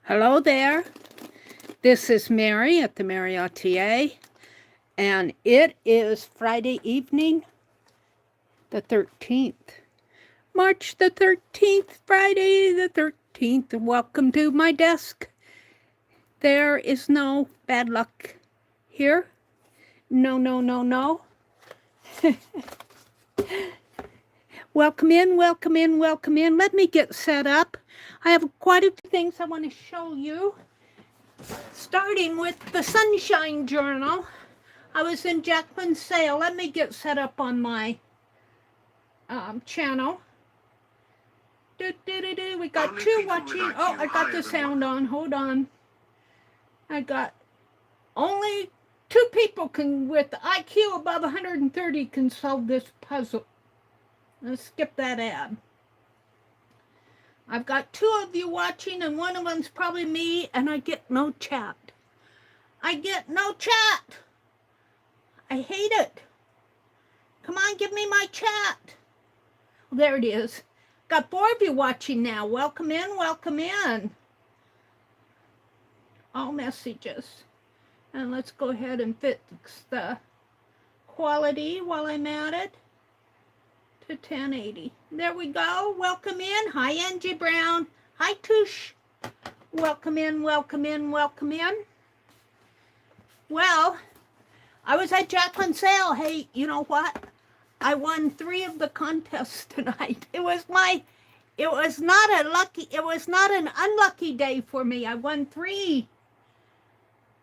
Hello there. This is Meri at the Meri Atelier, and it is Friday evening, the 13th. March the 13th, Friday the 13th. Welcome to my desk. There is no bad luck here. No, no, no, no. Welcome in, welcome in, welcome in. Let me get set up. I have quite a few things I want to show you. Starting with the Sunshine Journal. I was in Jacqueline's sale. Let me get set up on my channel. We got Only two people watching. with Oh, IQ I got the higher than sound on. Hold on. I got only two people with IQ above 130 can solve this puzzle. Let's skip that ad. I've got two of you watching, and one of them's probably me, and I get no chat. I get no chat. I hate it. Come on, give me my chat. There it is. Got four of you watching now. Welcome in, welcome in. All messages. And let's go ahead and fix the quality while I'm at it to 1080. There we go. Welcome in. Hi, Angie Brown. Hi, Touche. Welcome in, welcome in, welcome in. Well, I was at Jacqueline's sale. Hey, you know what? I won 3 of the contests tonight. It was not an unlucky day for me. I won 3.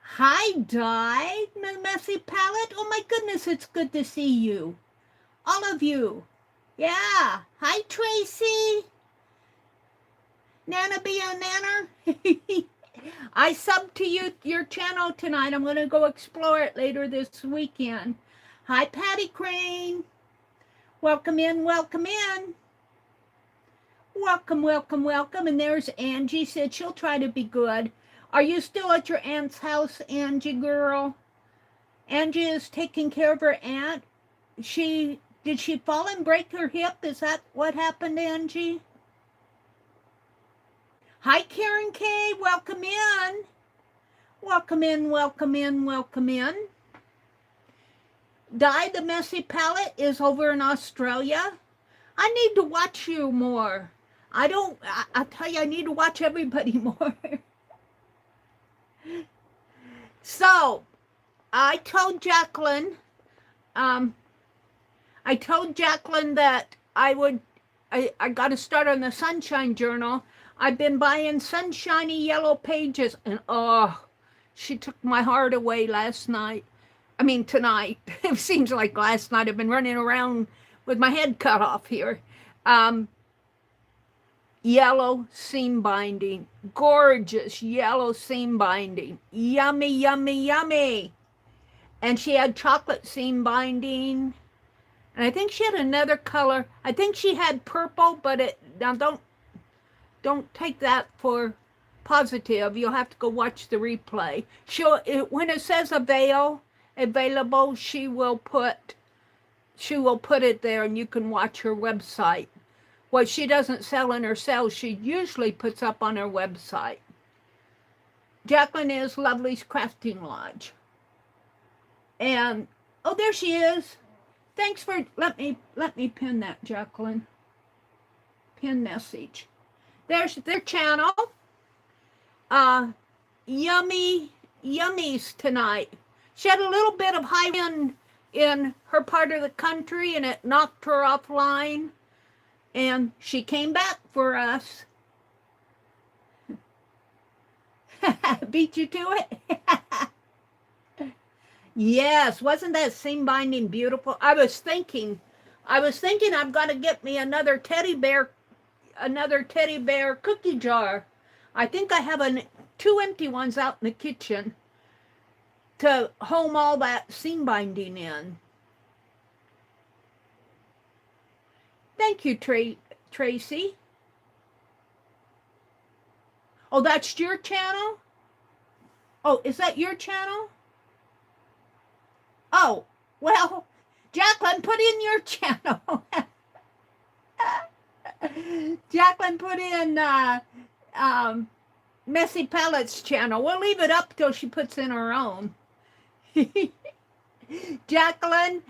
Hi, Di, Messy Palette. Oh my goodness, it's good to see you. All of you. Yeah. Hi, Tracy. Nana be a nanner. I subbed to your channel tonight. I'm going to go explore it later this weekend. Hi, Patty Crane. Welcome in, welcome in. Welcome, welcome, welcome. And there's Angie, said she'll try to be good. Are you still at your aunt's house, Angie girl? Angie is taking care of her aunt. Did she fall and break her hip? Is that what happened, Angie? Hi, Karen K. Welcome in. Welcome in, welcome in, welcome in. Di, the Messy Palette, is over in Australia. I need to watch you more. I tell you, I need to watch everybody more. So, I told Jacqueline that I got to start on the Sunshine Journal. I've been buying sunshiny yellow pages, and she took my heart away tonight. It seems like last night. I've been running around with my head cut off here. Yellow seam binding, gorgeous yellow seam binding, yummy, yummy, yummy. And she had chocolate seam binding, and I think she had another color. I think she had purple, but now don't take that for positive. You'll have to go watch the replay. When it says available, she will put it there, and you can watch her website. What she doesn't sell in her sales, she usually puts up on her website. Jacqueline is Lovely's Crafting Lodge. And there she is. Thanks for let me pin that, Jacqueline. Pin message. There's their channel. Yummy yummies tonight. She had a little bit of high wind in her part of the country, and it knocked her offline. And she came back for us. Beat you to it? Yes, wasn't that seam binding beautiful? I was thinking I've got to get me another teddy bear cookie jar. I think I have 2 empty ones out in the kitchen to home all that seam binding in. Thank you, Tracy. Oh, that's your channel? Oh, is that your channel? Oh, well, Jacqueline, put in your channel. Jacqueline put in Messy Palettes channel. We'll leave it up till she puts in her own. Jacqueline,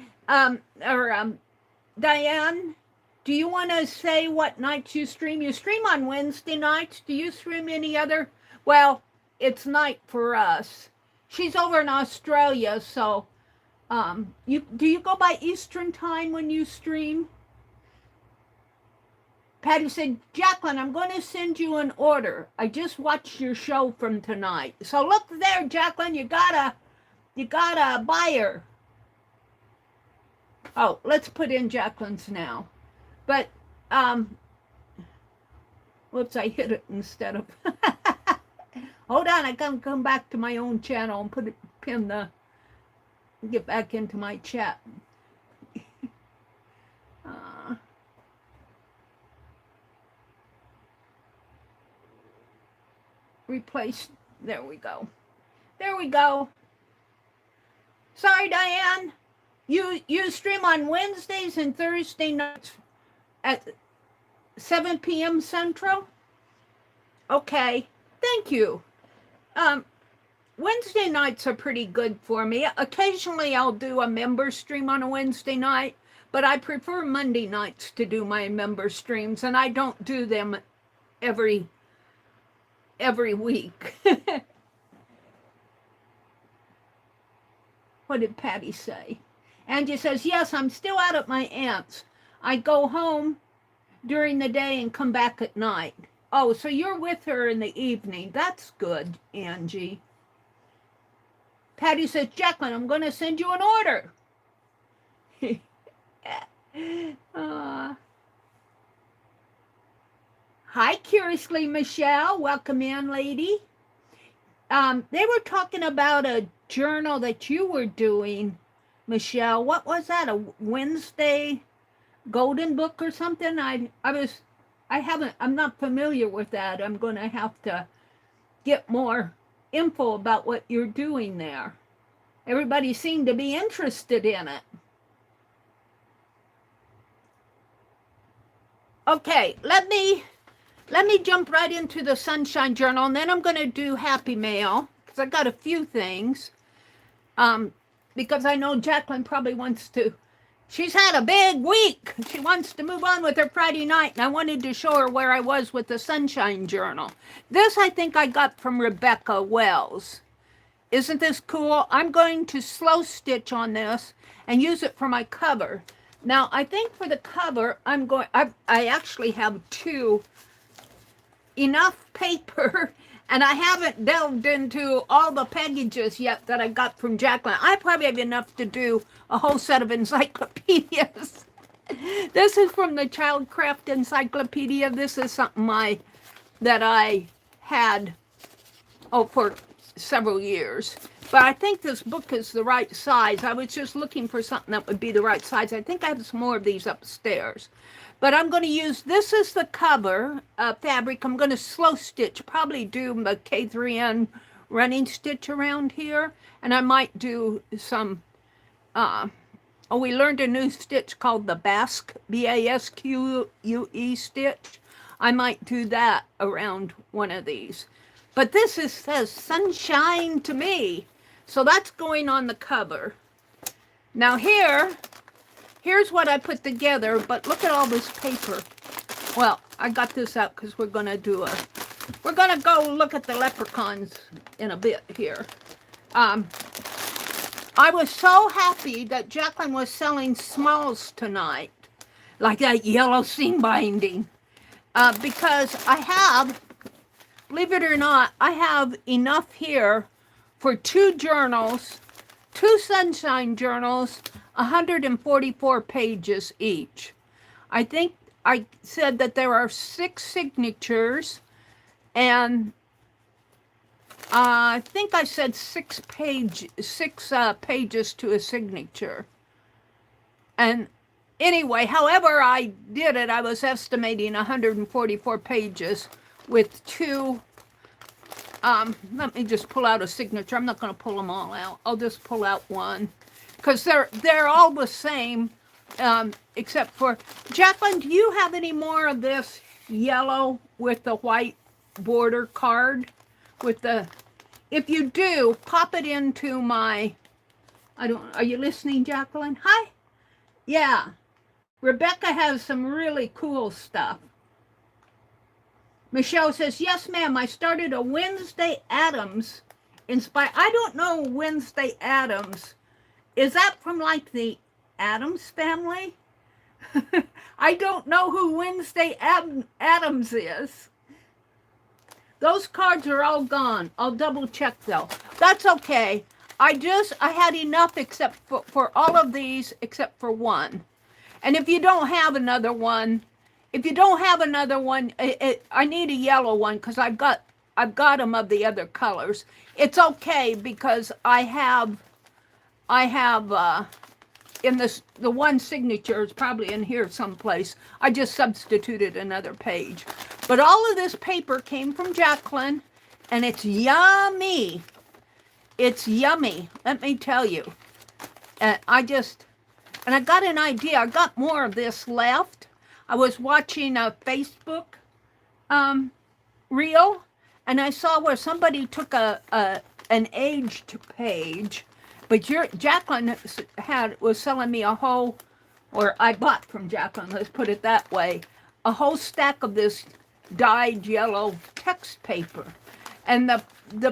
Diane, do you want to say what nights you stream? You stream on Wednesday nights. Do you stream any other? Well, it's night for us. She's over in Australia, so do you go by Eastern time when you stream? Patty said, Jacqueline, I'm going to send you an order. I just watched your show from tonight. So look there, Jacqueline, you got a buyer. Oh, let's put in Jacqueline's now. But, whoops, I hit it instead of, hold on, I gotta come back to my own channel and get back into my chat. Replace, there we go. There we go. Sorry, Diane. You stream on Wednesdays and Thursday nights at 7 p.m. Central? Okay, thank you. Wednesday nights are pretty good for me. Occasionally I'll do a member stream on a Wednesday night, but I prefer Monday nights to do my member streams, and I don't do them every week. What did Patty say? Angie says, yes, I'm still out at my aunt's. I go home during the day and come back at night. Oh, so you're with her in the evening. That's good, Angie. Patty says, Jacqueline, I'm going to send you an order. Hi, Curiously Michelle. Welcome in, lady. They were talking about a journal that you were doing, Michelle. What was that? A Wednesday golden book or something? I'm not familiar with that. I'm going to have to get more info about what you're doing there. Everybody seemed to be interested in it. Okay, let me jump right into the Sunshine Journal, and then I'm going to do Happy Mail, because I got a few things. Because I know Jacqueline probably wants to, she's had a big week. She wants to move on with her Friday night, and I wanted to show her where I was with the Sunshine Journal. This I think I got from Rebecca Wells. Isn't this cool? I'm going to slow stitch on this and use it for my cover. Now, I think for the cover, I actually have enough paper, and I haven't delved into all the packages yet that I got from Jacqueline. I probably have enough to do a whole set of encyclopedias. This is from the Childcraft Encyclopedia. This is something that I had, for several years. But I think this book is the right size. I was just looking for something that would be the right size. I think I have some more of these upstairs. But I'm going to use, this is the cover fabric. I'm going to slow stitch, probably do the K3N running stitch around here. And I might do some, we learned a new stitch called the Basque, B-A-S-Q-U-E stitch. I might do that around one of these. But this says Sunshine to Me. So that's going on the cover. Now here's what I put together, but look at all this paper. Well, I got this out because we're going to go look at the leprechauns in a bit here. I was so happy that Jacqueline was selling smalls tonight, like that yellow seam binding, because I have, believe it or not, I have enough here for 2 journals, 2 Sunshine journals, 144 pages each. I think I said that there are 6 signatures, and I think I said 6 pages to a signature. And anyway, however I did it, I was estimating 144 pages with 2. Let me just pull out a signature. I'm not going to pull them all out. I'll just pull out one, because they're all the same, except for, Jacqueline, do you have any more of this yellow with the white border card? with the, if you do, pop it into my, are you listening, Jacqueline? Hi. Yeah. Rebecca has some really cool stuff. Michelle says, yes, ma'am, I started a Wednesday Addams inspired. I don't know Wednesday Addams. Is that from like the Addams family? I don't know who Wednesday Addams is. Those cards are all gone. I'll double check though. That's okay. I had enough except for all of these except for one. And if you don't have another one, I need a yellow one because I've got them of the other colors. It's okay because I have in this, the one signature is probably in here someplace. I just substituted another page. But all of this paper came from Jacqueline, and it's yummy. It's yummy, let me tell you. And I got an idea. I got more of this left. I was watching a Facebook reel, and I saw where somebody took an aged page, but Jacqueline was selling me a whole, or I bought from Jacqueline, let's put it that way, a whole stack of this dyed yellow text paper. And the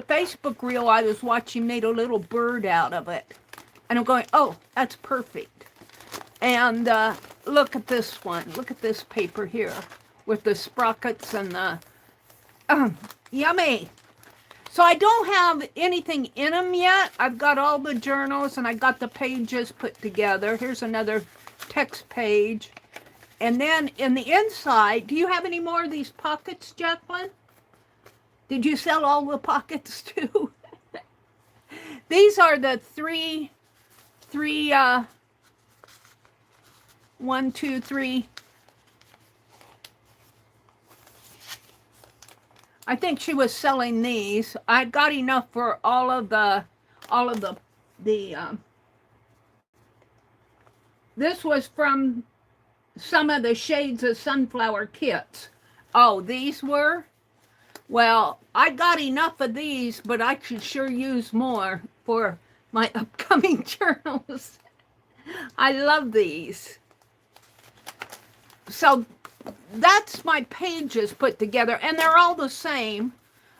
Facebook reel I was watching made a little bird out of it. And I'm going, oh, that's perfect. And look at this one. Look at this paper here with the sprockets and the, yummy. So I don't have anything in them yet. I've got all the journals and I got the pages put together. Here's another text page. And then in the inside, do you have any more of these pockets, Jacqueline? Did you sell all the pockets too? These are the three, 1, 2, 3. I think she was selling these. I got enough for all of the this was from some of the shades of sunflower kits. Oh, these were? Well, I got enough of these, but I could sure use more for my upcoming journals. I love these. So that's my pages put together, and they're all the same.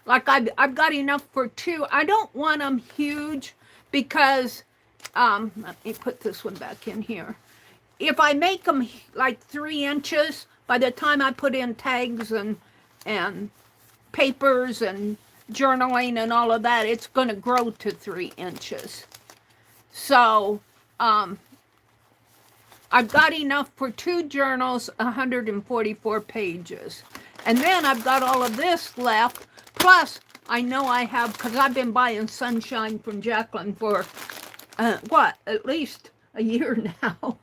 Like I've got enough for 2. I don't want them huge because, let me put this one back in here. If I make them like 3 inches, by the time I put in tags and papers and journaling and all of that, it's going to grow to 3 inches. So, I've got enough for 2 journals, 144 pages. And then I've got all of this left. Plus, I know I have, because I've been buying sunshine from Jacqueline for, at least a year now.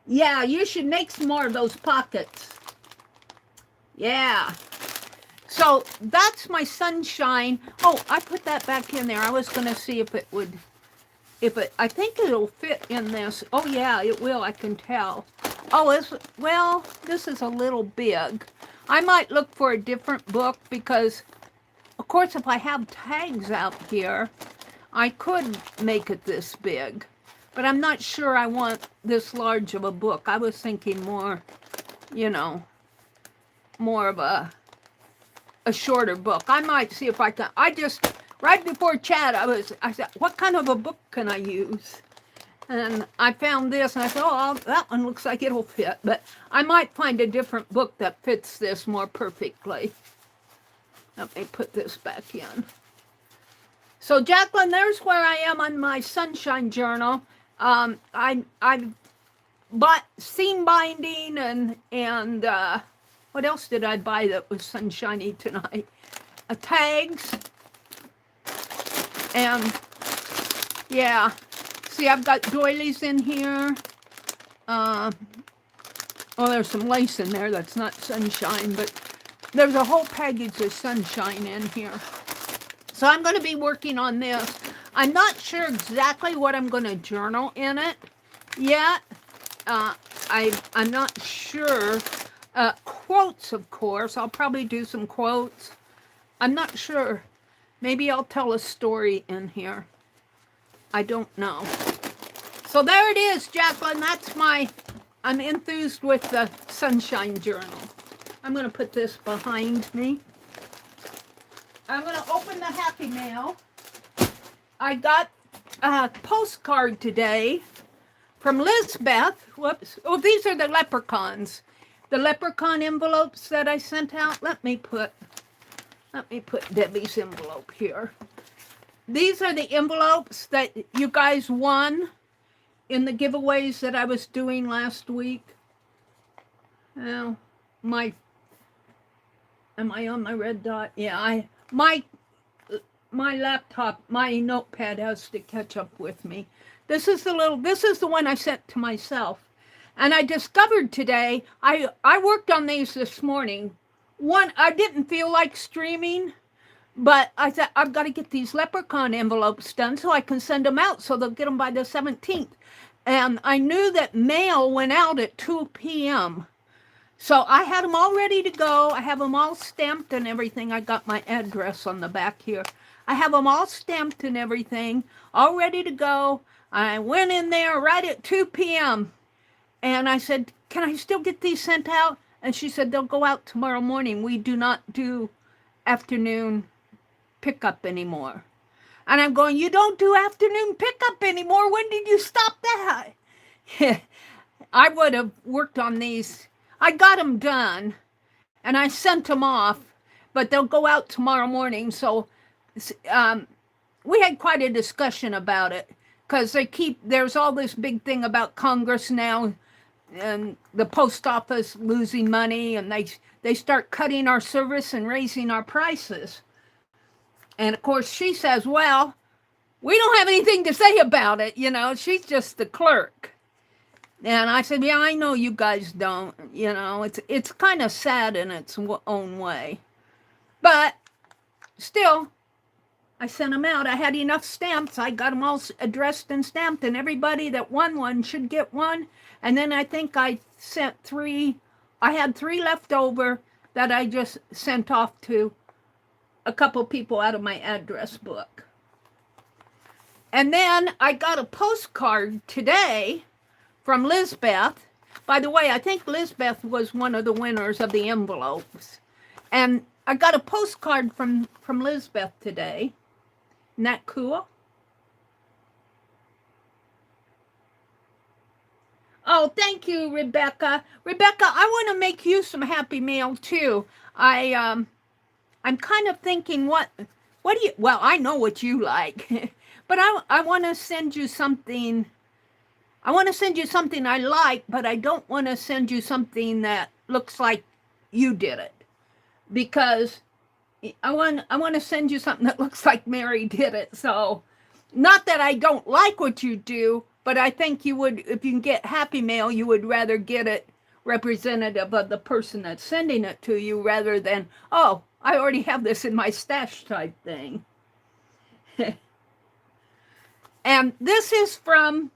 Yeah, you should make some more of those pockets. Yeah. So that's my sunshine. Oh, I put that back in there. I was going to see if it would, I think it'll fit in this. Oh yeah, it will, I can tell. Oh, well, this is a little big. I might look for a different book because, of course, if I have tags out here, I could make it this big. But I'm not sure I want this large of a book. I was thinking more, more of a shorter book. I might see if I can. Right before chat, I said, what kind of a book can I use? And I found this, and I said, oh, that one looks like it'll fit. But I might find a different book that fits this more perfectly. Let me put this back in. So, Jacqueline, there's where I am on my sunshine journal. I bought seam binding and what else did I buy that was sunshiny tonight? Tags. And yeah, see, I've got doilies in here. Oh, there's some lace in there that's not sunshine, but there's a whole package of sunshine in here. So I'm going to be working on this. I'm not sure exactly what I'm going to journal in it yet. I'm not sure. Quote quotes, of course. I'll probably do some quotes. I'm not sure. Maybe I'll tell a story in here. I don't know. So there it is, Jacqueline. That's I'm enthused with the Sunshine Journal. I'm going to put this behind me. I'm going to open the Happy Mail. I got a postcard today from Lisbeth. Whoops. Oh, these are the leprechauns. The leprechaun envelopes that I sent out. Let me put Debbie's envelope here. These are the envelopes that you guys won in the giveaways that I was doing last week. Well, am I on my red dot? Yeah, my laptop, my notepad has to catch up with me. This is the one I sent to myself. And I discovered today, I worked on these this morning. One, I didn't feel like streaming, but I thought I've got to get these leprechaun envelopes done so I can send them out so they'll get them by the 17th. And I knew that mail went out at 2 p.m. So I had them all ready to go. I have them all stamped and everything. I got my address on the back here. I have them all stamped and everything, all ready to go. I went in there right at 2 p.m. and I said, can I still get these sent out? And she said, they'll go out tomorrow morning. We do not do afternoon pickup anymore. And I'm going, you don't do afternoon pickup anymore? When did you stop that? I would have worked on these. I got them done and I sent them off, but they'll go out tomorrow morning. So we had quite a discussion about it because there's all this big thing about Congress now and the post office losing money, and they start cutting our service and raising our prices. And of course she says, well, we don't have anything to say about it. You know, she's just the clerk. And I said, yeah, I know you guys don't. You know, it's kind of sad in its own way. But still, I sent them out. I had enough stamps. I got them all addressed and stamped, and everybody that won one should get one. And then I think I sent 3. I had 3 left over that I just sent off to a couple people out of my address book. And then I got a postcard today from Lisbeth. By the way, I think Lisbeth was one of the winners of the envelopes. And I got a postcard from Lisbeth today. Isn't that cool? Oh, thank you, Rebecca. Rebecca, I want to make you some Happy Mail too. I'm kind of thinking what do you, well, I know what you like, but I want to send you something. I want to send you something I like, but I don't want to send you something that looks like you did it, because I want to send you something that looks like Meri did it. So, not that I don't like what you do, but I think you would, if you can get Happy Mail, you would rather get it representative of the person that's sending it to you rather than, oh, I already have this in my stash type thing. And this is from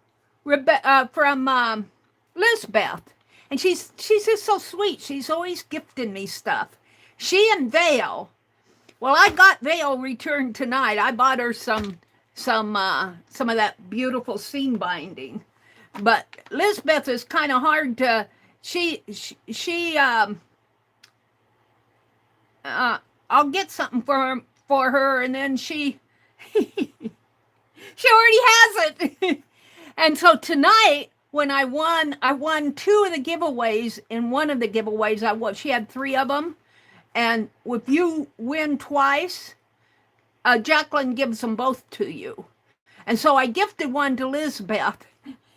Lisbeth. And she's just so sweet. She's always gifting me stuff. She and Vale. Well, I got Vale returned tonight. I bought her some of that beautiful seam binding. But Lisbeth is kind of hard to, I'll get something for her, and then she already has it. And so tonight, when I won 2 of the giveaways. In one of the giveaways, she had 3 of them. And if you win twice, Jacqueline gives them both to you. And so I gifted one to Lisbeth.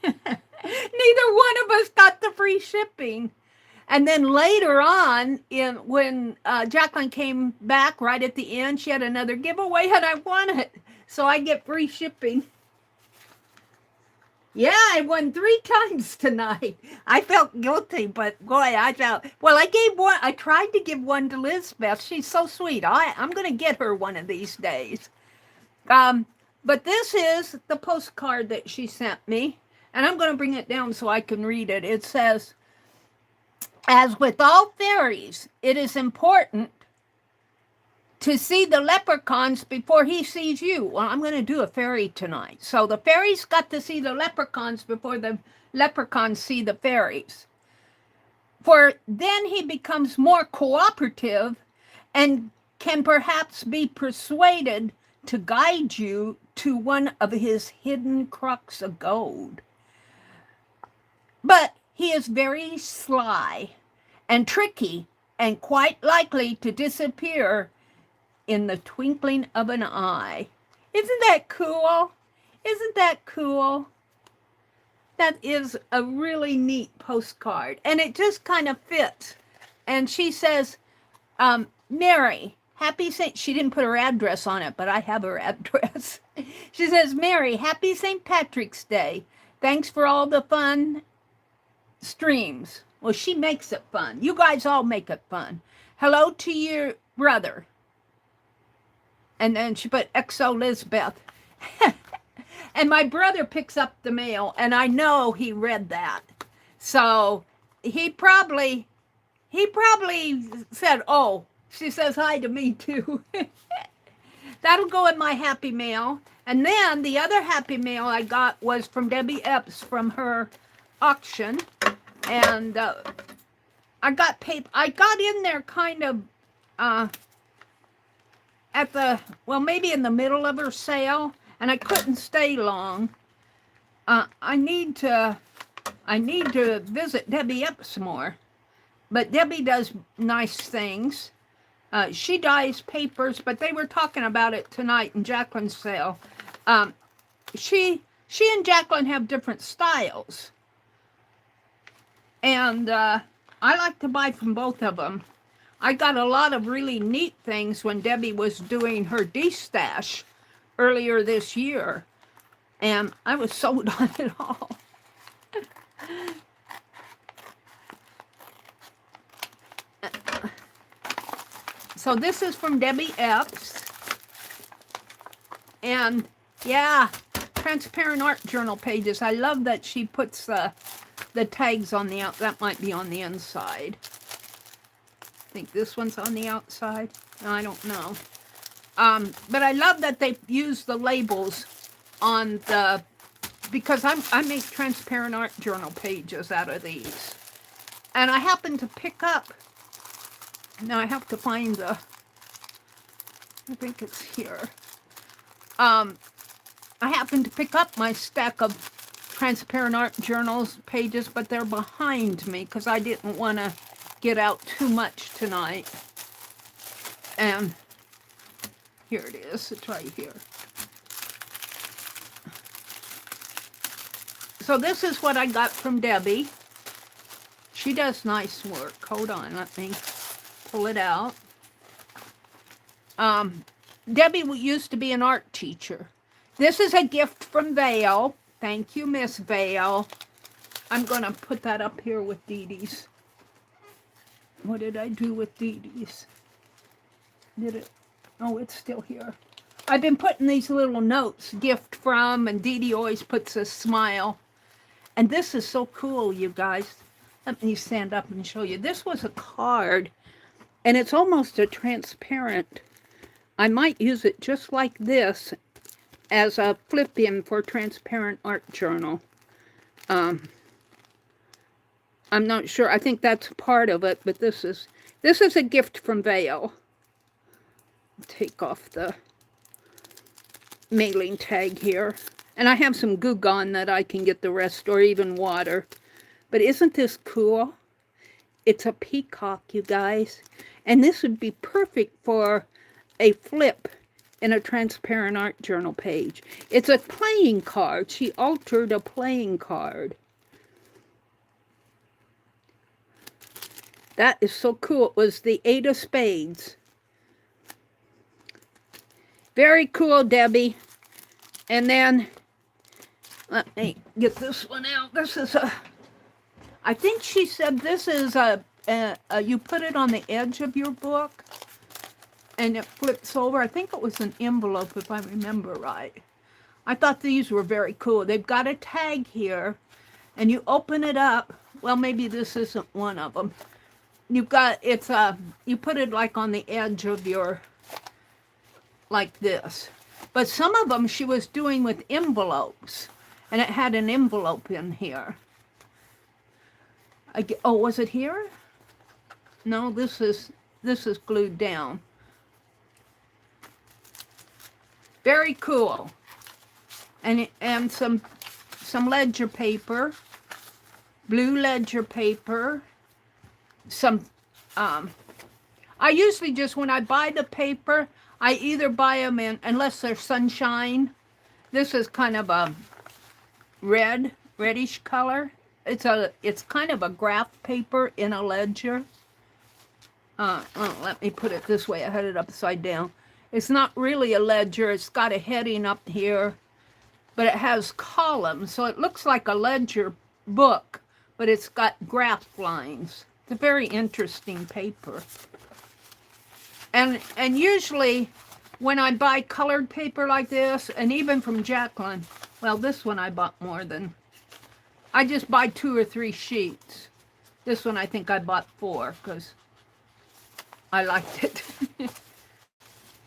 Neither one of us got the free shipping. And then later on, when Jacqueline came back right at the end, she had another giveaway and I won it. So I get free shipping. Yeah, I won 3 times tonight. I felt guilty, but boy, I tried to give one to Lisbeth. She's so sweet. I'm going to get her one of these days. But this is the postcard that she sent me, and I'm going to bring it down so I can read it. It says, As with all fairies, it is important to see the leprechauns before he sees you. Well, I'm going to do a fairy tonight. So the fairies got to see the leprechauns before the leprechauns see the fairies. For then he becomes more cooperative and can perhaps be persuaded to guide you to one of his hidden crocks of gold. But he is very sly and tricky and quite likely to disappear in the twinkling of an eye. Isn't that cool? Isn't that cool? That is a really neat postcard, and it just kind of fits. And she says, Meri, happy St. She didn't put her address on it, but I have her address. She says, Meri, happy St. Patrick's Day. Thanks for all the fun streams. Well, she makes it fun. You guys all make it fun. Hello to your brother. And then she put XO Lisbeth. And my brother picks up the mail, and I know he read that. So he probably said, oh, she says hi to me too. That'll go in my happy mail. And then the other happy mail I got was from Debbie Epps from her auction. And I got paper. I got in there kind of at the, well, maybe in the middle of her sale, and I couldn't stay long. I need to visit Debbie Epps more. But Debbie does nice things. She dyes papers, but they were talking about it tonight in Jacqueline's sale. She and Jacqueline have different styles. And I like to buy from both of them. I got a lot of really neat things when Debbie was doing her de-stash earlier this year. And I was sold on it all. So this is from Debbie Epps. And yeah, transparent art journal pages. I love that she puts the tags on the out. That might be on the inside. I think this one's on the outside. I don't know. But I love that they use the labels on the, because I make transparent art journal pages out of these. And I happen to pick up, now I have to find the, I think it's here. I happen to pick up my stack of transparent art journals pages, but they're behind me because I didn't want to get out too much tonight. And here it is. It's right here. So this is what I got from Debbie. She does nice work. Hold on, let me pull it out. Debbie used to be an art teacher. This is a gift from Vale. Thank you, Miss Vale. I'm going to put that up here with Dee Dee's. What did I do with Dee Dee's? Did it? Oh, it's still here. I've been putting these little notes, gift from, and Dee Dee always puts a smile. And this is so cool, you guys. Let me stand up and show you. This was a card, and it's almost a transparent. I might use it just like this as a flip-in for transparent art journal. I'm not sure. I think that's part of it, but this is a gift from Vale. Take off the mailing tag here. And I have some Goo Gone that I can get the rest, or even water. But isn't this cool? It's a peacock, you guys. And this would be perfect for a flip in a transparent art journal page. It's a playing card. She altered a playing card. That is so cool. It was the 8 of Spades. Very cool, Debbie. And then, let me get this one out. This is a, I think she said this is you put it on the edge of your book and it flips over. I think it was an envelope, if I remember right. I thought these were very cool. They've got a tag here, and you open it up. well, maybe this isn't one of them. You've got, you put it like on the edge of your, like this. But some of them she was doing with envelopes, and it had an envelope in here. Oh, was it here? No, this is glued down. Very cool. And some ledger paper, blue ledger paper, some, I usually just, when I buy the paper, I either buy them in, unless they're sunshine. This is kind of a reddish color. It's kind of a graph paper in a ledger. Let me put it this way. I had it upside down. It's not really a ledger. It's got a heading up here, but it has columns, so it looks like a ledger book, but it's got graph lines. It's a very interesting paper. And usually when I buy colored paper like this, and even from Jacqueline, well, this one I bought more than, I just buy 2 or 3 sheets. This one I think I bought 4 because I liked it.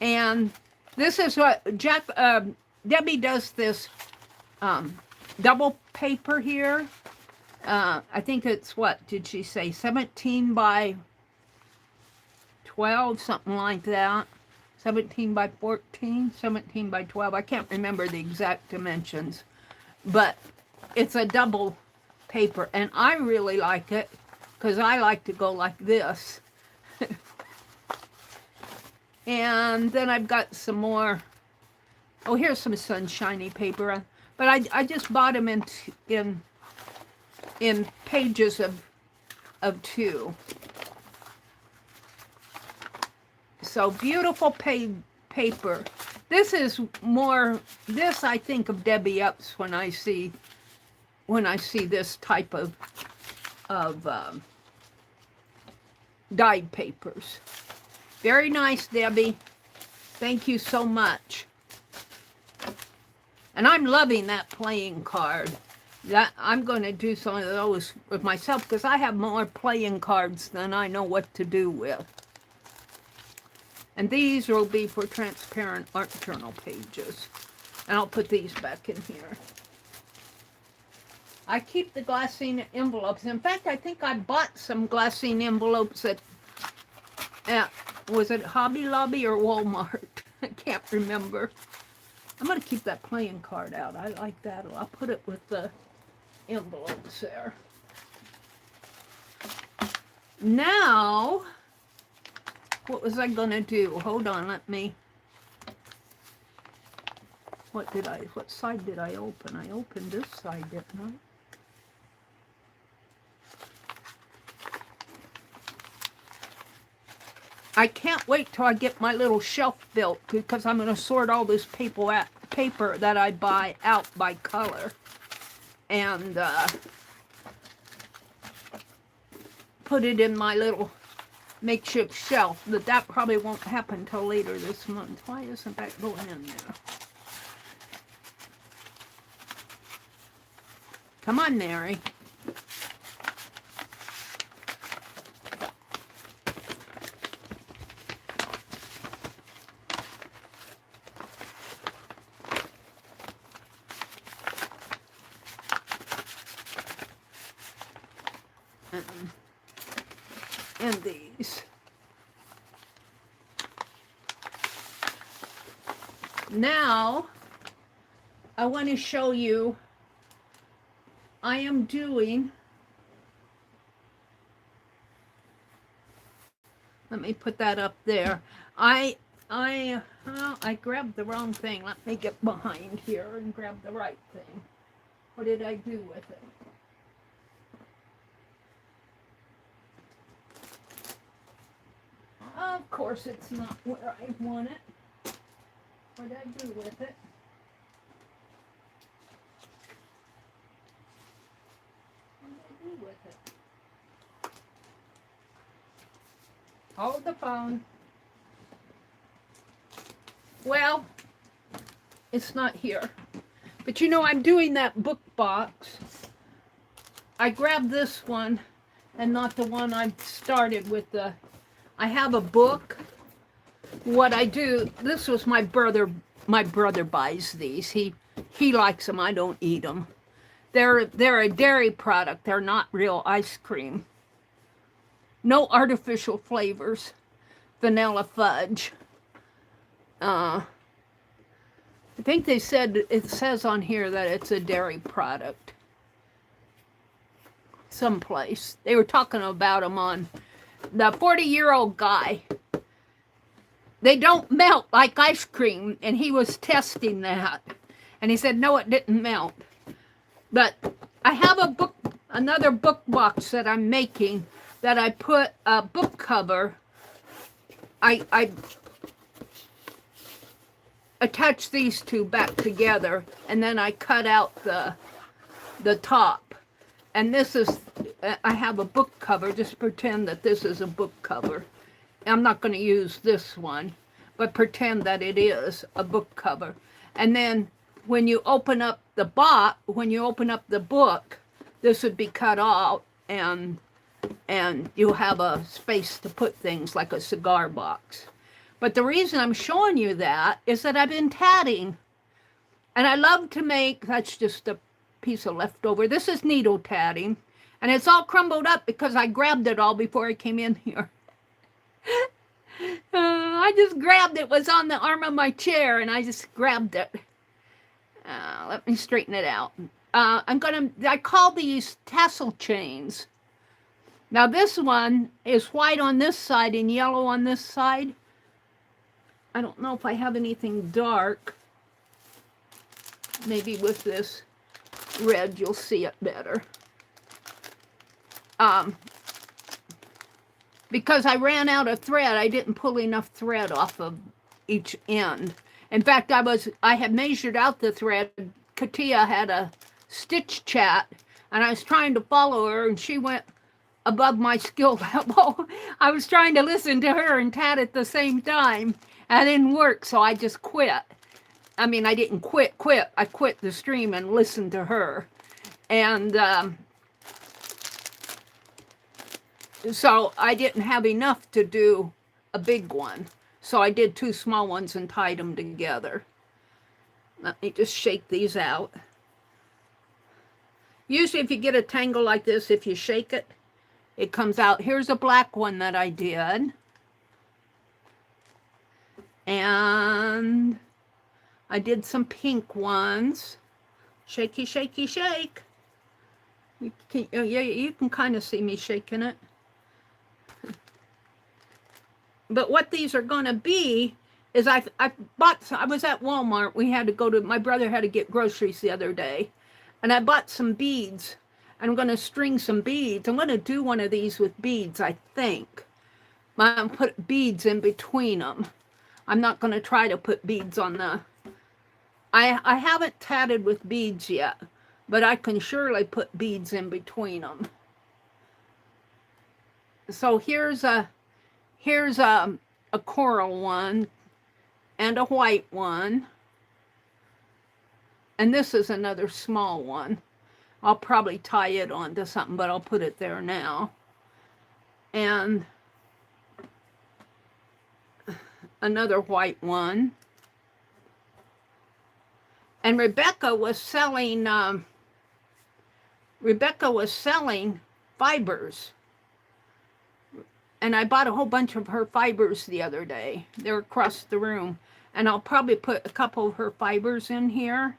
And this is what Debbie does, this double paper here. I think it's, what did she say, 17 by 12, something like that. 17 by 14, 17 by 12. I can't remember the exact dimensions, but it's a double paper, and I really like it because I like to go like this. And then I've got some more. Oh, here's some sunshiny paper, but I just bought them in pages of 2. So beautiful paper. This is more, this I think of Debbie Upps when I see this type of dyed papers. Very nice, Debbie. Thank you so much. And I'm loving that playing card. That I'm going to do some of those with myself because I have more playing cards than I know what to do with. And these will be for transparent art journal pages. And I'll put these back in here. I keep the glassine envelopes. In fact, I think I bought some glassine envelopes at was it Hobby Lobby or Walmart? I can't remember. I'm going to keep that playing card out. I like that. I'll put it with the envelopes there. Now, what was I going to do? Hold on, let me... What side did I open? I opened this side, didn't I? I can't wait till I get my little shelf built because I'm going to sort all this paper that I buy out by color and put it in my little makeshift shelf. But that probably won't happen till later this month. Why isn't that going in there? Come on, Mary. And these. Now, I want to show you, I am doing, let me put that up there. I grabbed the wrong thing. Let me get behind here and grab the right thing. What did I do with it? Of course, it's not where I want it. What did I do with it? What did I do with it? Hold the phone. Well, it's not here. But you know, I'm doing that book box. I grabbed this one and not the one I started with. I have a book. What I do, this was my brother buys these. He likes them. I don't eat them. They're a dairy product. They're not real ice cream. No artificial flavors. Vanilla fudge. I think it says on here that it's a dairy product. Someplace. They were talking about them on the 40-year-old guy. They don't melt like ice cream, and he was testing that. And he said, no, it didn't melt. But I have another book box that I'm making that I put a book cover. I attach these two back together, and then I cut out the top. And this is, I have a book cover. Just pretend that this is a book cover. I'm not going to use this one, but pretend that it is a book cover. And then when you open up the book, this would be cut out, and you'll have a space to put things like a cigar box. But the reason I'm showing you that is that I've been tatting, and I love to make, that's just a piece of leftover. This is needle tatting, and it's all crumbled up because I grabbed it all before I came in here. I just grabbed it. It was on the arm of my chair, and I just grabbed it. Let me straighten it out. I call these tassel chains. Now this one is white on this side and yellow on this side. I don't know if I have anything dark. Maybe with this red you'll see it better. Because I ran out of thread, I didn't pull enough thread off of each end. In fact, I had measured out the thread. Katia had a stitch chat, and I was trying to follow her, and she went above my skill level. I was trying to listen to her and tat at the same time. That didn't work, so I just quit. I mean, I didn't quit. I quit the stream and listened to her. And so I didn't have enough to do a big one. So I did two small ones and tied them together. Let me just shake these out. Usually if you get a tangle like this, if you shake it, it comes out. Here's a black one that I did. And I did some pink ones. Shaky, shaky, shake. You can kind of see me shaking it. But what these are going to be is I was at Walmart. We had to go to, my brother had to get groceries the other day. And I bought some beads. I'm going to string some beads. I'm going to do one of these with beads, I think. I'm going to put beads in between them. I'm not going to try to put beads on the... I haven't tatted with beads yet, but I can surely put beads in between them. So here's a coral one and a white one. And this is another small one. I'll probably tie it onto something, but I'll put it there now. And another white one. And Rebecca was selling fibers. And I bought a whole bunch of her fibers the other day. They're across the room. And I'll probably put a couple of her fibers in here.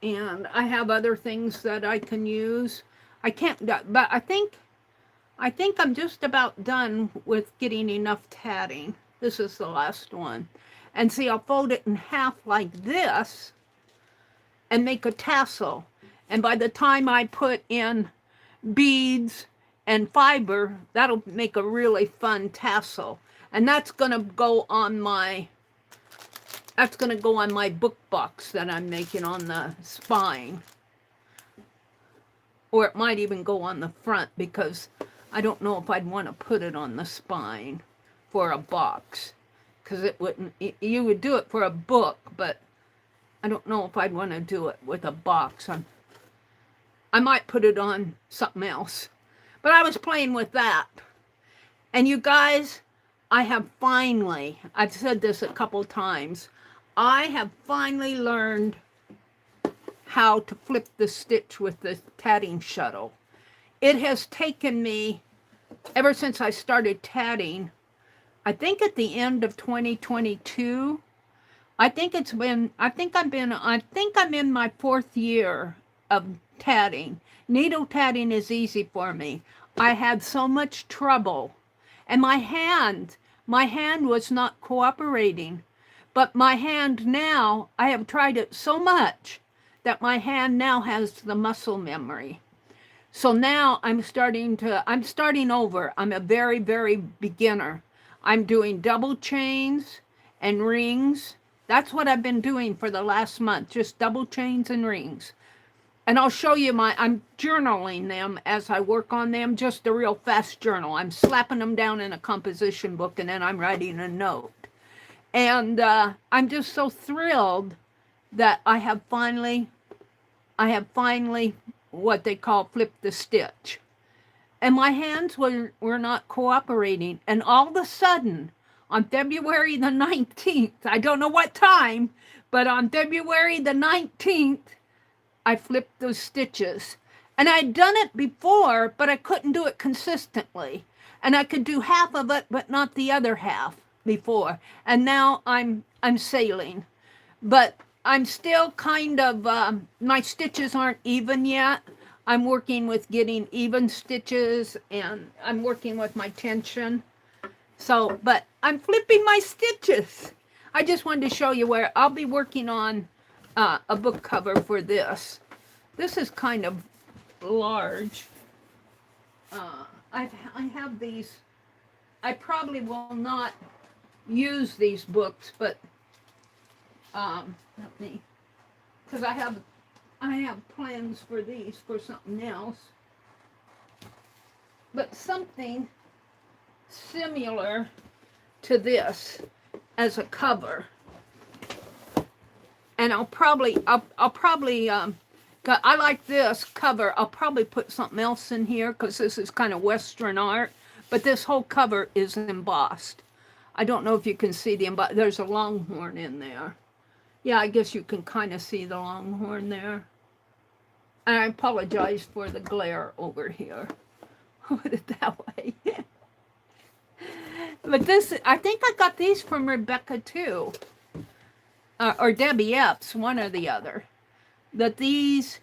And I have other things that I can use. I can't, but I think I'm just about done with getting enough tatting. This is the last one. And see, I'll fold it in half like this and make a tassel. And by the time I put in beads and fiber, that'll make a really fun tassel. And that's going to go on my book box that I'm making on the spine. Or it might even go on the front, because I don't know if I'd want to put it on the spine for a box. Because it wouldn't, you would do it for a book, but I don't know if I'd want to do it with a box. I might put it on something else. But I was playing with that. And you guys, I have finally, I've said this a couple times, I have finally learned how to flip the stitch with the tatting shuttle. It has taken me, ever since I started tatting, I think at the end of 2022, I think I'm in my 4th year of tatting. Needle tatting is easy for me. I had so much trouble. And my hand was not cooperating. But my hand now, I have tried it so much that my hand now has the muscle memory. So now I'm starting over. I'm a very, very beginner. I'm doing double chains and rings. That's what I've been doing for the last month, just double chains and rings. And I'll show you I'm journaling them as I work on them, just a real fast journal. I'm slapping them down in a composition book and then I'm writing a note. And I'm just so thrilled that I have finally what they call flipped the stitch. And my hands were not cooperating. And all of a sudden, on February the 19th, I don't know what time, but on February the 19th, I flipped those stitches. And I'd done it before, but I couldn't do it consistently. And I could do half of it, but not the other half before. And now I'm sailing. But I'm still kind of, my stitches aren't even yet. I'm working with getting even stitches, and I'm working with my tension. So, but I'm flipping my stitches. I just wanted to show you where I'll be working on a book cover for this. This is kind of large. I have these. I probably will not use these books, but let me, because I have plans for these for something else. But something similar to this as a cover. And I'll probably I like this cover. I'll probably put something else in here because this is kind of Western art. But this whole cover is embossed. I don't know if you can see the emboss. There's a longhorn in there. Yeah, I guess you can kind of see the longhorn there. And I apologize for the glare over here. Put it that way. But this, I think I got these from Rebecca too. Or Debbie Epps, one or the other. That these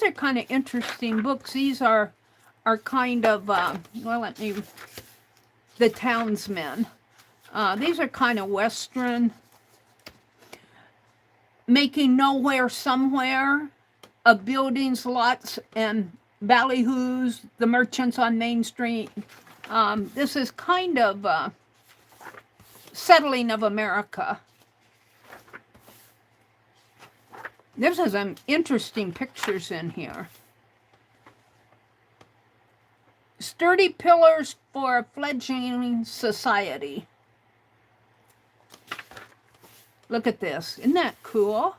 are kind of interesting books. These are kind of, the Townsmen. These are kind of Western. Making nowhere somewhere of buildings, lots, and ballyhoos, the merchants on Main Street. This is kind of settling of America. There's some interesting pictures in here. Sturdy pillars for a fledgling society. Look at this. Isn't that cool?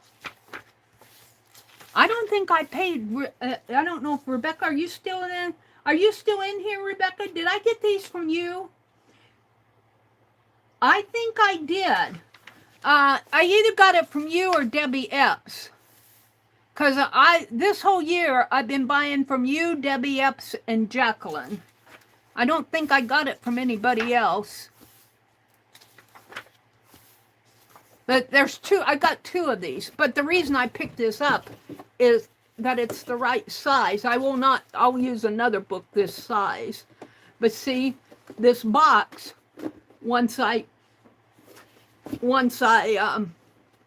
I don't think I paid. I don't know if Rebecca, are you still in? Are you still in here, Rebecca? Did I get these from you? I think I did. I either got it from you or Debbie Epps. Because this whole year, I've been buying from you, Debbie Epps, and Jacqueline. I don't think I got it from anybody else. But there's two, I got two of these. But the reason I picked this up is that it's the right size. I'll use another book this size. But see, this box, once I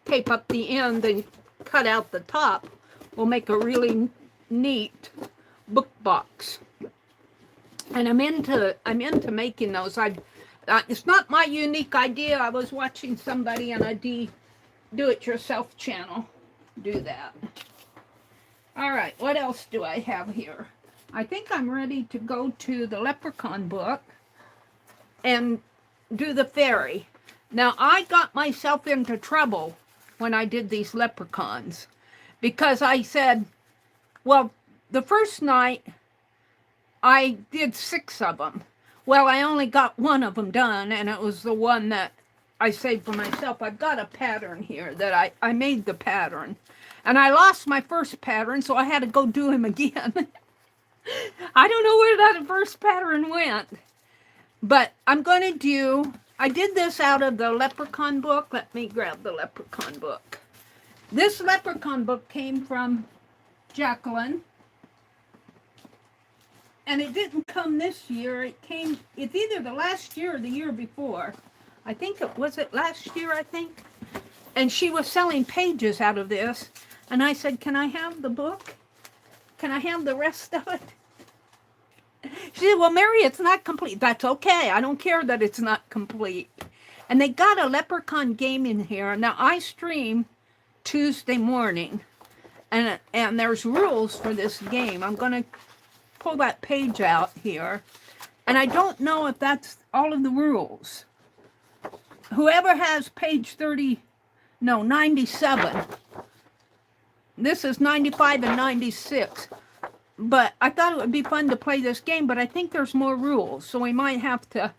tape up the end and cut out the top, will make a really neat book box. And I'm into making those. It's not my unique idea. I was watching somebody on a do-it-yourself channel do that. All right, what else do I have here? I think I'm ready to go to the Leprechaun book and do the fairy. Now, I got myself into trouble when I did these leprechauns because I said, well, the first night, I did 6 of them. Well, I only got 1 of them done, and it was the one that I saved for myself. I've got a pattern here that I made the pattern. And I lost my first pattern, so I had to go do him again. I don't know where that first pattern went. But I'm going to do, I did this out of the Leprechaun book. Let me grab the Leprechaun book. This Leprechaun book came from Jacqueline. And it didn't come this year. It's either the last year or the year before. I think it was last year, I think. And she was selling pages out of this. And I said, can I have the book? Can I have the rest of it? She said, well, Meri, it's not complete. That's okay. I don't care that it's not complete. And they got a Leprechaun game in here. Now, I stream Tuesday morning. And there's rules for this game. I'm going to pull that page out here, and I don't know if that's all of the rules. Whoever has page 97, this is 95 and 96, but I thought it would be fun to play this game, but I think there's more rules, so we might have to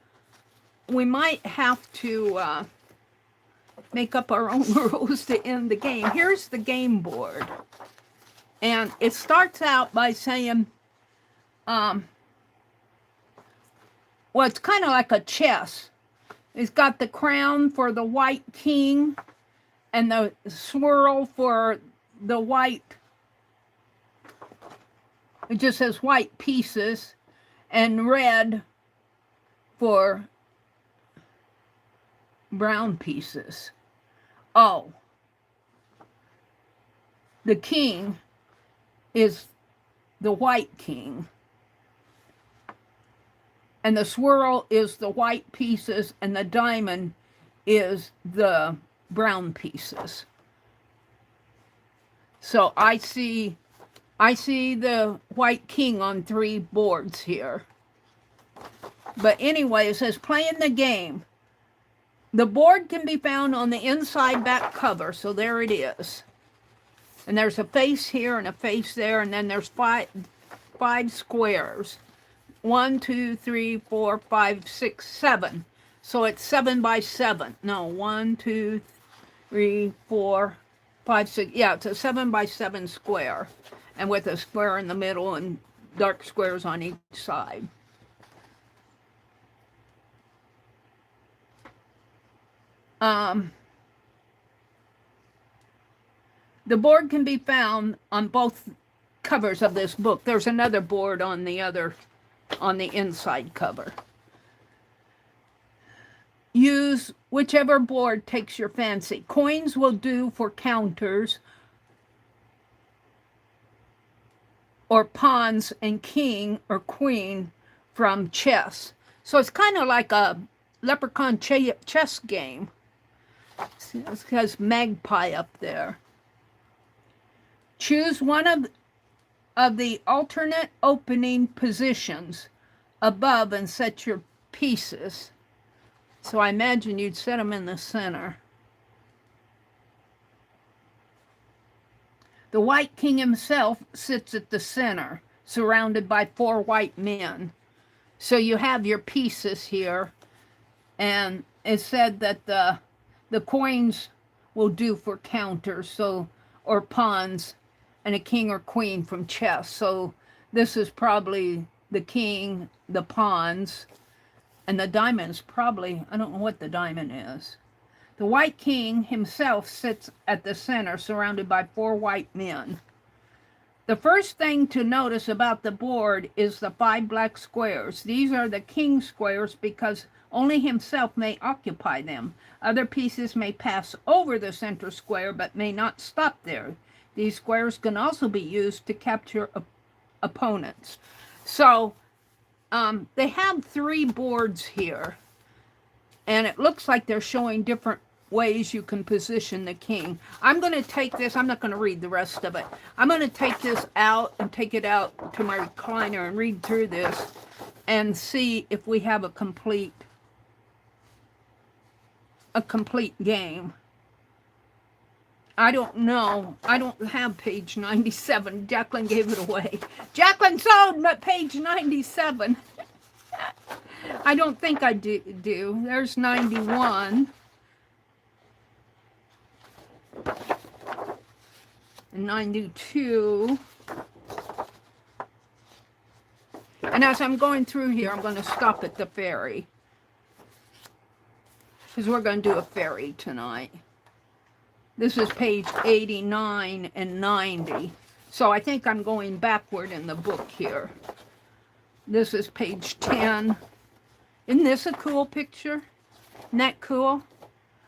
make up our own rules to end the game. Here's the game board, and it starts out by saying, well, it's kind of like a chess. It's got the crown for the white king and the swirl for the white, it just says white pieces, and red for brown pieces. Oh, the king is the white king. And the swirl is the white pieces, and the diamond is the brown pieces. So I see the white king on 3 boards here. But anyway, it says playing the game. The board can be found on the inside back cover, so there it is. And there's a face here and a face there, and then there's five squares. 1, 2, 3, 4, 5, 6, 7. So it's 7 by 7. No, 1, 2, 3, 4, 5, 6. Yeah, it's a 7 by 7 square. And with a square in the middle and dark squares on each side. The board can be found on both covers of this book. There's another board on the inside cover. Use whichever board takes your fancy. Coins will do for counters, or pawns and king or queen from chess. So it's kind of like a Leprechaun chess game. See, it has magpie up there. Choose one of the alternate opening positions above and set your pieces. So I imagine you'd set them in the center. The white king himself sits at the center, surrounded by 4 white men. So you have your pieces here, and it said that the coins will do for counters, so, or pawns, and a king or queen from chess. So this is probably the king, the pawns, and the diamond's probably, I don't know what the diamond is. The white king himself sits at the center, surrounded by 4 white men. The first thing to notice about the board is the 5 black squares. These are the king squares because only himself may occupy them. Other pieces may pass over the center square but may not stop there. These squares can also be used to capture opponents. So they have 3 boards here, and it looks like they're showing different ways you can position the king. I'm going to take this, I'm not going to read the rest of it. I'm going to take this out and take it out to my recliner and read through this and see if we have a complete game. I don't know. I don't have page 97. Jacqueline gave it away. Jacqueline sold page 97. I don't think I do. There's 91. And 92. And as I'm going through here, I'm going to stop at the fairy. Because we're going to do a fairy tonight. This is page 89 and 90. So I think I'm going backward in the book here. This is page 10. Isn't this a cool picture? Isn't that cool?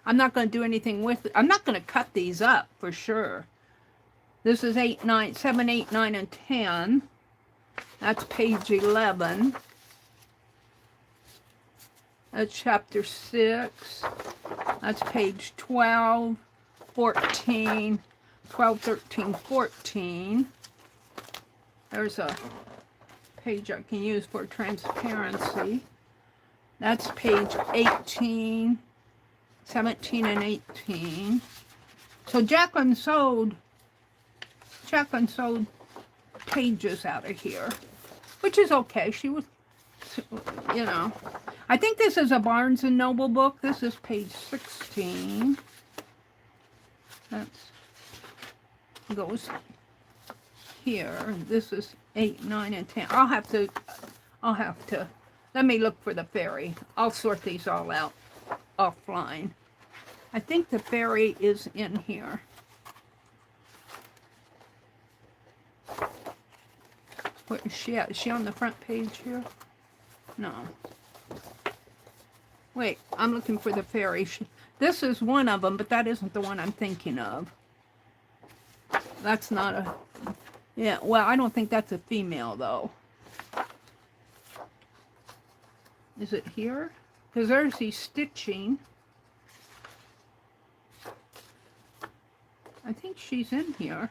I'm not going to do anything with it. I'm not going to cut these up for sure. This is 7, 8, 9, and 10. That's page 11. That's chapter 6. That's page 12, 14, 12, 13, 14. There's a page I can use for transparency. That's page 18, 17, and 18. So Jacqueline sewed pages out of here, which is okay. She was, you know. I think this is a Barnes & Noble book. This is page 16. That goes here. This is 8, 9, and 10. I'll have to, let me look for the fairy. I'll sort these all out offline. I think the fairy is in here. Where is she at? Is she on the front page here? No. Wait, I'm looking for the fairy. This is one of them, but that isn't the one I'm thinking of. That's not a... Yeah, well, I don't think that's a female, though. Is it here? Because there's the stitching. I think she's in here.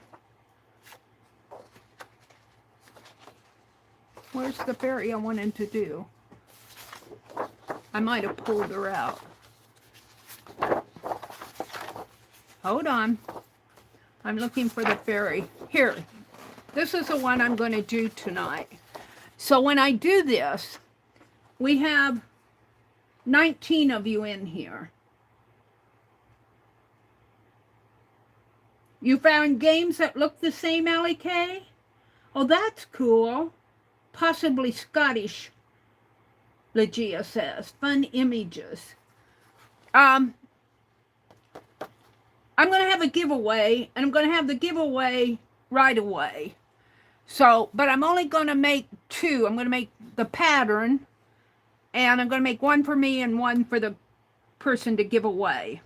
Where's the fairy I wanted to do? I might have pulled her out. Hold on. I'm looking for the fairy. Here. This is the one I'm going to do tonight. So when I do this, we have 19 of you in here. You found games that look the same, Allie Kay? Oh, that's cool. Possibly Scottish, Legia says. Fun images. I'm going to have a giveaway, and I'm going to have the giveaway right away. So, but I'm only going to make 2. I'm going to make the pattern, and I'm going to make one for me and one for the person to give away.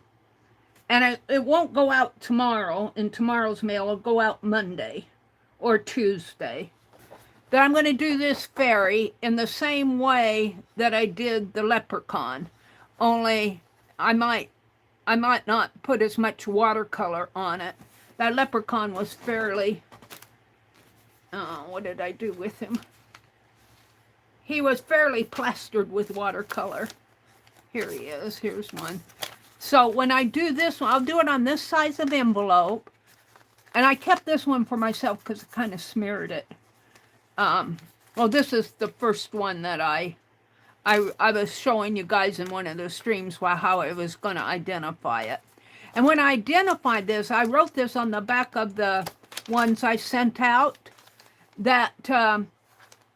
And it won't go out tomorrow in tomorrow's mail. It'll go out Monday or Tuesday. That I'm going to do this fairy in the same way that I did the leprechaun. Only I might not put as much watercolor on it. That leprechaun was fairly... what did I do with him? He was fairly plastered with watercolor. Here he is. Here's one. So when I do this one, I'll do it on this size of envelope. And I kept this one for myself because it kind of smeared it. Well, this is the first one that I was showing you guys in one of the streams how I was going to identify it. And when I identified this, I wrote this on the back of the ones I sent out, that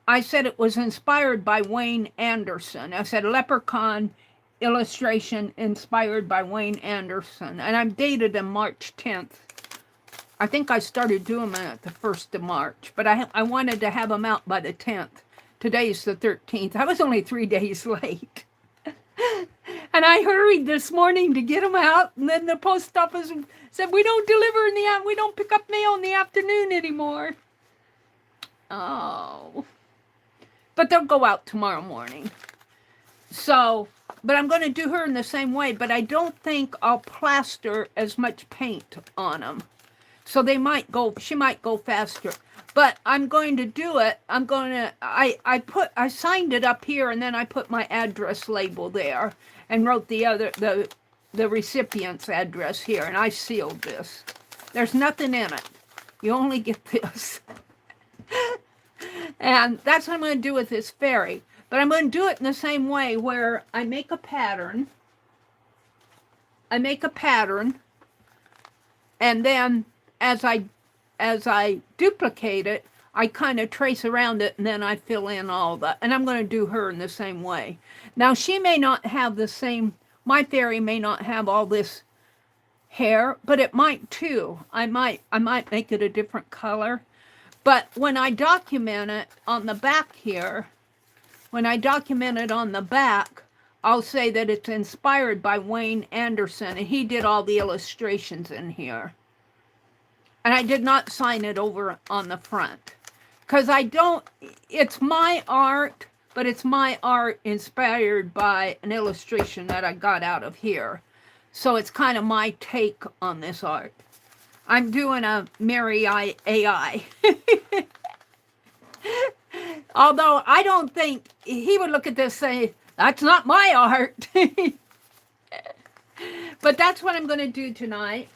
I said it was inspired by Wayne Anderson. I said Leprechaun illustration inspired by Wayne Anderson. And I'm dated in March 10th. I think I started doing them at the 1st of March, but I wanted to have them out by the 10th. Today's the 13th. I was only 3 days late. And I hurried this morning to get them out, and then the post office said, we don't deliver we don't pick up mail in the afternoon anymore. Oh. But they'll go out tomorrow morning. So, but I'm going to do her in the same way, but I don't think I'll plaster as much paint on them. So she might go faster. But I'm going to do it. I signed it up here, and then I put my address label there and wrote the recipient's address here, and I sealed this. There's nothing in it. You only get this. And that's what I'm going to do with this fairy. But I'm going to do it in the same way where I make a pattern. And then as I duplicate it, I kind of trace around it, and then I fill in all that. And I'm going to do her in the same way. Now, she may not have the same, my fairy may not have all this hair, but it might too. I might make it a different color. But when I document it on the back here, I'll say that it's inspired by Wayne Anderson, and he did all the illustrations in here. And I did not sign it over on the front. Because it's my art, but it's my art inspired by an illustration that I got out of here. So it's kind of my take on this art. I'm doing a Meri AI. Although I don't think he would look at this and say, that's not my art. But that's what I'm going to do tonight,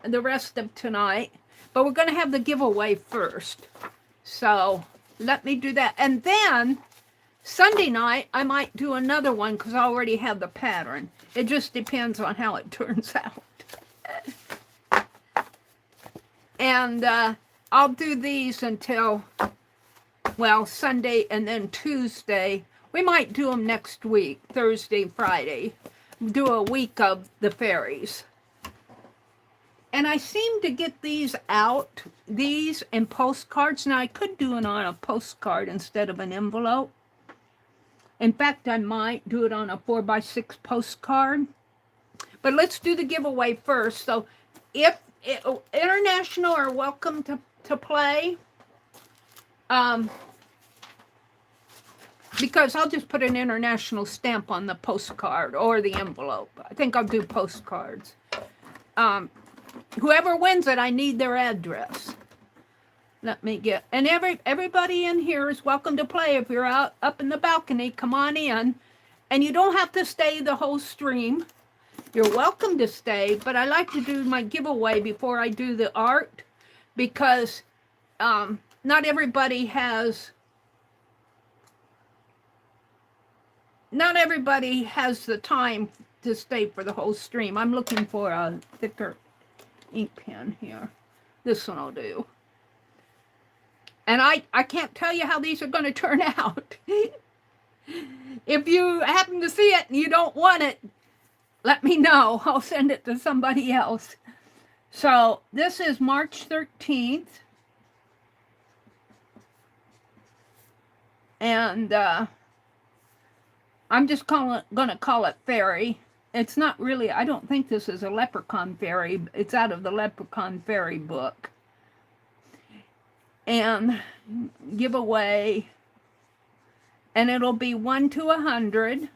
the rest of tonight. But we're going to have the giveaway first. So let me do that. And then Sunday night, I might do another one because I already have the pattern. It just depends on how it turns out. And I'll do these until, well, Sunday and then Tuesday. We might do them next week, Thursday, Friday. Do a week of the fairies. And I seem to get these out, these in postcards. Now, I could do it on a postcard instead of an envelope. In fact, I might do it on a 4x6 postcard. But let's do the giveaway first. So if international are welcome to play, because I'll just put an international stamp on the postcard or the envelope. I think I'll do postcards. Whoever wins it, I need their address. Let me get, and everybody in here is welcome to play. If you're out up in the balcony, come on in. And you don't have to stay the whole stream. You're welcome to stay, but I like to do my giveaway before I do the art because not everybody has the time to stay for the whole stream. I'm looking for a thicker ink pen here. This one I'll do. And I can't tell you how these are going to turn out. If you happen to see it and you don't want it, let me know. I'll send it to somebody else. So this is March 13th. And I'm just going to call it fairy. It's not really, I don't think this is a Leprechaun fairy. It's out of the Leprechaun fairy book. And giveaway. And it'll be 1 to 100.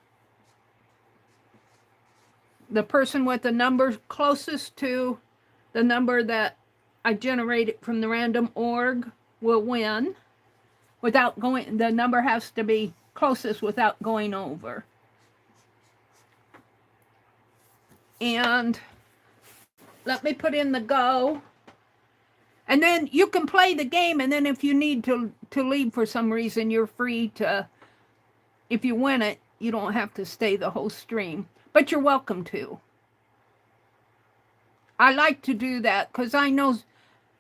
The person with the number closest to the number that I generated from the random org will win. Without going, the number has to be closest without going over. And let me put in the go. And then you can play the game, and then if you need to leave for some reason, you're free to, if you win it, you don't have to stay the whole stream. But you're welcome to. I like to do that because I know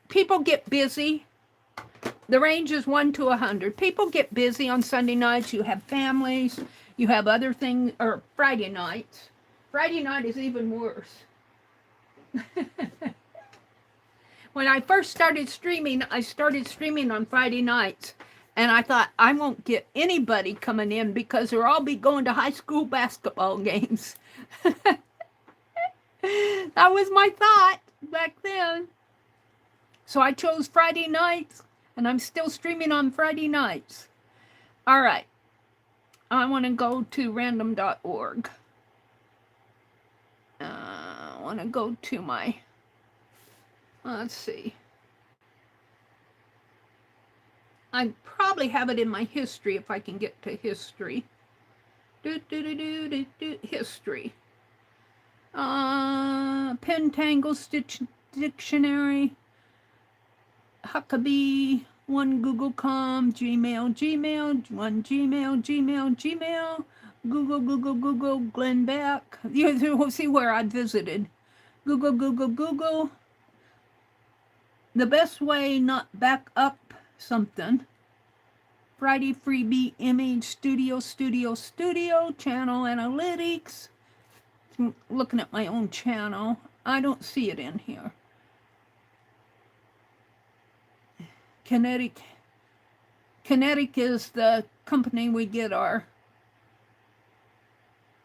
people get busy. The range is 1 to 100. People get busy on Sunday nights. You have families. You have other things, or Friday nights. Friday night is even worse. When I first started streaming, I started streaming on Friday nights. And I thought, I won't get anybody coming in because they'll all be going to high school basketball games. That was my thought back then. So I chose Friday nights, and I'm still streaming on Friday nights. All right. I want to go to random.org. I want to go to my, let's see. I probably have it in my history if I can get to history. History. Pentangle, stitch Dictionary, Huckabee, one Google.com, Gmail, one Gmail, Google, Glenn Beck. You'll see where I visited. Google. The best way not back up something. Friday freebie image studio, channel analytics. I'm looking at my own channel. I don't see it in here. Kinetic is the company we get our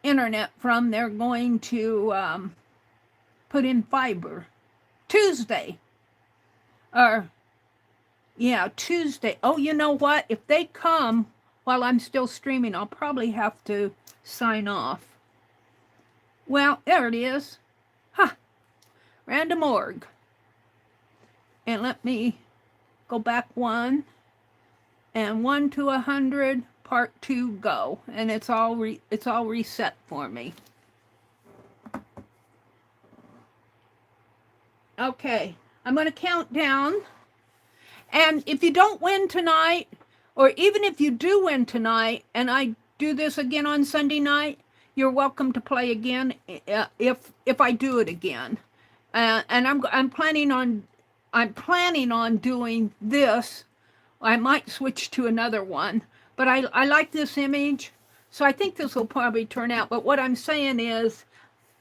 internet from. They're going to put in fiber Tuesday. Tuesday. Oh, you know what? If they come while I'm still streaming, I'll probably have to sign off. Well, there it is. Random org. And let me go back one. And 1 to 100, part 2, go. And it's all reset for me. Okay, I'm going to count down. And if you don't win tonight, or even if you do win tonight, and I do this again on Sunday night, you're welcome to play again if I do it again. And I'm planning on doing this. I might switch to another one, but I like this image, so I think this will probably turn out. But what I'm saying is,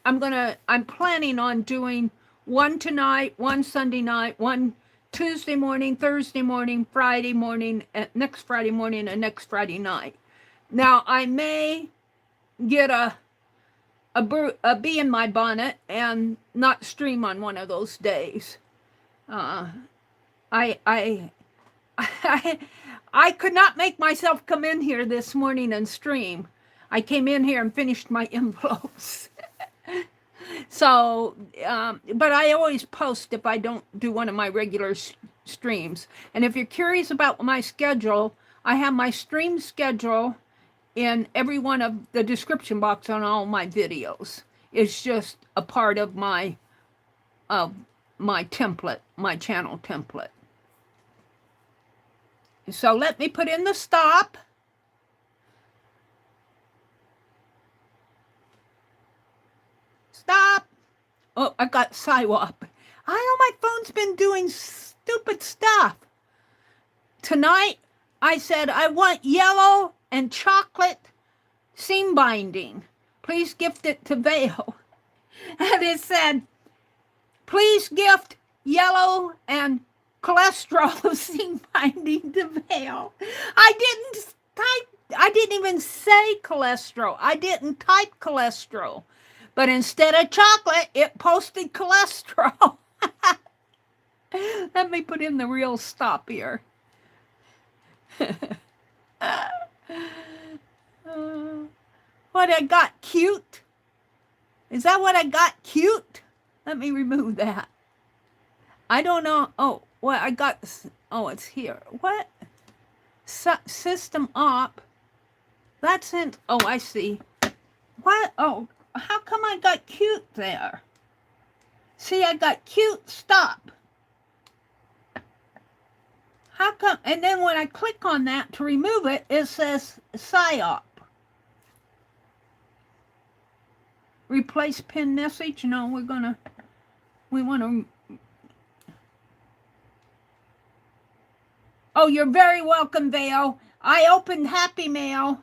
I'm planning on doing one tonight, one Sunday night, one Tuesday morning, Thursday morning, Friday morning, next Friday morning, and next Friday night. Now, I may get a bee in my bonnet and not stream on one of those days. I could not make myself come in here this morning and stream. I came in here and finished my envelopes. So, but I always post if I don't do one of my regular streams. And if you're curious about my schedule, I have my stream schedule in every one of the description box on all my videos. It's just a part of my template, my channel template. So let me put in the stop. Stop. Oh, I got Sidewalk. I know my phone's been doing stupid stuff. Tonight, I said I want yellow and chocolate seam binding. Please gift it to Vale. And it said, please gift yellow and cholesterol seam binding to Vale. I didn't even say cholesterol. I didn't type cholesterol. But instead of chocolate, it posted cholesterol. Let me put in the real stop here. What I got, cute? Is that what I got, cute? Let me remove that. I don't know. Oh, what I got. Oh, it's here. What? System op. That's in. Oh, I see. What? Oh, how come I got cute there? See, I got cute, stop. How come? And then when I click on that to remove it, it says PSYOP. Replace pin message. No, we want to. Oh, you're very welcome, Vale. I opened Happy Mail.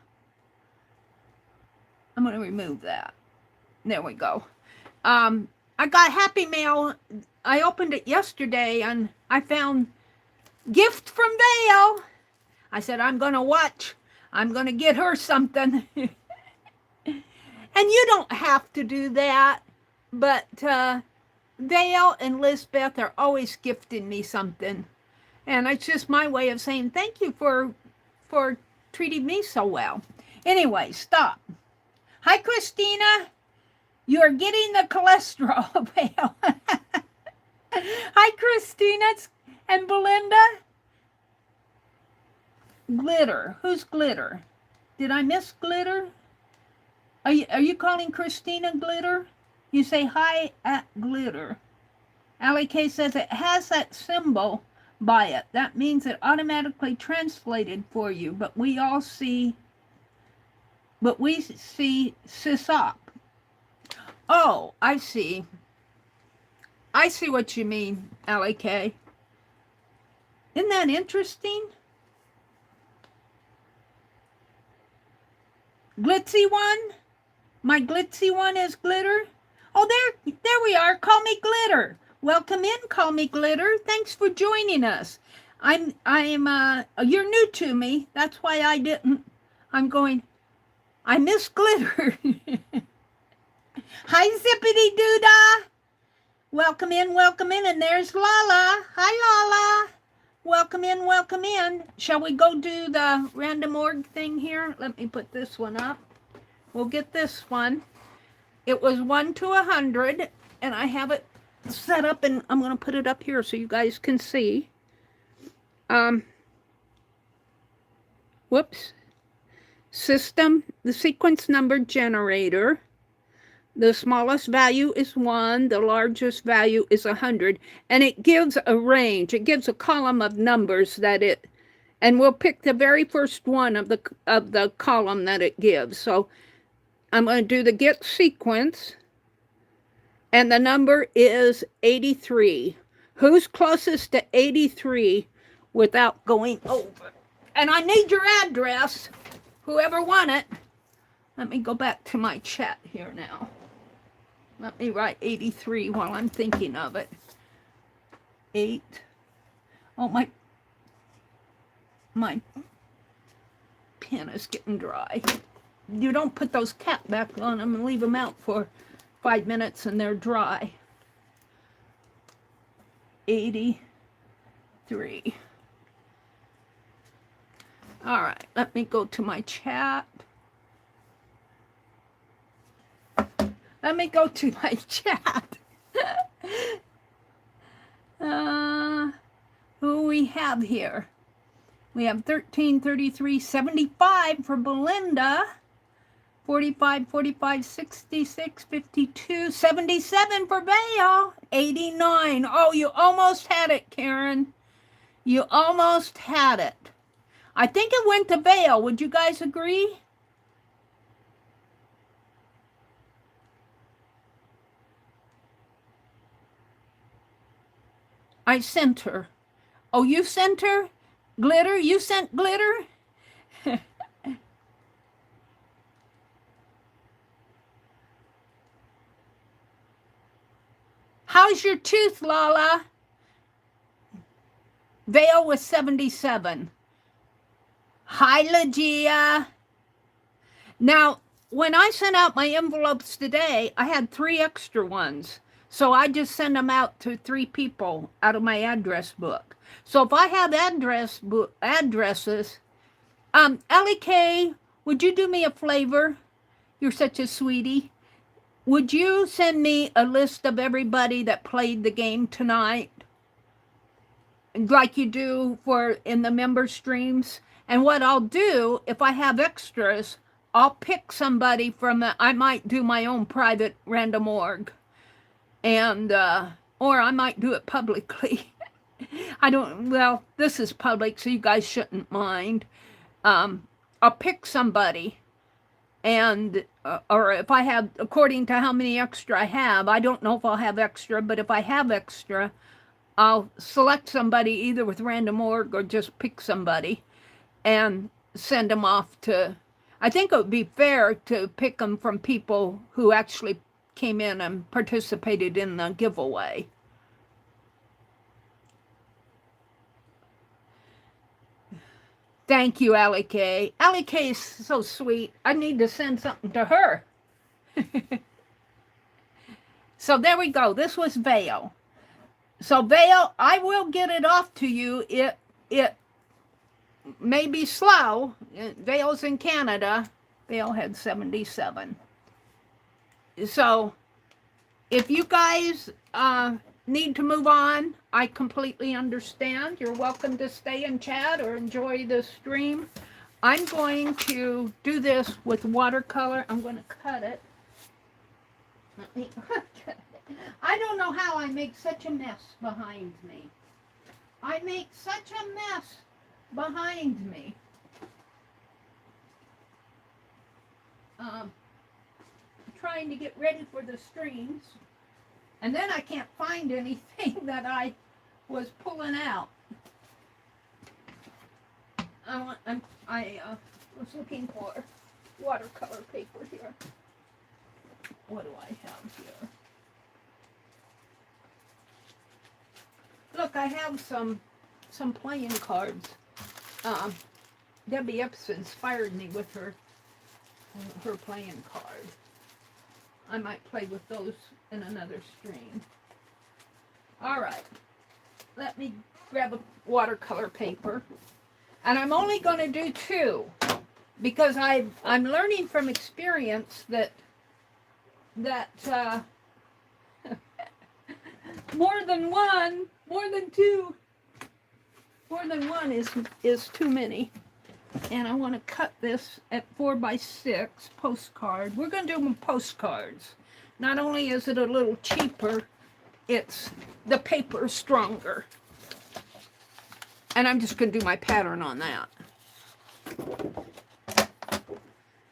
I'm going to remove that. There we go. I got Happy Mail. I opened it yesterday and I found gift from Vale. I said, I'm going to watch. I'm going to get her something. And you don't have to do that. But Vale and Lisbeth are always gifting me something. And it's just my way of saying thank you for treating me so well. Anyway, stop. Hi, Christina. You're getting the cholesterol, Vale. Hi, Christina and Belinda. Glitter. Who's Glitter? Did I miss Glitter? Are you calling Christina Glitter? You say hi at Glitter. Allie K says it has that symbol by it. That means it automatically translated for you, but we see sysop. Oh, I see. I see what you mean, Allie K. Isn't that interesting? Glitzy one? My glitzy one is glitter? Oh, there we are. Call me Glitter. Welcome in, Call Me Glitter. Thanks for joining us. You're new to me. That's why I miss glitter. Hi, Zippity Doodah. Welcome in, and there's Lala. Hi, Lala. Welcome in. Shall we go do the random org thing here? Let me put this one up. We'll get this one. It was 1 to 100, and I have it set up, and I'm going to put it up here so you guys can see. Whoops. System, the sequence number generator. The smallest value is 1, the largest value is 100, and it gives a range. It gives a column of numbers and we'll pick the very first one of the column that it gives. So I'm going to do the get sequence, and the number is 83. Who's closest to 83 without going over? And I need your address, whoever won it. Let me go back to my chat here now. Let me write 83 while I'm thinking of it. 8. Oh, my pen is getting dry. You don't put those cap back on them and leave them out for 5 minutes and they're dry. 83. All right, let me go to my chat. Let me go to my chat. Who we have here? We have 13, 33, 75 for Belinda. 45, 45, 66, 52, 77 for Vale. 89. Oh, you almost had it, Karen. You almost had it. I think it went to Vale. Would you guys agree? I sent her. Oh, you sent her? Glitter? You sent glitter? How's your tooth, Lala? Vale was 77. Hi, Legia. Now, when I sent out my envelopes today, I had 3 extra ones. So I just send them out to 3 people out of my address book. So if I have addresses, Ellie K, would you do me a favor? You're such a sweetie. Would you send me a list of everybody that played the game tonight? Like you do in the member streams? And what I'll do, if I have extras, I'll pick somebody I might do my own private random org. And, or I might do it publicly. Well, this is public, so you guys shouldn't mind. I'll pick somebody, and, or if I have, according to how many extra I have, I don't know if I'll have extra, but if I have extra, I'll select somebody either with random org or just pick somebody and send them off to, I think it would be fair to pick them from people who actually came in and participated in the giveaway. Thank you, Allie K. Allie K is so sweet. I need to send something to her. So there we go. This was Vale. So Vale, I will get it off to you. It may be slow. Vale's in Canada. Vale had 77. So if you guys need to move on, I completely understand. You're welcome to stay and chat or enjoy the stream. I'm going to do this with watercolor. I'm going to cut it. I don't know know how I make such a mess behind me. I make such a mess behind me. Trying to get ready for the streams. And then I can't find anything that I was pulling out. I was looking for watercolor paper here. What do I have here? Look, I have some playing cards. Debbie Epps inspired me with her playing card. I might play with those in another stream. All right, let me grab a watercolor paper. And I'm only going to do 2 because I'm learning from experience that more than 1, more than 2, more than 1 is too many. And I want to cut this at 4x6 postcard. We're going to do them postcards. Not only is it a little cheaper, the paper is stronger. And I'm just going to do my pattern on that.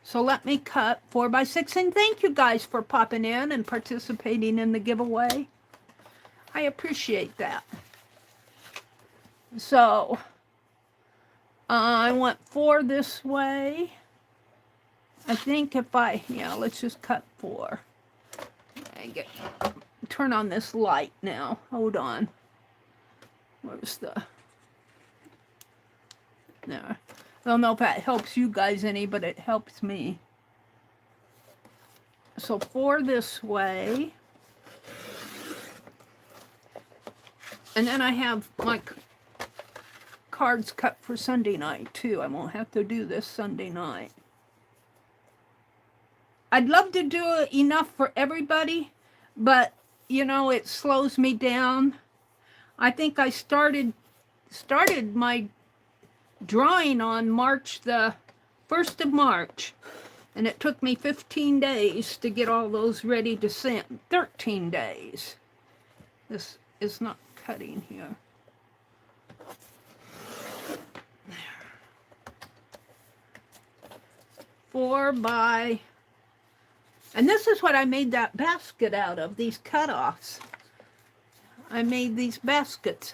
So let me cut 4x6. And thank you guys for popping in and participating in the giveaway. I appreciate that. So I want 4 this way. I think let's just cut 4. And turn on this light now. Hold on. Where's the... There. I don't know if that helps you guys any, but it helps me. So 4 this way. And then I have my cards cut for Sunday night too. I won't have to do this Sunday night. I'd love to do enough for everybody, but you know, it slows me down. I think I started my drawing on March the 1st of March, and it took me 15 days to get all those ready to send. 13 days. This is not cutting here. There. 4 by, and this is what I made that basket out of, these cutoffs. I made these baskets.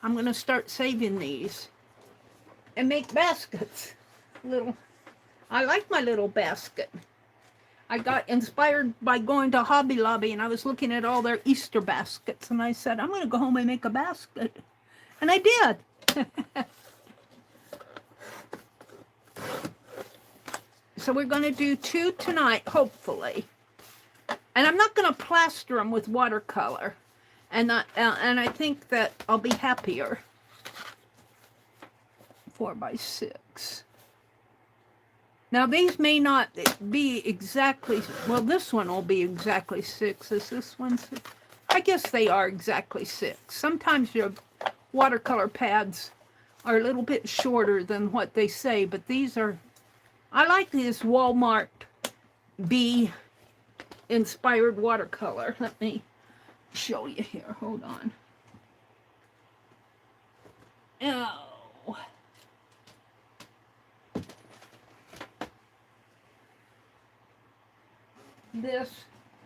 I'm going to start saving these and make baskets. I like my little basket. I got inspired by going to Hobby Lobby, and I was looking at all their Easter baskets, and I said, I'm going to go home and make a basket. And I did. So we're going to do 2 tonight, hopefully. And I'm not going to plaster them with watercolor. And I think that I'll be happier. 4x6. Now these may not be exactly, well, this one will be exactly 6. Is this one 6? I guess they are exactly 6. Sometimes your watercolor pads are a little bit shorter than what they say, but these are, I like this Walmart bee inspired watercolor. Let me show you here. Hold on. Oh. This,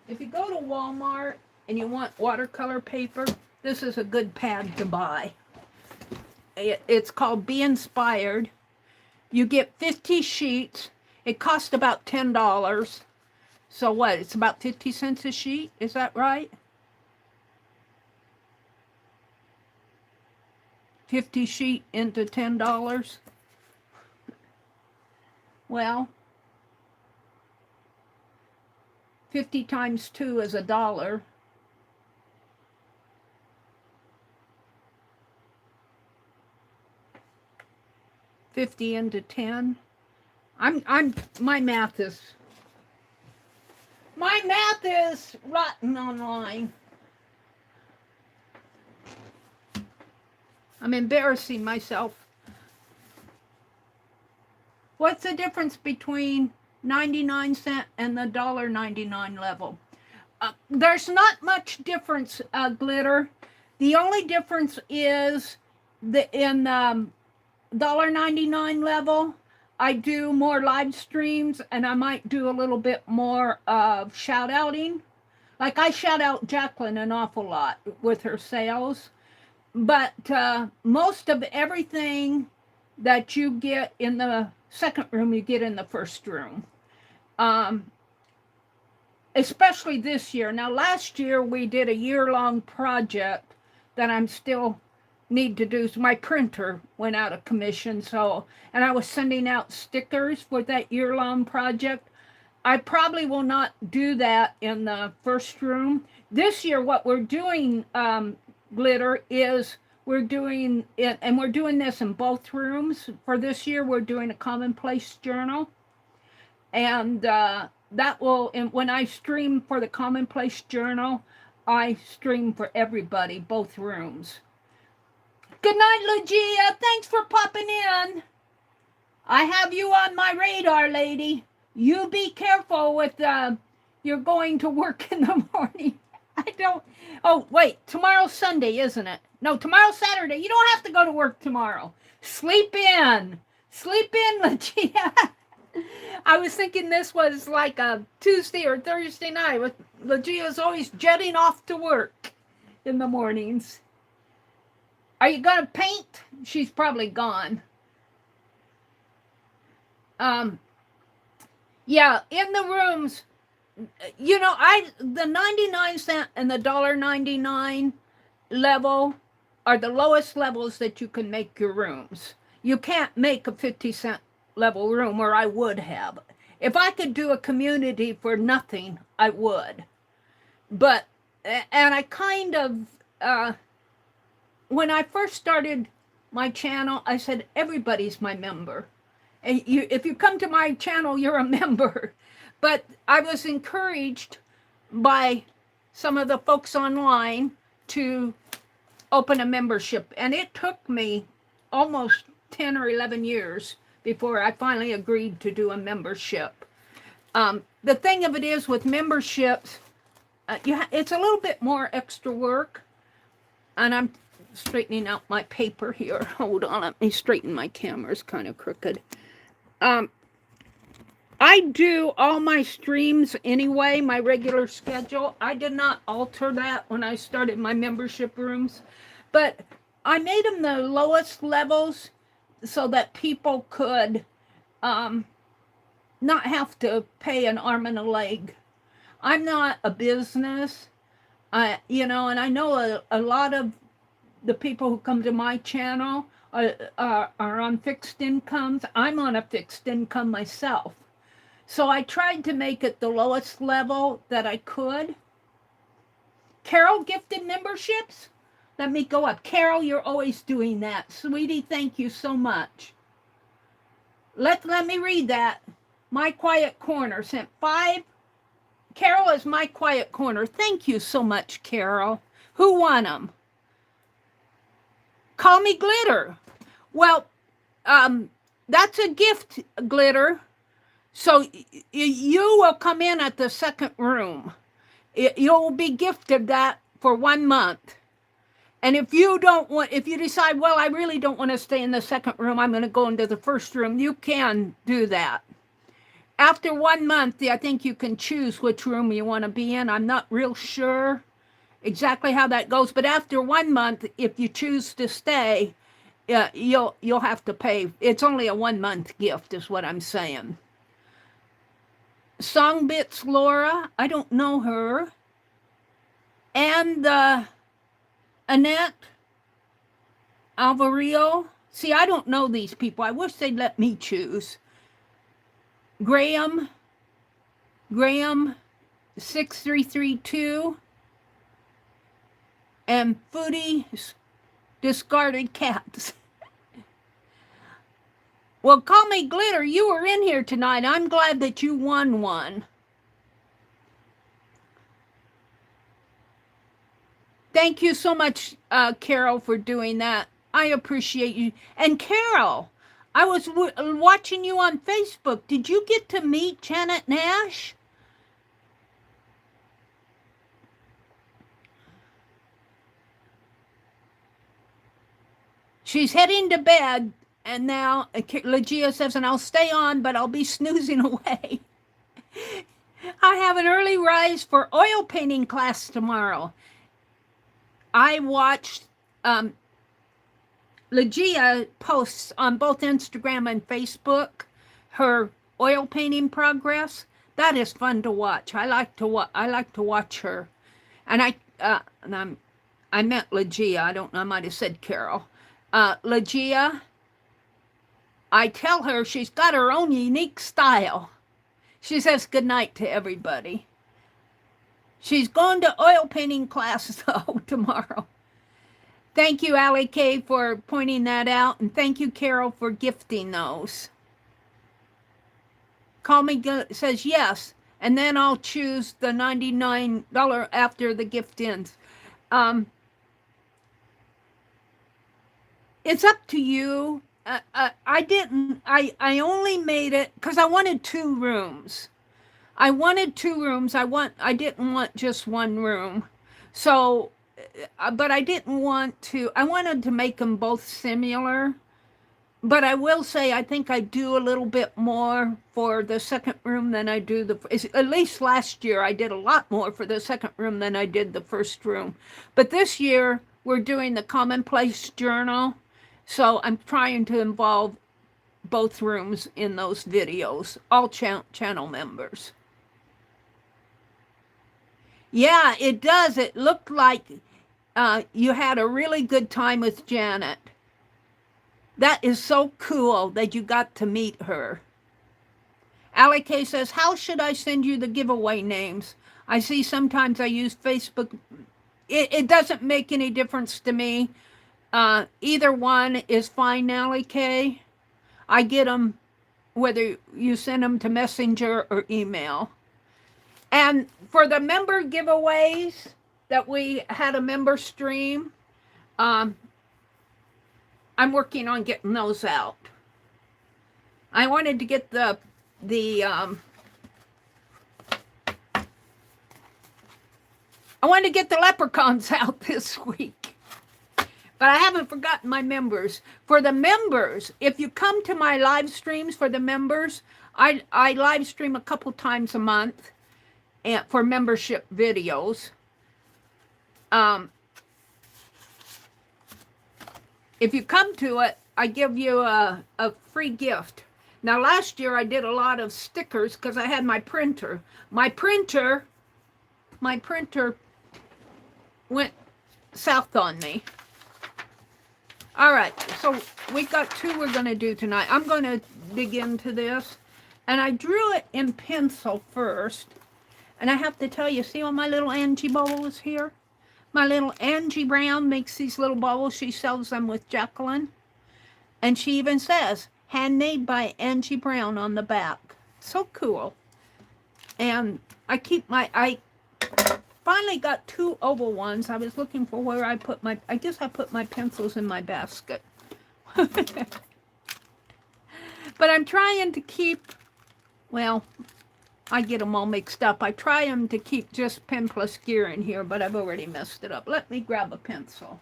if you go to Walmart and you want watercolor paper, this is a good pad to buy. It's called Be Inspired. You get 50 sheets. It costs about $10. So what? It's about 50 cents a sheet. Is that right? 50 sheet into $10. Well, 50 times 2 is $1. $50 into 10. My math is rotten online. I'm embarrassing myself. What's the difference between 99 cent and the $1.99 level? There's not much difference, Glitter. The only difference is in $1.99 level, I do more live streams, and I might do a little bit more of shout outing. Like I shout out Jacqueline an awful lot with her sales, but most of everything that you get in the second room, you get in the first room. Especially this year. Now, last year we did a year-long project that I'm still need to do. So my printer went out of commission, and I was sending out stickers for that year-long project. I probably will not do that in the first room. This year, what we're doing, Glitter, is we're doing it, and we're doing this in both rooms. For this year, we're doing a commonplace journal. And that will, and when I stream for the commonplace journal, I stream for everybody, both rooms. Good night, Legia. Thanks for popping in. I have you on my radar, lady. You be careful with, you're going to work in the morning. Oh, wait, tomorrow's Sunday, isn't it? No, tomorrow's Saturday. You don't have to go to work tomorrow. Sleep in. Sleep in, Legia. I was thinking this was like a Tuesday or Thursday night. Legia's always jetting off to work in the mornings. Are you going to paint? She's probably gone. Yeah, in the rooms, you know, the 99-cent and the $1.99 level are the lowest levels that you can make your rooms. You can't make a 50-cent level room, or I would have. If I could do a community for nothing, I would. But, and I kind of, when I first started my channel, I said, everybody's my member. And if you come to my channel, you're a member. But I was encouraged by some of the folks online to open a membership. And it took me almost 10 or 11 years before I finally agreed to do a membership. The thing of it is with memberships, it's a little bit more extra work. And I'm straightening out my paper here. Hold on, let me straighten my camera. It's kind of crooked. I do all my streams anyway, my regular schedule. I did not alter that when I started my membership rooms, but I made them the lowest levels so that people could not have to pay an arm and a leg. I'm not a business, you know, and I know a lot of the people who come to my channel are on fixed incomes. I'm on a fixed income myself. So I tried to make it the lowest level that I could. Carol gifted memberships? Let me go up. Carol, you're always doing that. Sweetie, thank you so much. Let me read that. My Quiet Corner sent 5. Carol is My Quiet Corner. Thank you so much, Carol. Who won them? Call me Glitter. Well, that's a gift, Glitter. So you will come in at the second room. You'll be gifted that for 1 month. And if you decide, well, I really don't want to stay in the second room, I'm going to go into the first room, you can do that. After 1 month, I think you can choose which room you want to be in. I'm not real sure exactly how that goes, but after 1 month, if you choose to stay, you'll have to pay. It's only a 1 month gift, is what I'm saying. Songbits Laura, I don't know her. And Annette Alvario. See, I don't know these people. I wish they'd let me choose. Graham 6332. And Foodie Discarded Cats. Well, call me Glitter. You were in here tonight. I'm glad that you won one. Thank you so much, Carol, for doing that. I appreciate you. And Carol, I was watching you on Facebook. Did you get to meet Janet Nash? she's heading to bed, and now Legia says, and I'll stay on, but I'll be snoozing away. I have an early rise for oil painting class tomorrow. I watched Legia posts on both Instagram and Facebook her oil painting progress. That is fun to watch. I like to watch her. And I meant Legia. I don't know. I might have said Carol. Legia, I tell her she's got her own unique style. She says goodnight to everybody. She's going to oil painting class, though, tomorrow. Thank you, Allie K, for pointing that out, and thank you, Carol, for gifting those. Call me says yes, and then I'll choose the $99 after the gift ends. It's up to you. I only made it because I wanted 2 rooms. I didn't want just one room. So, but I didn't want to, I wanted to make them both similar. But I will say, I think I do a little bit more for the second room than I do at least last year, I did a lot more for the second room than I did the first room. But this year, we're doing the Commonplace Journal. So I'm trying to involve both rooms in those videos, all channel members. Yeah, it does. It looked like you had a really good time with Janet. That is so cool that you got to meet her. Allie K says, how should I send you the giveaway names? I see sometimes I use Facebook. It doesn't make any difference to me. Either one is fine, Allie K. I get them whether you send them to Messenger or email. And for the member giveaways that we had a member stream, I'm working on getting those out. I wanted to get the leprechauns out this week. But I haven't forgotten my members. For the members, if you come to my live streams for the members, I live stream a couple times a month and for membership videos. If you come to it, I give you a free gift. Now, last year I did a lot of stickers because I had my printer. My printer went south on me. All right, so we've got 2 we're going to do tonight. I'm going to dig into this. And I drew it in pencil first. And I have to tell you, see all my little Angie bubbles here? My little Angie Brown makes these little bubbles. She sells them with Jacqueline. And she even says, handmade by Angie Brown on the back. So cool. And I finally got 2 oval ones. I was looking for where I guess I put my pencils in my basket. But I'm trying to keep, well, I get them all mixed up. I try them to keep just pen plus gear in here, but I've already messed it up. Let me grab a pencil.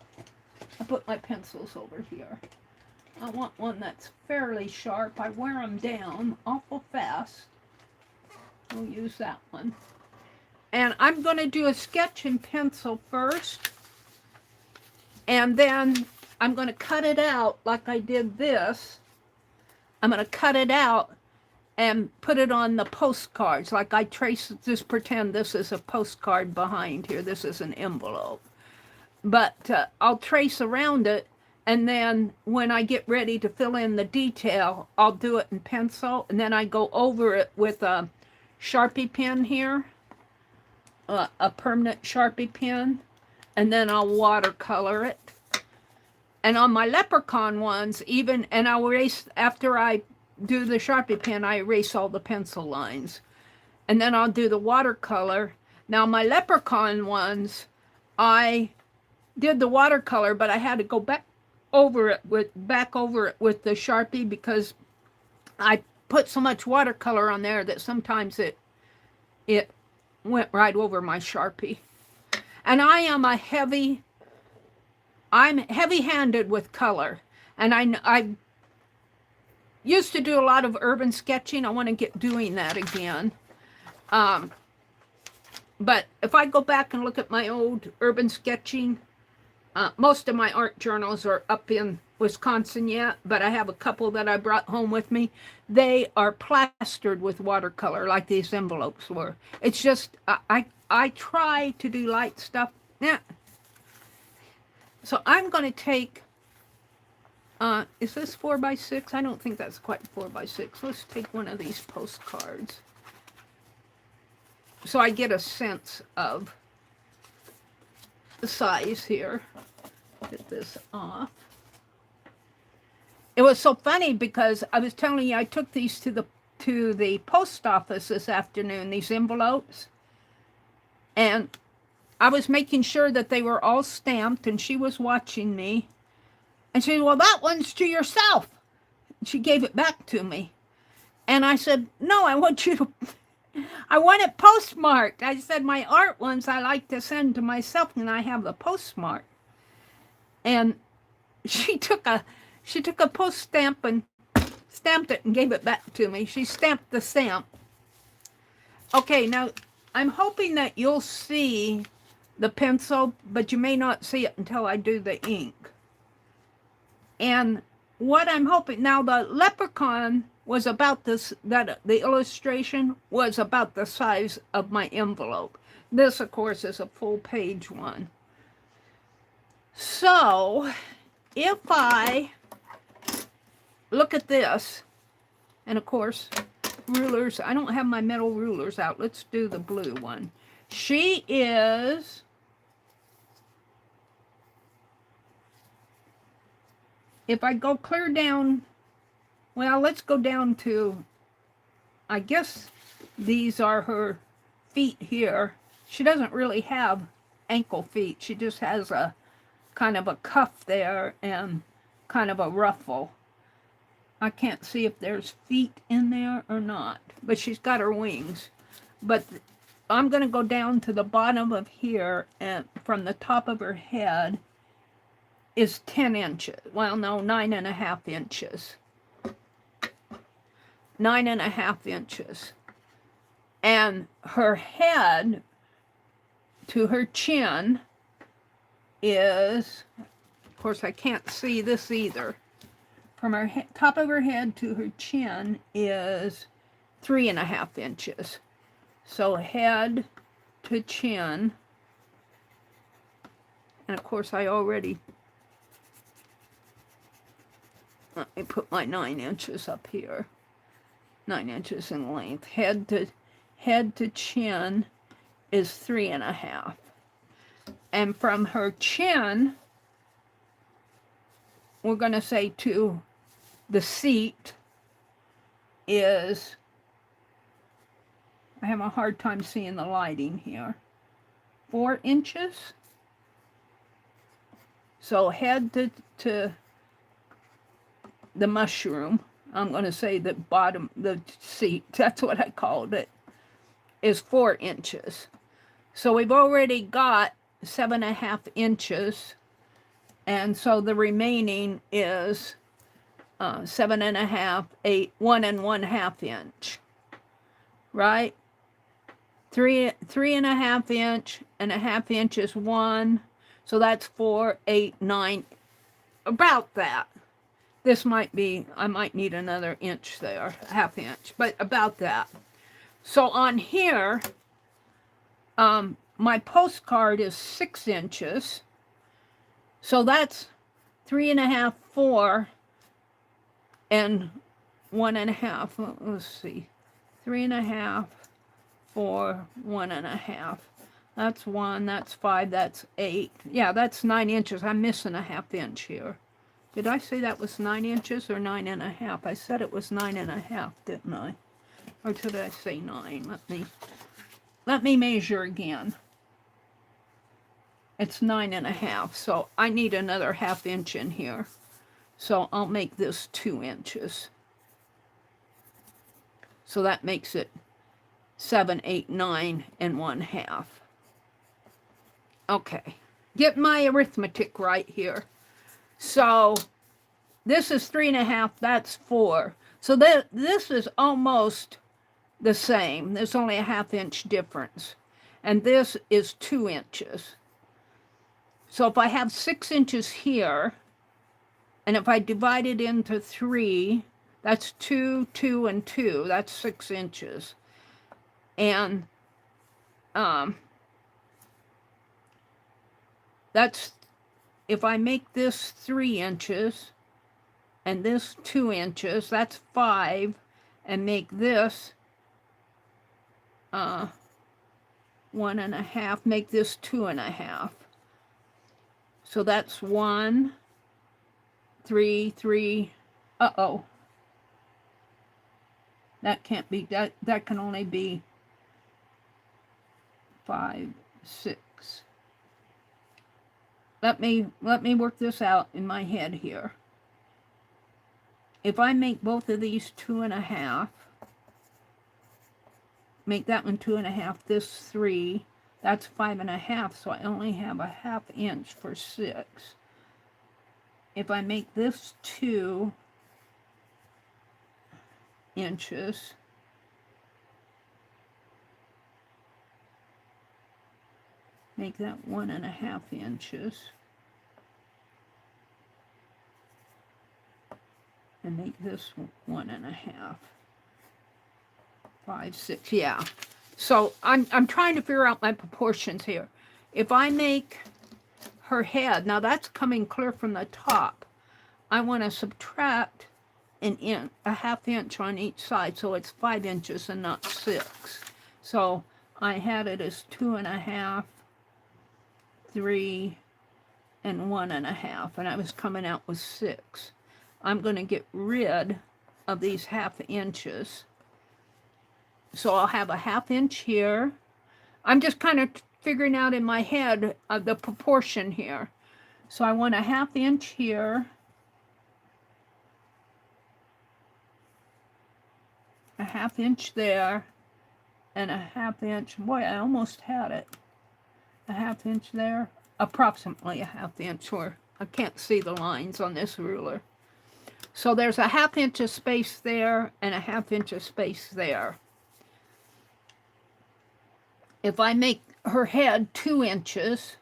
I put my pencils over here. I want one that's fairly sharp. I wear them down awful fast. We'll use that one. And I'm going to do a sketch in pencil first. And then I'm going to cut it out like I did this. I'm going to cut it out and put it on the postcards. Like I just pretend this is a postcard behind here. This is an envelope. But I'll trace around it. And then when I get ready to fill in the detail, I'll do it in pencil. And then I go over it with a Sharpie pen here. A permanent Sharpie pen. And then I'll watercolor it. And on my Leprechaun ones, and I'll erase, after I do the Sharpie pen, I erase all the pencil lines. And then I'll do the watercolor. Now my Leprechaun ones, I did the watercolor, but I had to go back over it with the Sharpie because I put so much watercolor on there that sometimes it went right over my Sharpie. And I'm heavy-handed with color. And I used to do a lot of urban sketching. I want to get doing that again. But if I go back and look at my old urban sketching, most of my art journals are up in Wisconsin yet, but I have a couple that I brought home with me. They are plastered with watercolor like these envelopes were. It's just, I try to do light stuff. Yeah. So I'm going to take, is this 4x6? I don't think that's quite 4x6. Let's take one of these postcards, so I get a sense of the size here. Get this off. It was so funny because I was telling you I took these to the post office this afternoon, these envelopes, and I was making sure that they were all stamped, and she was watching me, and she said, well, that one's to yourself. She gave it back to me, and I said, no, I want it postmarked. I said, my art ones I like to send to myself, and I have the postmark. And she took a post stamp and stamped it and gave it back to me. She stamped the stamp. Okay, now I'm hoping that you'll see the pencil, but you may not see it until I do the ink. And what I'm hoping, now the Leprechaun was about this, that the illustration was about the size of my envelope. This, of course, is a full page one. So if I look at this, and of course, rulers, I don't have my metal rulers out. Let's do the blue one. She is, if I go clear down, well, let's go down to, I guess these are her feet here. She doesn't really have ankle feet. She just has a kind of a cuff there and kind of a ruffle. I can't see if there's feet in there or not, but she's got her wings. But I'm going to go down to the bottom of here, and from the top of her head is 10 inches. Well, no, 9.5 inches. 9.5 inches. And her head to her chin is, of course I can't see this either, from her top of her head to her chin is 3.5 inches. So head to chin, and of course I already, let me put my 9 inches up here. 9 inches in length. Head to chin is 3.5. And from her chin, we're going to say to the seat is, I have a hard time seeing the lighting here, 4 inches. So head to the mushroom, I'm going to say the bottom, the seat, that's what I called it, is 4 inches. So we've already got 7.5 inches, and so the remaining is 7.5, 8, 1 1/2 inch, right? 3.5 inch and a half inch is 1, so that's 4, 8, 9, about that. This might be, I might need another inch there, ½ inch, but about that. So on here, my postcard is 6 inches. So that's 3.5, 4, and 1.5. Let's see. 3.5, 4, 1.5. That's 1, that's 5, that's 8. Yeah, that's 9 inches. I'm missing a ½ inch here. Did I say that was 9 inches or 9.5? I said it was 9.5, didn't I? Or did I say 9? Let me measure again. It's 9.5, so I need another ½ inch in here. So I'll make this 2 inches. So that makes it 7, 8, 9 and 1/2. Okay, get my arithmetic right here. So this is 3.5, that's 4. So this is almost the same. There's only a 1/2 inch difference. And this is 2 inches. So if I have 6 inches here, and if I divide it into 3, that's 2, 2, and 2. That's 6 inches. And that's, if I make this 3 inches, and this 2 inches, that's 5, and make this 1.5, make this 2.5. So that's 1, 3, 3. Uh-oh. That can't be, that can only be 5, 6. Let me work this out in my head here. If I make both of these 2.5, make that one 2.5, this 3, that's 5.5, so I only have a 1/2 inch for 6. If I make this 2 inches, make that 1.5 inches, and make this 1.5. 5, 6, yeah. So I'm trying to figure out my proportions here. If I make her head, now that's coming clear from the top. I want to subtract an inch, a 1/2 inch on each side, so it's 5 inches and not 6. So I had it as 2.5, 3, and 1.5, and I was coming out with 6. I'm going to get rid of these 1/2 inches. So I'll have a 1/2 inch here. I'm just kind of figuring out in my head the proportion here. So I want a 1/2 inch here, a 1/2 inch there, and a 1/2 inch. Boy, I almost had it. A 1/2 inch there, approximately a 1/2 inch, where I can't see the lines on this ruler. So there's a 1/2 inch of space there and a 1/2 inch of space there. If I make her head 2 inches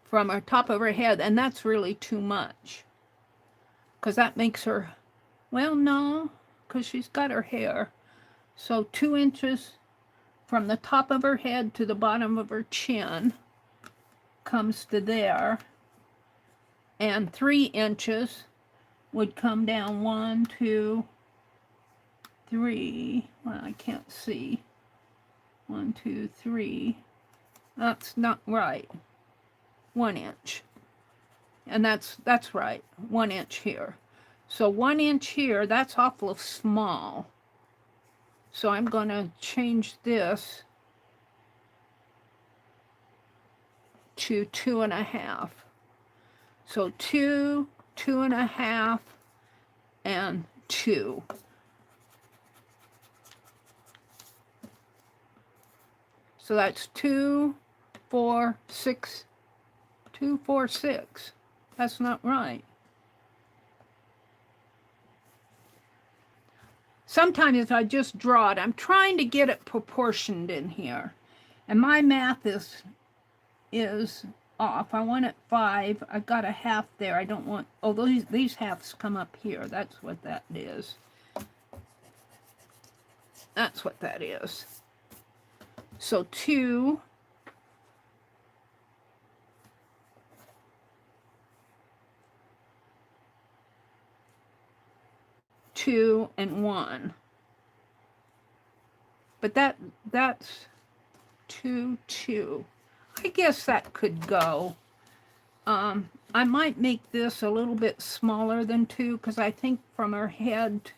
from her top of her head, and that's really too much, because that makes her, well, no, because she's got her hair. So 2 inches from the top of her head to the bottom of her chin comes to there, and 3 inches would come down 1, 2, 3. Well, I can't see. 1, 2, 3. That's not right. 1 inch. And that's right. 1 inch here. So 1 inch here, that's awful small. So I'm going to change this to 2.5. So 2, 2.5, and 2. So that's 2, 4, 6, 2, 4, 6. That's not right. Sometimes I just draw it. I'm trying to get it proportioned in here. And my math is off. I want it 5. I've got a 1/2 there. I don't want, oh, these halves come up here. That's what that is. That's what that is. So 2, 2, and 1. But that's 2, 2. I guess that could go. I might make this a little bit smaller than 2, because I think from her head,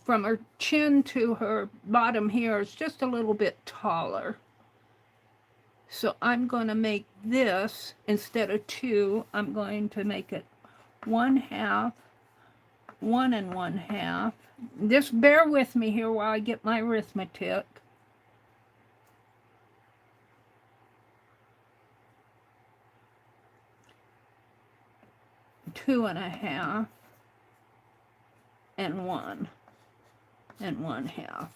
from her chin to her bottom here is just a little bit taller. So I'm going to make this, instead of 2, I'm going to make it 1/2, 1 and 1/2. Just bear with me here while I get my arithmetic. 2.5, and 1 1/2.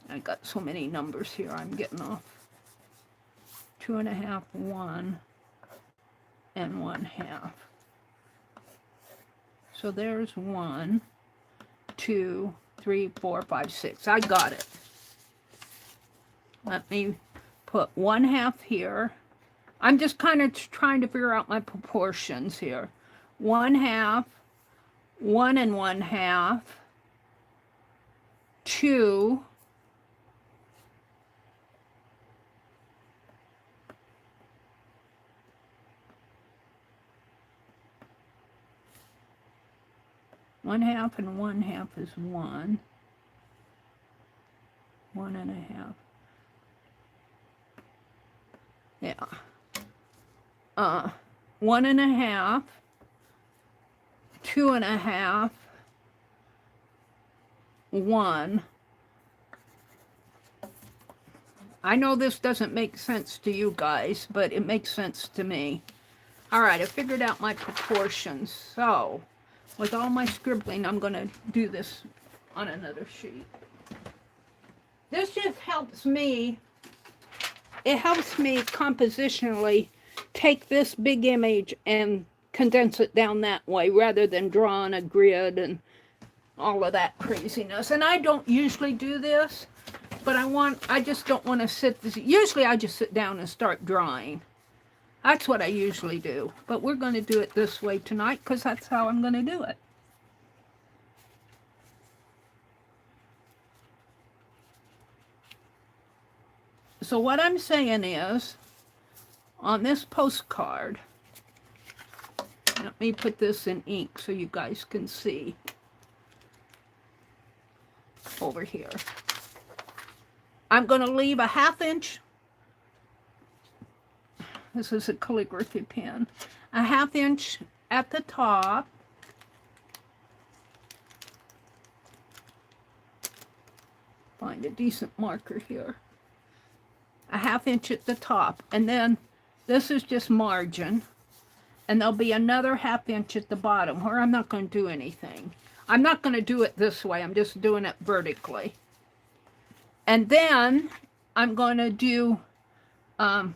I got so many numbers here I'm getting off. 2.5, 1 1/2. So there's 1, 2, 3, 4, 5, 6. I got it. Let me put 1/2 here. I'm just kind of trying to figure out my proportions here. 1/2, 1 1/2, 2, 1/2 and 1/2 is 1. 1 1/2. Yeah. 1 1/2, 2 1/2, 1. I know this doesn't make sense to you guys, but it makes sense to me. All right, I figured out my proportions. So, with all my scribbling, I'm going to do this on another sheet. This just helps me. It helps me compositionally take this big image and condense it down that way rather than draw on a grid and all of that craziness. And I don't usually do this, but I just don't want to sit this. Usually I just sit down and start drawing. That's what I usually do. But we're going to do it this way tonight because that's how I'm going to do it. So what I'm saying is, on this postcard, let me put this in ink so you guys can see over here. I'm going to leave a 1/2 inch. This is a calligraphy pen. A 1/2 inch at the top. Find a decent marker here. A 1/2 inch at the top, and then this is just margin, and there'll be another 1/2 inch at the bottom where I'm not going to do anything. I'm not going to do it this way. I'm just doing it vertically. And then I'm going to do 1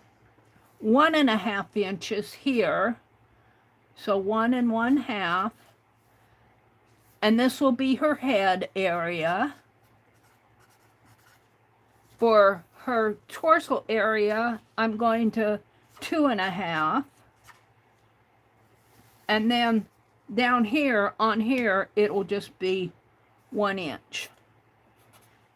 1/2 inches here. So 1 1/2. And this will be her head area. For her torso area, I'm going to 2 1/2. And then down here, on here, it will just be 1 inch.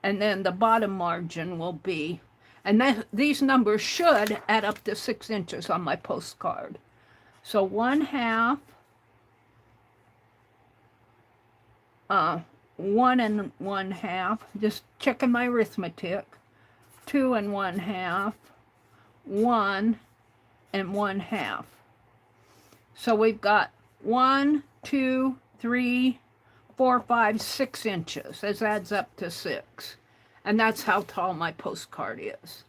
And then the bottom margin will be, and these numbers should add up to 6 inches on my postcard. So 1/2, 1 1/2, just checking my arithmetic, 2 1/2, 1 1/2. So we've got 1, 2, 3, 4, 5, 6 inches. This adds up to 6. And that's how tall my postcard is.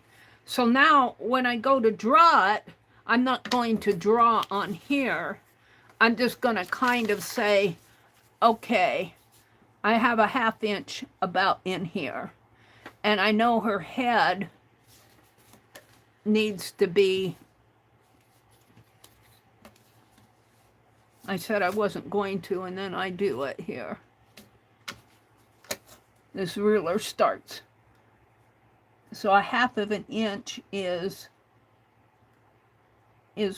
So now when I go to draw it, I'm not going to draw on here. I'm just going to kind of say, okay, I have a 1/2 inch about in here. And I know her head needs to be, I said I wasn't going to, and then I do it here. This ruler starts. So a 1/2 inch is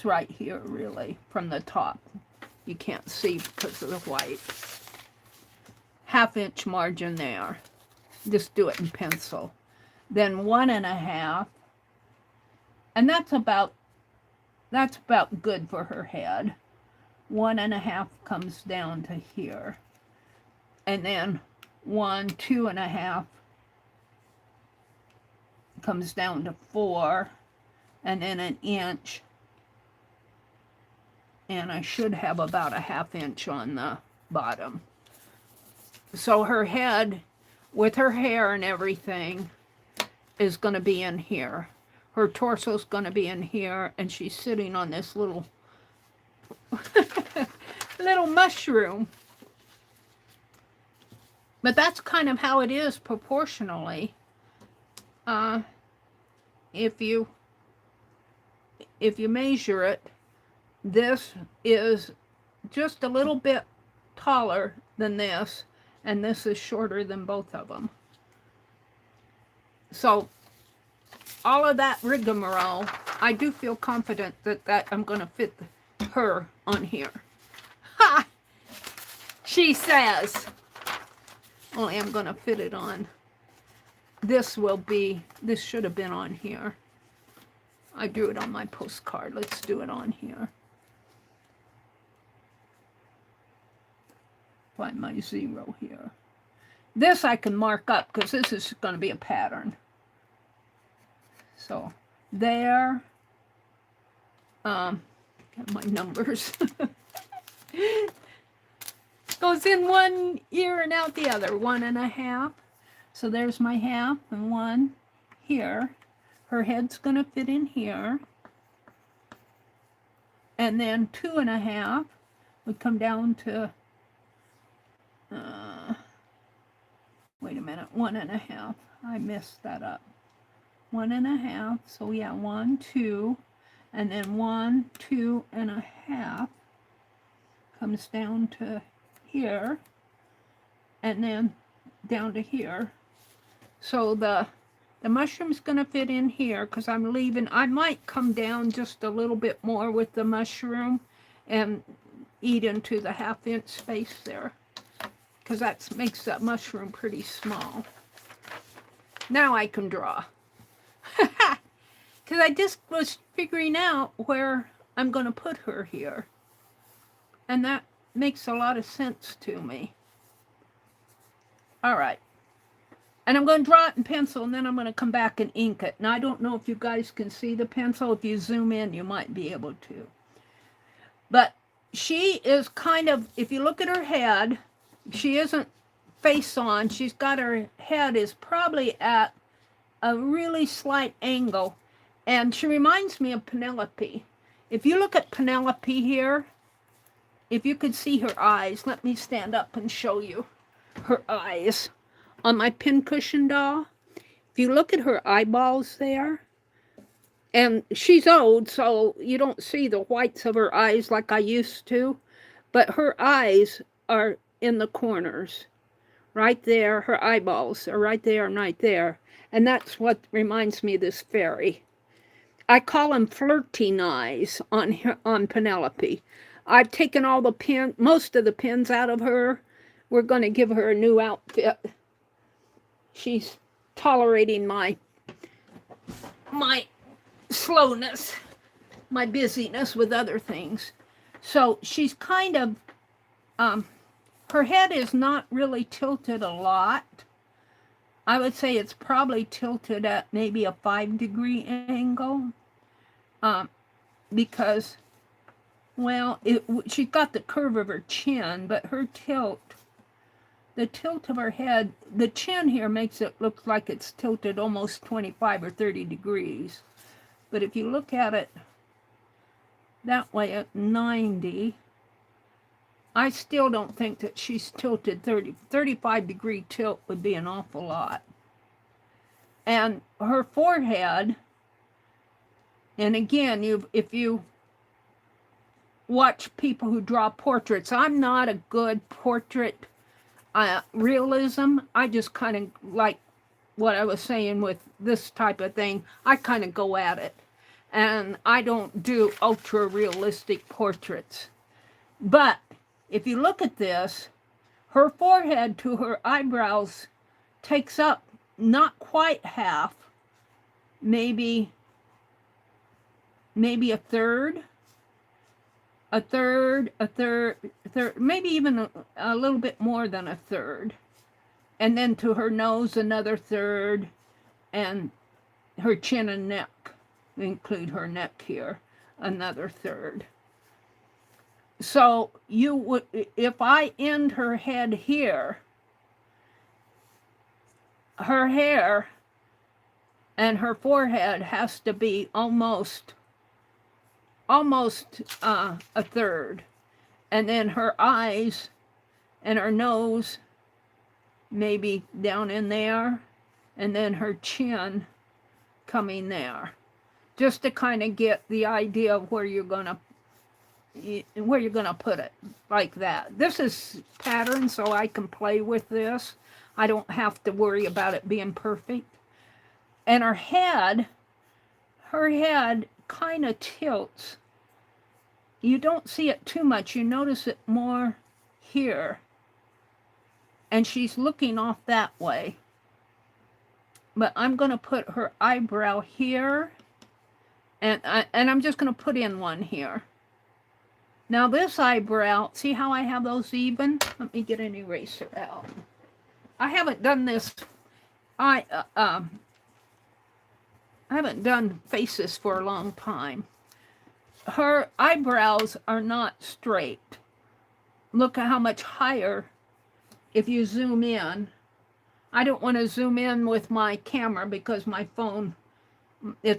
right here, really, from the top. You can't see because of the white. 1/2 inch margin there. Just do it in pencil. Then 1 1/2. And that's about good for her head. 1 1/2 comes down to here. And then 1, 2 1/2 comes down to 4. And then 1 inch. And I should have about a 1/2 inch on the bottom. So her head, with her hair and everything, is going to be in here. Her torso is going to be in here, and she's sitting on this little little mushroom. But that's kind of how it is proportionally. If you measure it, this is just a little bit taller than this, and this is shorter than both of them. So all of that rigmarole, I do feel confident that I'm going to fit her on here. Ha! She says. Only I'm going to fit it on. This should have been on here. I drew it on my postcard. Let's do it on here. Find my 0 here. This I can mark up because this is going to be a pattern. So there. Got my numbers. Goes in one ear and out the other. 1.5. So there's my half and 1 here. Her head's going to fit in here. And then 2.5 would come down to, wait a minute, 1.5. I messed that up. 1.5. So yeah, 1, 2, and then 1, 2.5 comes down to here, and then down to here. So the mushroom's going to fit in here because I'm leaving. I might come down just a little bit more with the mushroom and eat into the 1/2 inch space there, because that makes that mushroom pretty small. Now I can draw. Because I just was figuring out where I'm going to put her here. And that makes a lot of sense to me. All right. And I'm going to draw it in pencil, and then I'm going to come back and ink it. Now, I don't know if you guys can see the pencil. If you zoom in, you might be able to. But she is kind of, if you look at her head, she isn't face on. She's got her head is probably at a really slight angle. And she reminds me of Penelope. If you look at Penelope here, if you could see her eyes, let me stand up and show you her eyes on my pincushion doll. If you look at her eyeballs there, and she's old, so you don't see the whites of her eyes like I used to, but her eyes are in the corners. Right there, her eyeballs are right there and right there. And that's what reminds me of this fairy. I call them flirting eyes on Penelope. I've taken all the most of the pins out of her. We're going to give her a new outfit. She's tolerating my slowness, my busyness with other things. So she's kind of, her head is not really tilted a lot. I would say it's probably tilted at maybe a 5-degree angle. Because, well, she's got the curve of her chin, but her tilt, the tilt of her head, the chin here makes it look like it's tilted almost 25 or 30 degrees. But if you look at it that way at 90, I still don't think that she's tilted 35-degree tilt would be an awful lot. And her forehead, and again, if you watch people who draw portraits, I'm not a good portrait realism. I just kind of like what I was saying with this type of thing. I kind of go at it. And I don't do ultra realistic portraits. But if you look at this, her forehead to her eyebrows takes up not quite half, maybe a third, maybe even a little bit more than a third. And then to her nose, another third, and her chin and neck, include her neck here, another third. So you would, if I end her head here, her hair and her forehead has to be almost almost a third. And then her eyes and her nose maybe down in there, and then her chin coming there, just to kind of get the idea of where you're gonna put it, like that. This is pattern, so I can play with this. I don't have to worry about it being perfect. And her head kind of tilts. You don't see it too much. You notice it more here. And she's looking off that way. But I'm going to put her eyebrow here. And I'm just going to put in one here. Now this eyebrow, see how I have those even? Let me get an eraser out. I haven't done this. I haven't done faces for a long time. Her eyebrows are not straight. Look at how much higher if you zoom in. I don't want to zoom in with my camera because my phone,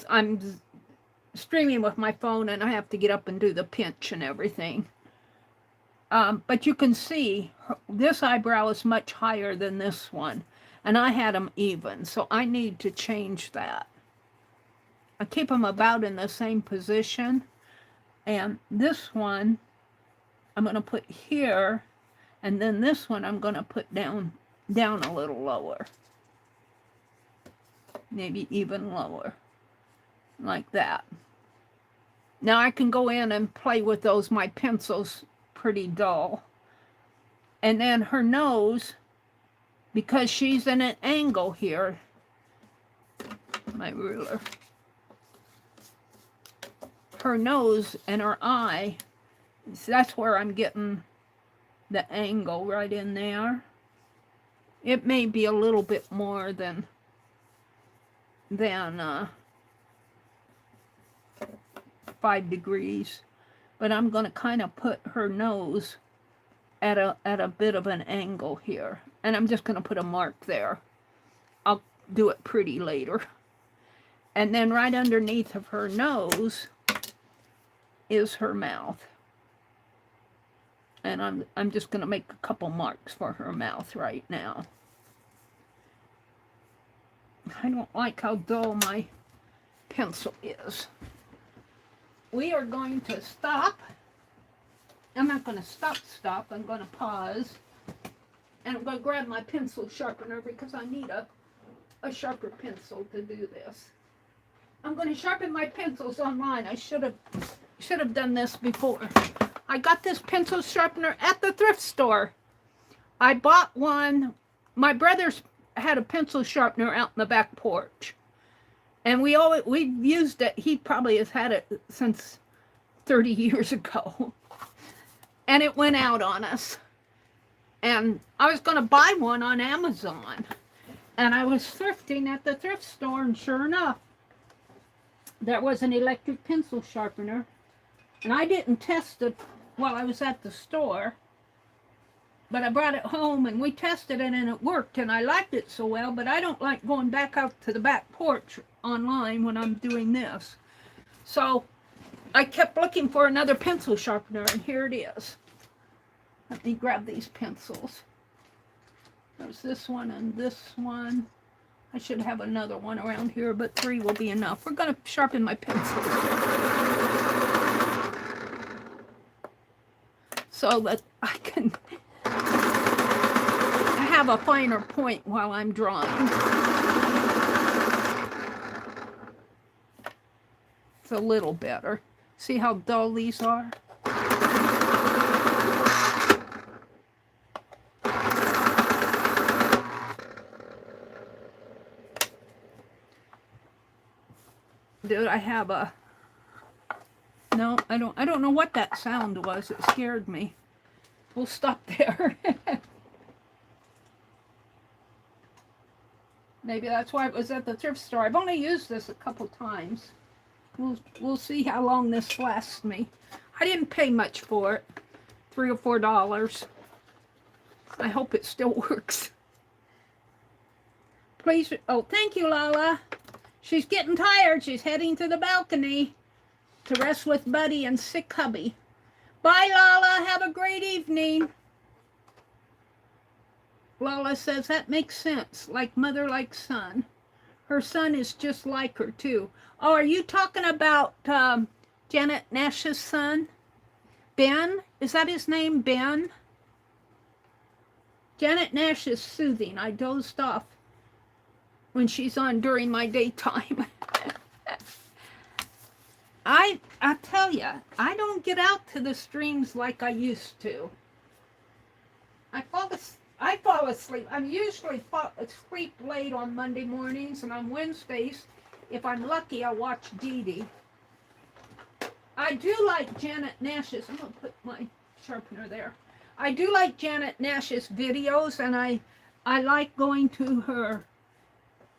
I'm streaming with my phone and I have to get up and do the pinch and everything. But you can see this eyebrow is much higher than this one. And I had them even, so I need to change that. I keep them about in the same position. And this one I'm going to put here. And then this one I'm going to put down a little lower. Maybe even lower. Like that. Now I can go in and play with those. My pencil's pretty dull. And then her nose, because she's in an angle here. My ruler. Her nose and her eye, that's where I'm getting the angle right in there. It may be a little bit more than 5 degrees, but I'm going to kind of put her nose at a bit of an angle here, and I'm just going to put a mark there. I'll do it pretty later. And then right underneath of her nose is her mouth. And I'm just going to make a couple marks for her mouth right now. I don't like how dull my pencil is. We are going to stop. I'm not going to stop. I'm going to pause. And I'm going to grab my pencil sharpener because I need a sharper pencil to do this. I'm going to sharpen my pencils online. I should have done this before. I got this pencil sharpener at the thrift store. I bought one. My brother's had a pencil sharpener out in the back porch. And we've used it. He probably has had it since 30 years ago. And it went out on us. And I was going to buy one on Amazon. And I was thrifting at the thrift store, and sure enough, there was an electric pencil sharpener. And I didn't test it while I was at the store. But I brought it home and we tested it and it worked. And I liked it so well, but I don't like going back out to the back porch online when I'm doing this. So I kept looking for another pencil sharpener, and here it is. Let me grab these pencils. There's this one and this one. I should have another one around here, but 3 will be enough. We're going to sharpen my pencils so that I can have a finer point while I'm drawing. It's a little better. See how dull these are? Dude, I have a... No, I don't know what that sound was. It scared me. We'll stop there. Maybe that's why it was at the thrift store. I've only used this a couple times. We'll see how long this lasts me. I didn't pay much for it. $3 or $4. I hope it still works. Please. Oh, thank you, Lala. She's getting tired. She's heading to the balcony. to rest with Buddy and sick hubby. Bye, Lala. Have a great evening. Lala says, that makes sense. Like mother, like son. Her son is just like her, too. Oh, are you talking about Janet Nash's son? Ben? Is that his name, Ben? Janet Nash is soothing. I dozed off when she's on during my daytime. I tell you, I don't get out to the streams like I used to. I fall asleep. I'm usually asleep late on Monday mornings, and on Wednesdays, if I'm lucky, I'll watch Dee Dee. I do like Janet Nash's. I'm going to put my sharpener there. I do like Janet Nash's videos, and I like going to her.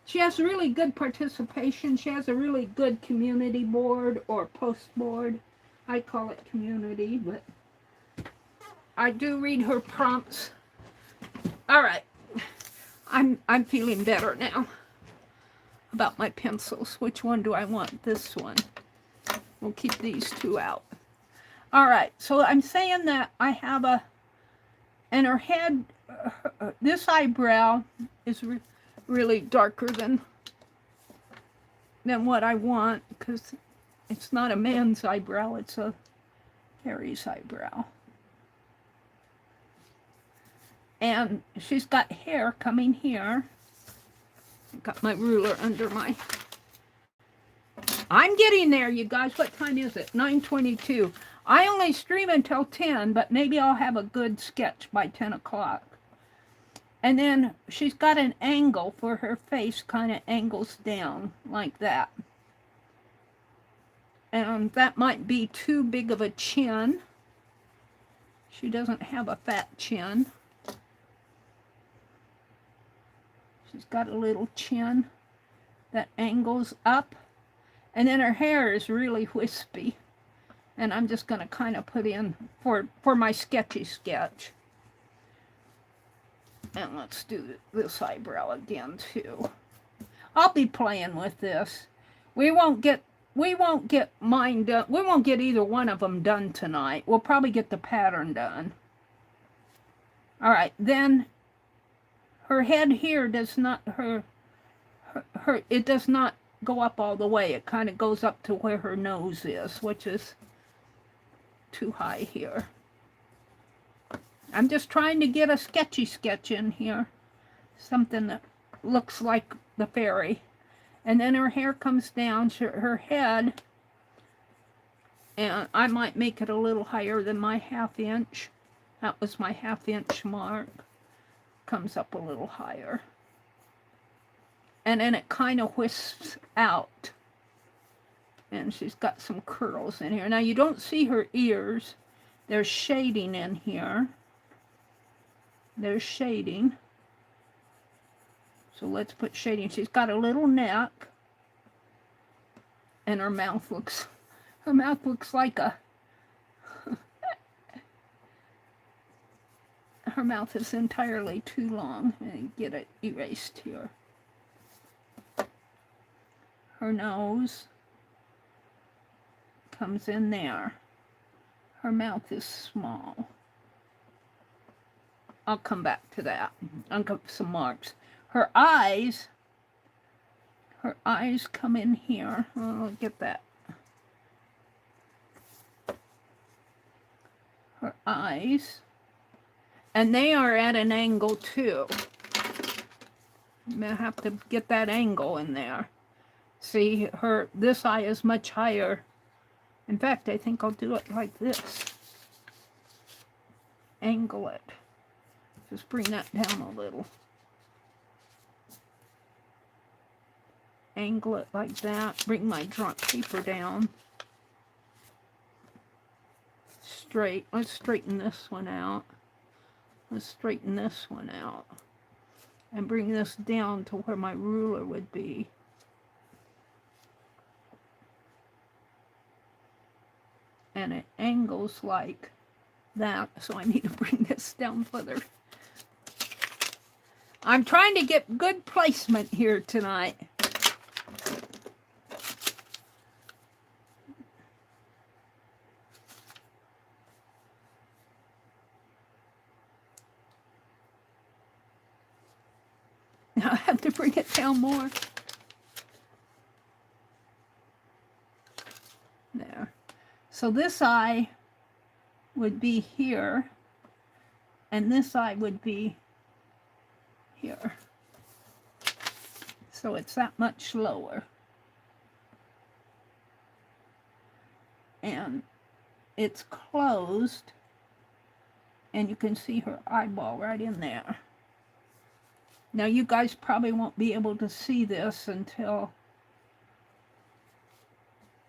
She has really good participation. She has a really good community board or post board. I call it community, but I do read her prompts. All right. I'm feeling better now about my pencils. Which one do I want? This one. We'll keep these two out. All right. So I'm saying that I have a, and her head, this eyebrow is really darker than what I want, because it's not a man's eyebrow, it's a Harry's eyebrow. And she's got hair coming here. Got my ruler under my... I'm getting there, you guys. What time is it? 9:22. I only stream until 10, but maybe I'll have a good sketch by 10 o'clock. And then she's got an angle for her face, kind of angles down like that. And that might be too big of a chin. She doesn't have a fat chin. She's got a little chin that angles up. And then her hair is really wispy. And I'm just going to kind of put in for my sketchy sketch. And let's do this eyebrow again too. I'll be playing with this. We won't get mine done. We won't get either one of them done tonight. We'll probably get the pattern done. All right, then her head here does not it does not go up all the way. It kind of goes up to where her nose is, which is too high here. I'm just trying to get a sketchy sketch in here. Something that looks like the fairy. And then her hair comes down to her head. And I might make it a little higher than my 1/2 inch. That was my 1/2 inch mark. Comes up a little higher. And then it kind of wisps out. And she's got some curls in here. Now you don't see her ears. There's shading in here. There's shading. So let's put shading. She's got a little neck. And her mouth looks like a... Her mouth is entirely too long. And get it erased here. Her nose comes in there. Her mouth is small. I'll come back to that. I'll give some marks. Her eyes come in here. I'll get that. Her eyes. And they are at an angle too. I'm going to have to get that angle in there. See, this eye is much higher. In fact, I think I'll do it like this. Angle it. Just bring that down a little. Angle it like that. Bring my drawing paper down. Straight. Let's straighten this one out. Let's straighten this one out. And bring this down to where my ruler would be. And it angles like that. So I need to bring this down further. I'm trying to get good placement here tonight. I have to bring it down more. There. So this eye would be here, and this eye would be here. So it's that much lower. And it's closed, and you can see her eyeball right in there. Now you guys probably won't be able to see this until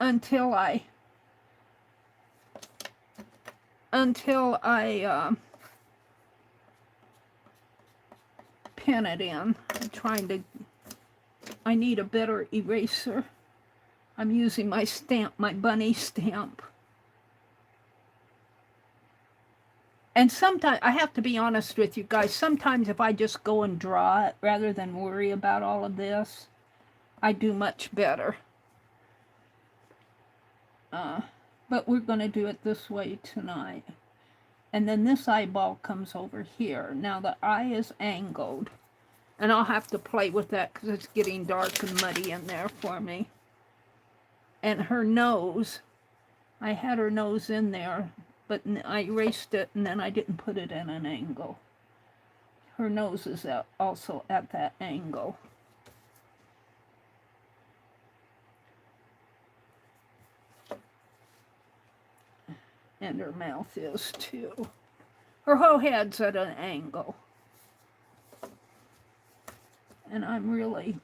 I pin it in. I need a better eraser. I'm using my stamp, my bunny stamp. And sometimes, I have to be honest with you guys, sometimes if I just go and draw it rather than worry about all of this, I do much better. But we're going to do it this way tonight. And then this eyeball comes over here. Now the eye is angled. And I'll have to play with that because it's getting dark and muddy in there for me. And her nose, I had her nose in there, but I erased it and then I didn't put it in an angle. Her nose is also at that angle. And her mouth is too. Her whole head's at an angle. And I'm really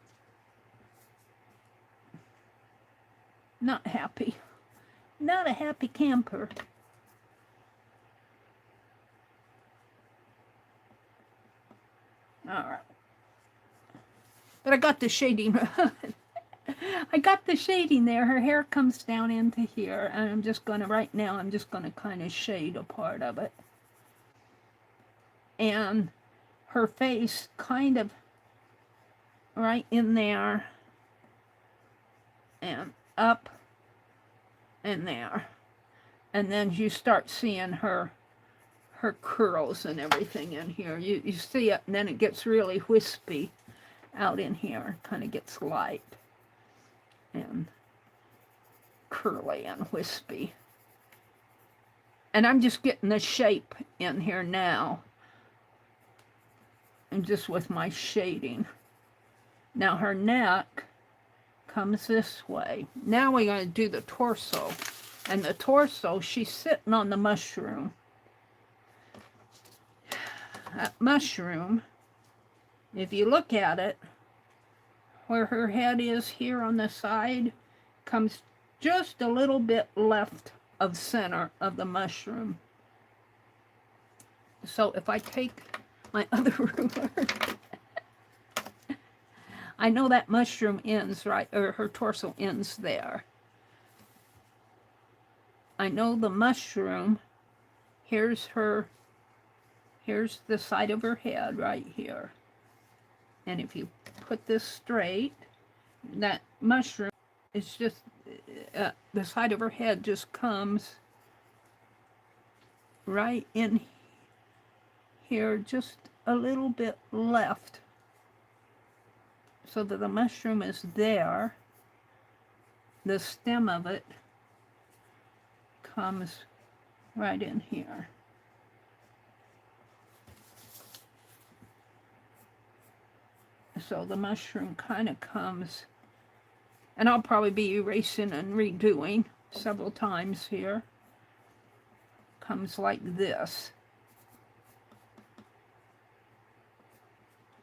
not happy. Not a happy camper. Alright. But I got the shading. I got the shading there. Her hair comes down into here. And I'm just going to, right now, I'm just going to kind of shade a part of it. And her face kind of right in there. And up and there. And then you start seeing her curls and everything in here. You see it, and then it gets really wispy out in here. Kind of gets light and curly and wispy. And I'm just getting the shape in here now. And just with my shading. Now her neck comes this way. Now we're going to do the torso. And the torso, she's sitting on the mushroom. That mushroom, if you look at it, where her head is here on the side, comes just a little bit left of center of the mushroom. So if I take my other ruler, I know that mushroom ends right, or her torso ends there. I know the mushroom, here's the side of her head right here. And if you put this straight, that mushroom is just, the side of her head just comes right in here, just a little bit left. So that the mushroom is there. The stem of it comes right in here. So the mushroom kind of comes, and I'll probably be erasing and redoing several times here. Comes like this.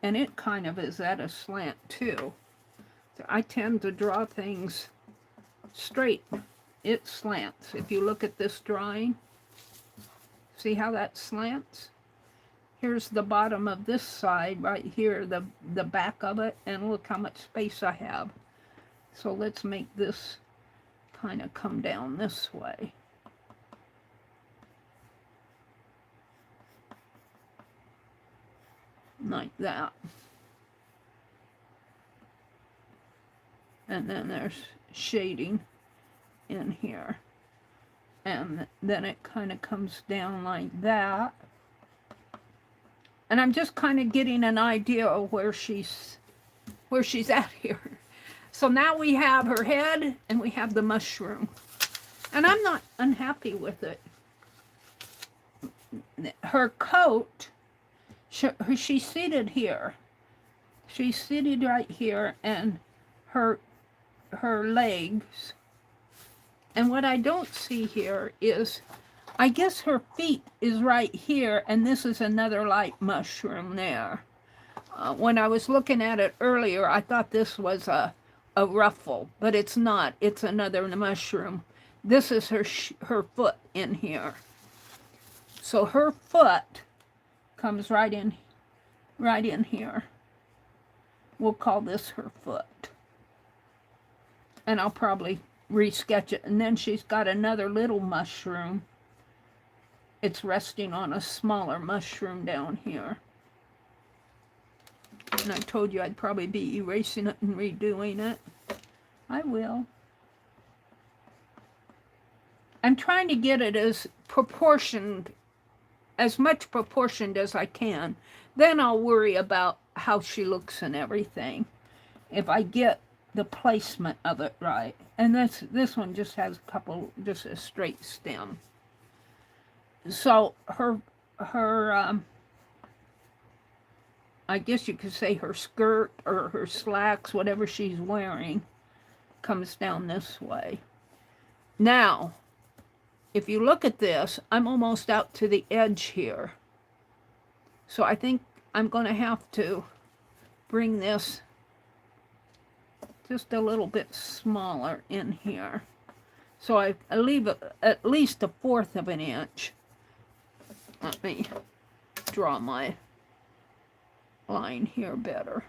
And it kind of is at a slant too. So I tend to draw things straight. It slants. If you look at this drawing, see how that slants? Here's the bottom of this side right here, the back of it, and look how much space I have. So let's make this kind of come down this way. Like that. And then there's shading in here. And then it kind of comes down like that. And I'm just kind of getting an idea of where she's where she's at here. So now we have her head and we have the mushroom. And I'm not unhappy with it. Her coat, she's seated here. She's seated right here, and her legs. And what I don't see here is, I guess her feet is right here, and this is another light mushroom there. When I was looking at it earlier, I thought this was a ruffle, but it's not. It's another mushroom. This is her foot in here. So her foot comes right in here. We'll call this her foot. And I'll probably resketch it. And then she's got another little mushroom. It's resting on a smaller mushroom down here. And I told you I'd probably be erasing it and redoing it. I will. I'm trying to get it as proportioned, as much proportioned as I can. Then I'll worry about how she looks and everything, if I get the placement of it right. And this one just has just a straight stem. So her I guess you could say her skirt or her slacks, whatever she's wearing, comes down this way. Now, if you look at this, I'm almost out to the edge here. So I think I'm going to have to bring this just a little bit smaller in here. So I leave at least 1/4 of an inch. Let me draw my line here better.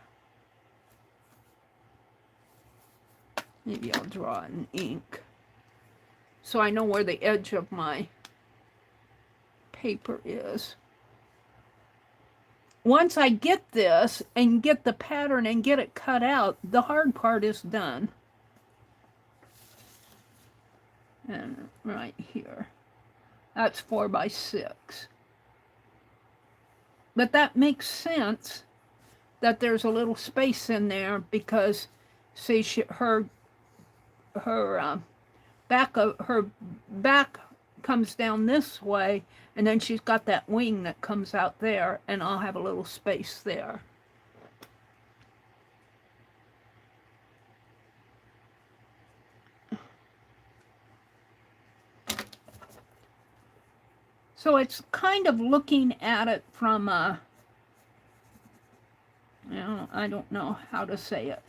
Maybe I'll draw it in ink, so I know where the edge of my paper is. Once I get this and get the pattern and get it cut out, the hard part is done. And right here, that's 4 by 6. But that makes sense that there's a little space in there because, see, her back comes down this way, and then she's got that wing that comes out there, and I'll have a little space there. So it's kind of looking at it from a, I don't know how to say it.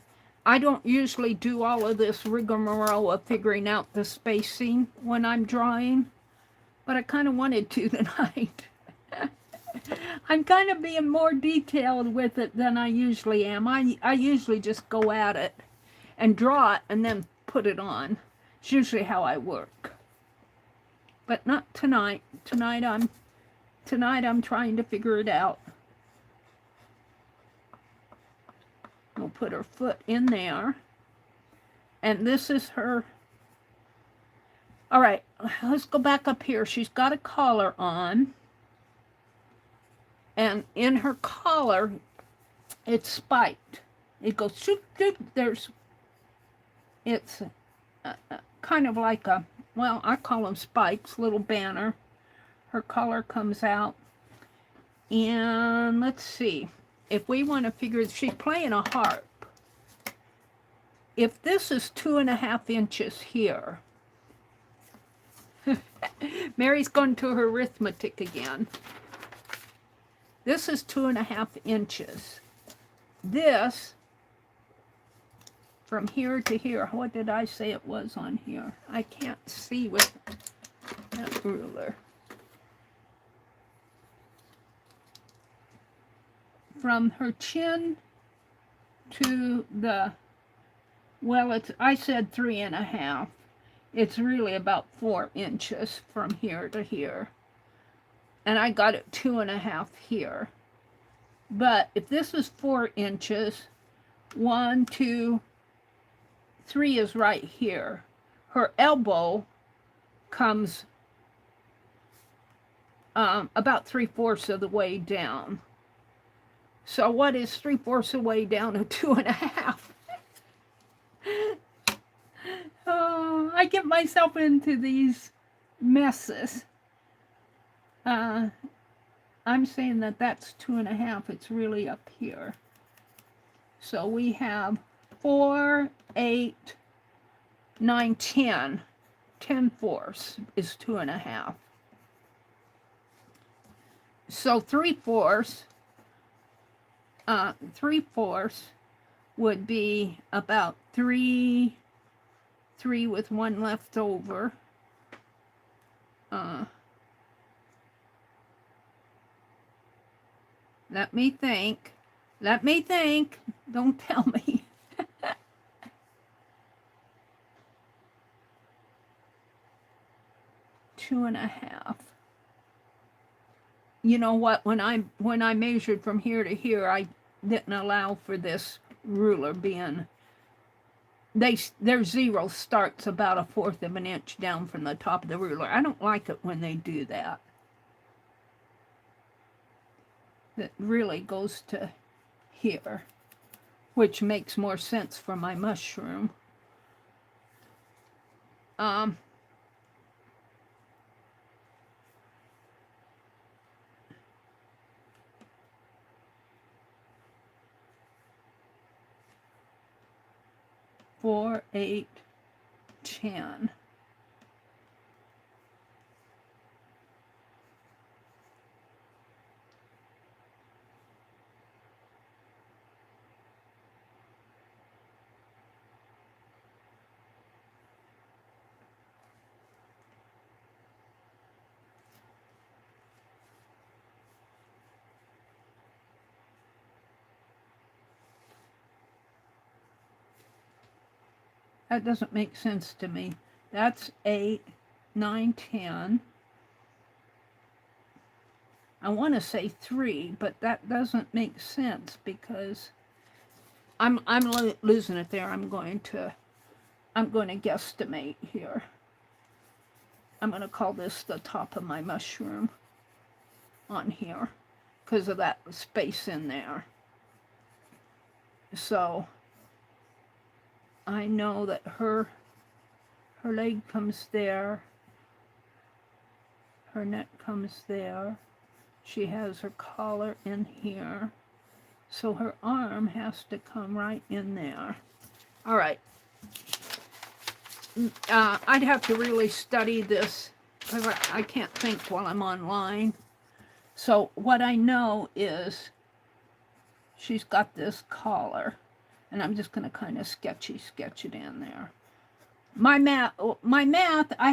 I don't usually do all of this rigmarole of figuring out the spacing when I'm drawing, but I kind of wanted to tonight. I'm kind of being more detailed with it than I usually am. I usually just go at it and draw it and then put it on. It's usually how I work. But not tonight. Tonight I'm trying to figure it out. We'll put her foot in there. And this is her. All right, let's go back up here. She's got a collar on. And in her collar, it's spiked. It goes shoot, shoot. It's kind of like a, well, I call them spikes, little banner. Her collar comes out. And let's see. If we want to figure, she's playing a harp. If this is 2.5 inches here, Mary's going to her arithmetic again. This is 2.5 inches. This, from here to here, what did I say it was on here? I can't see with that ruler. From her chin to the, well, I said 3.5. It's really about 4 inches from here to here. And I got it 2.5 here. But if this is 4 inches, 1, 2, 3 is right here. Her elbow comes about 3/4 of the way down. So what is 3/4 of the way down to 2.5? Oh, I get myself into these messes. I'm saying that that's 2.5. It's really up here. So we have 4, 8, 9, 10. 10/4 is 2.5. So 3/4, 3/4 would be about 3 with 1 left over. Let me think. Let me think. Don't tell me. Two and a half. You know what? When I measured from here to here, I didn't allow for this ruler being. Their zero starts about 1/4 of an inch down from the top of the ruler. I don't like it when they do that. It really goes to here, which makes more sense for my mushroom. 4, 8, 10. That doesn't make sense to me. That's 8, 9, 10. I want to say 3, but that doesn't make sense because I'm losing it there. I'm going to guesstimate here. I'm going to call this the top of my mushroom on here because of that space in there. So I know that her leg comes there, her neck comes there, she has her collar in here, so her arm has to come right in there. All right. I'd have to really study this because I can't think while I'm online. So what I know is she's got this collar. And I'm just going to kind of sketch it in there. My math, I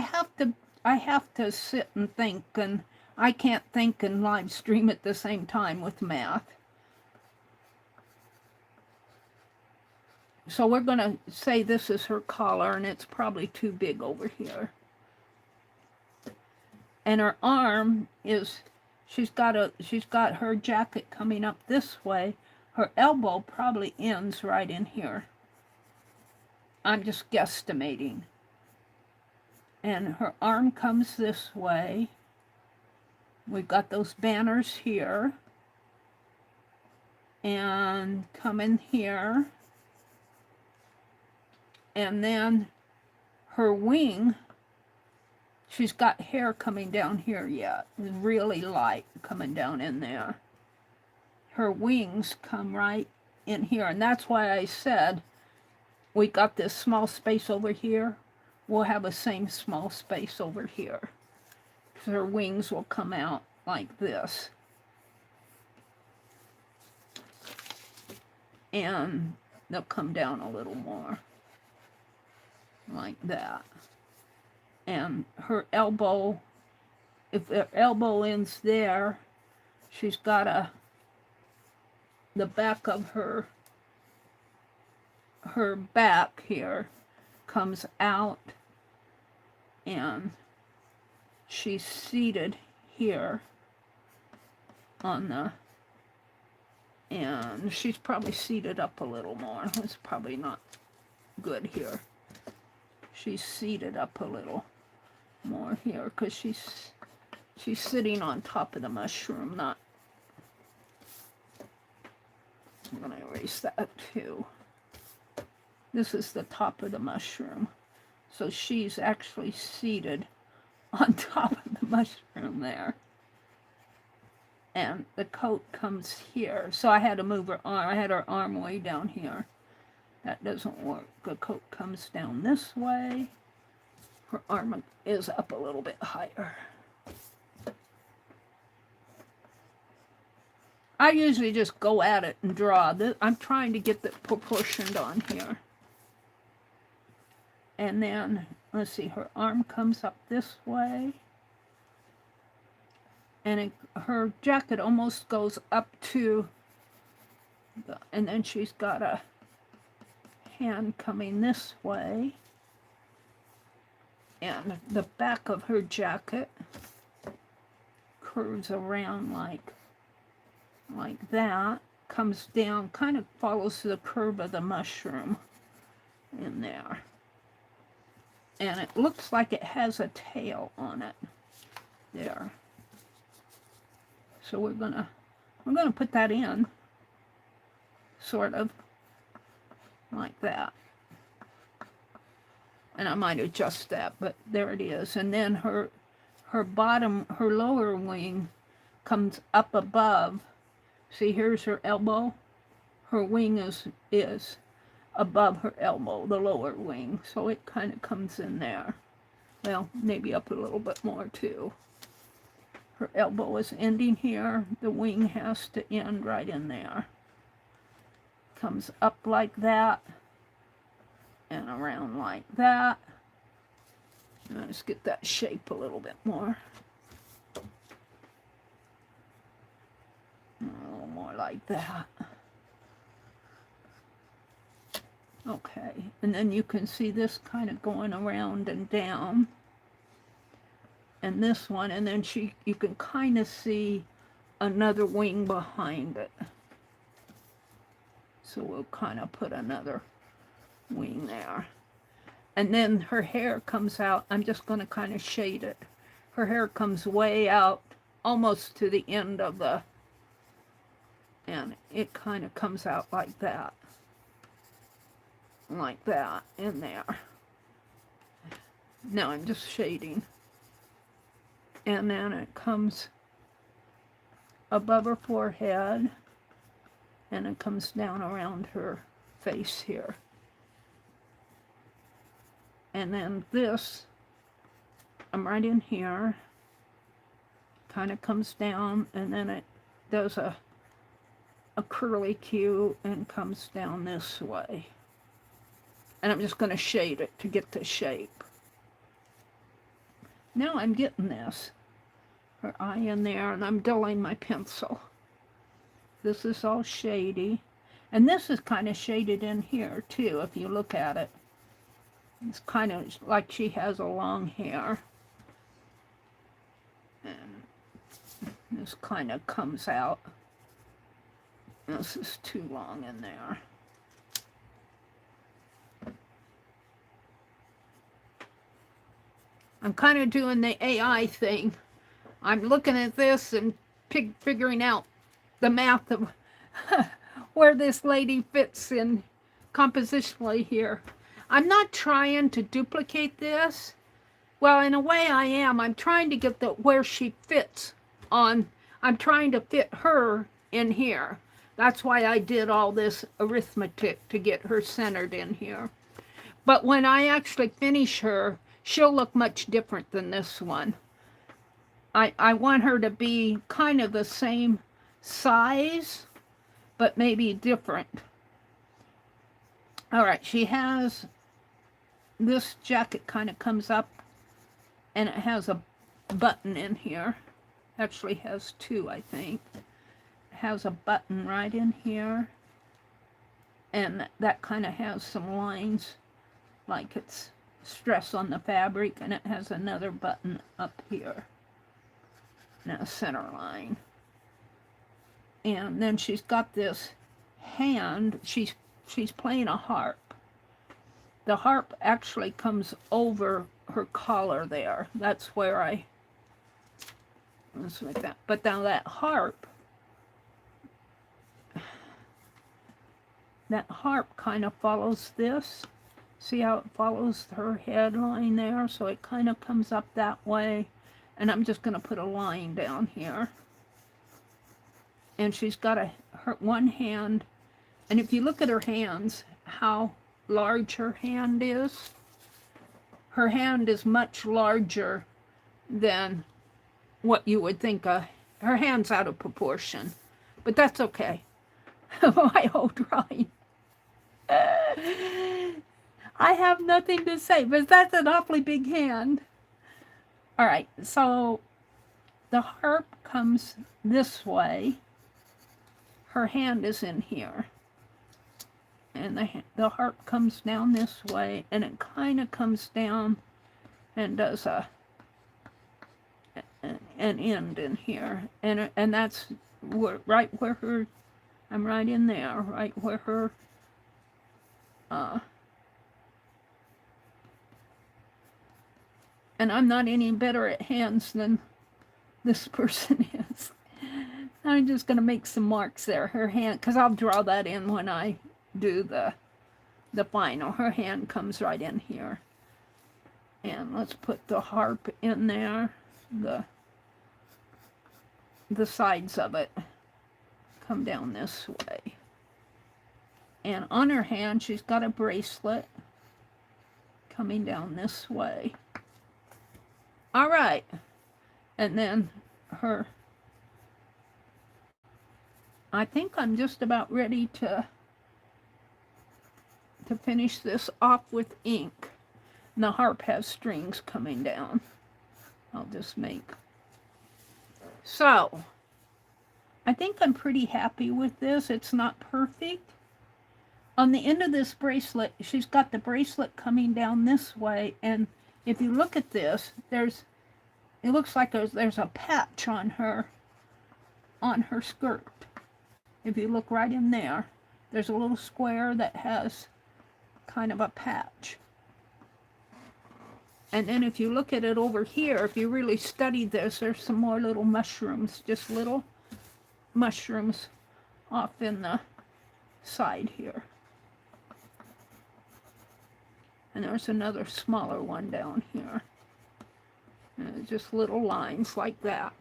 have to sit and think, and I can't think and live stream at the same time with math. So we're going to say this is her collar, and it's probably too big over here. And her arm is, she's got her jacket coming up this way. Her elbow probably ends right in here. I'm just guesstimating. And her arm comes this way. We've got those banners here. And come in here. And then her wing, she's got hair coming down here yet. Really light coming down in there. Her wings come right in here. And that's why I said we got this small space over here. We'll have the same small space over here. So her wings will come out like this. And they'll come down a little more. Like that. And her elbow, if her elbow ends there, she's got the back of her back here comes out, and she's seated here on the, and she's probably seated up a little more. It's probably not good here. She's seated up a little more here because she's sitting on top of the mushroom, not. I'm going to erase that too. This is the top of the mushroom. So she's actually seated on top of the mushroom there. And the coat comes here. So I had to move her arm. I had her arm way down here. That doesn't work. The coat comes down this way. Her arm is up a little bit higher. I usually just go at it and draw. I'm trying to get it proportioned on here. And then, let's see, her arm comes up this way. And her jacket almost goes up to, and then she's got a hand coming this way. And the back of her jacket curves around like that, comes down, kind of follows the curve of the mushroom in there. And it looks like it has a tail on it there. So we're gonna put that in, sort of like that. And I might adjust that, but there it is. And then her lower wing comes up above. See, here's her elbow. Her wing is above her elbow, the lower wing. So it kind of comes in there. Well, maybe up a little bit more too. Her elbow is ending here. The wing has to end right in there. Comes up like that. And around like that. And let's get that shape a little bit more. A little more like that. Okay, and then you can see this kind of going around and down. And this one, and then you can kind of see another wing behind it. So we'll kind of put another wing there. And then her hair comes out. I'm just going to kind of shade it. Her hair comes way out, almost to the end of the, and it kind of comes out like that. Like that in there. Now I'm just shading. And then it comes above her forehead, and it comes down around her face here. And then this, I'm right in here, kind of comes down, and then it does a curly Q and comes down this way. And I'm just going to shade it to get the shape. Now I'm getting this. Her eye in there, and I'm dulling my pencil. This is all shady. And this is kind of shaded in here too, if you look at it. It's kind of like she has a long hair. And this kind of comes out. This is too long in there. I'm kind of doing the AI thing. I'm looking at this and figuring out the math of where this lady fits in compositionally here. I'm not trying to duplicate this. Well, in a way I am. I'm trying to get where she fits on. I'm trying to fit her in here. That's why I did all this arithmetic to get her centered in here. But when I actually finish her, she'll look much different than this one. I want her to be kind of the same size, but maybe different. All right, she has, this jacket kind of comes up, and it has a button in here. Actually has two, I think. It has a button right in here, and that kind of has some lines, like it's stress on the fabric, and it has another button up here. Now a center line. And then she's got this hand, she's playing a harp. The harp actually comes over her collar there. That's where let's like that. But now that harp, that harp kind of follows this. See how it follows her head line there? So it kind of comes up that way. And I'm just going to put a line down here. And she's got her one hand. And if you look at her hands, how large her hand is. Her hand is much larger than what you would think of. Her hand's out of proportion. But that's okay. My whole drawing. I have nothing to say, but that's an awfully big hand. All right, so the harp comes this way. Her hand is in here. And the harp comes down this way, and it kind of comes down and does an end in here. And that's right where her, I'm right in there, right where her, and I'm not any better at hands than this person is. I'm just going to make some marks there. Her hand, because I'll draw that in when I do the final. Her hand comes right in here. And let's put the harp in there. The sides of it come down this way. And on her hand, she's got a bracelet coming down this way. All right. And then her, I think I'm just about ready to finish this off with ink. And the harp has strings coming down. I'll just make. So, I think I'm pretty happy with this. It's not perfect. On the end of this bracelet, she's got the bracelet coming down this way, and if you look at this, it looks like there's a patch on her skirt. If you look right in there, there's a little square that has kind of a patch. And then if you look at it over here, if you really study this, there's some more little mushrooms, just little mushrooms off in the side here. And there's another smaller one down here. And just little lines like that.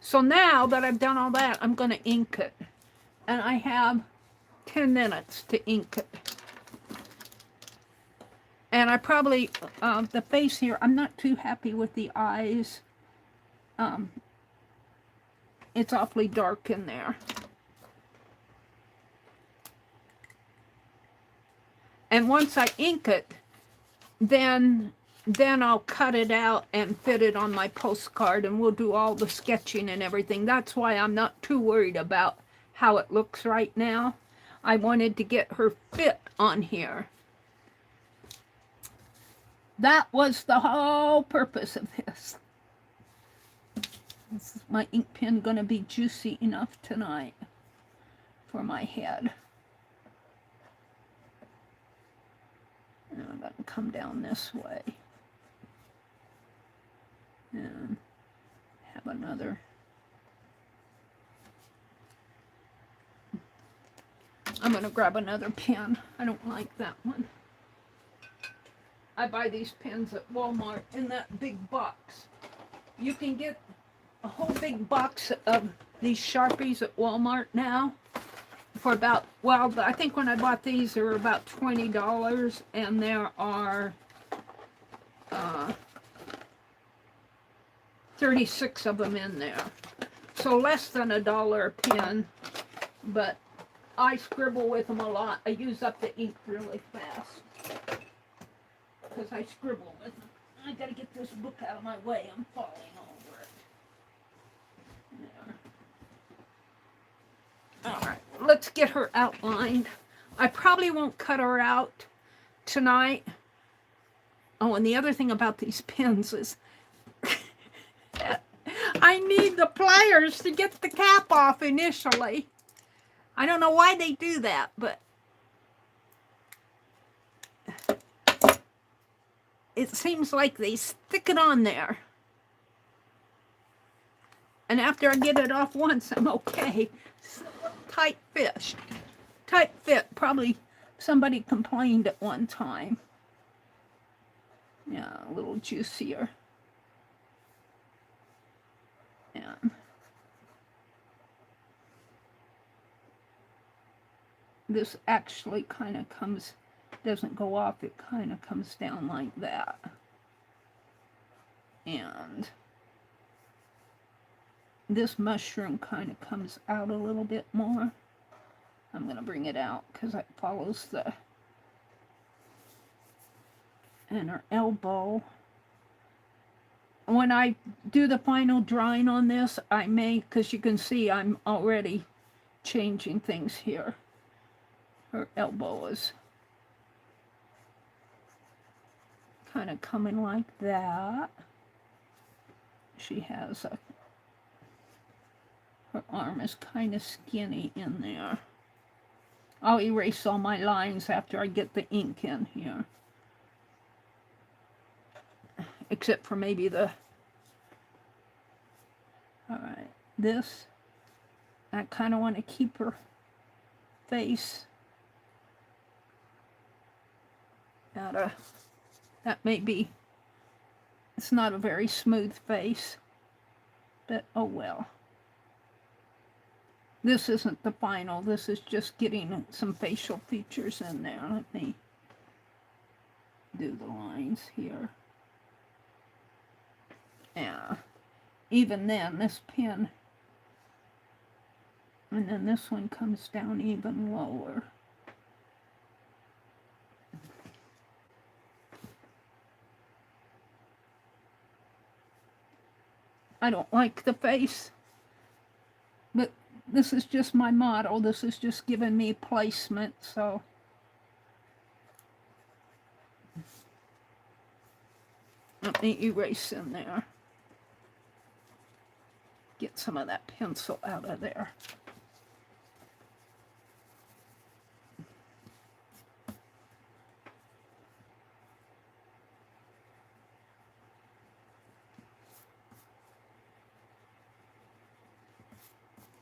So now that I've done all that, I'm going to ink it. And I have 10 minutes to ink it. And I probably, the face here, I'm not too happy with the eyes. It's awfully dark in there. And once I ink it, then I'll cut it out and fit it on my postcard, and we'll do all the sketching and everything. That's why I'm not too worried about how it looks right now. I wanted to get her fit on here. That was the whole purpose of this. Is my ink pen going to be juicy enough tonight for my head? And I'm going to come down this way. And have another. I'm going to grab another pen. I don't like that one. I buy these pens at Walmart in that big box. You can get a whole big box of these Sharpies at Walmart now for about, well, I think when I bought these, they were about $20, and there are 36 of them in there. So less than $1 a pen, but I scribble with them a lot. I use up the ink really fast because I scribble with them. I gotta get this book out of my way. I'm falling over it. There. All right, let's get her outlined. I probably won't cut her out tonight. Oh, and the other thing about these pens is I need the pliers to get the cap off initially. I don't know why they do that, but it seems like they stick it on there. And after I get it off once, I'm okay. Tight fish. tight fit. Probably somebody complained at one time. Yeah, a little juicier. And this actually kind of comes, doesn't go off, it kind of comes down like that. And this mushroom kind of comes out a little bit more. I'm going to bring it out because it follows the, and her elbow. When I do the final drawing on this, I may, because you can see I'm already changing things here. Her elbow is kind of coming like that. She has a, her arm is kind of skinny in there. I'll erase all my lines after I get the ink in here. Except for maybe the, alright, this, I kind of want to keep her face at a, that may be, it's not a very smooth face, but oh well. This isn't the final, this is just getting some facial features in there. Let me do the lines here. Yeah, even then, this pen, and then this one comes down even lower. I don't like the face, but this is just my model. This is just giving me placement, so. Let me erase in there. Get some of that pencil out of there.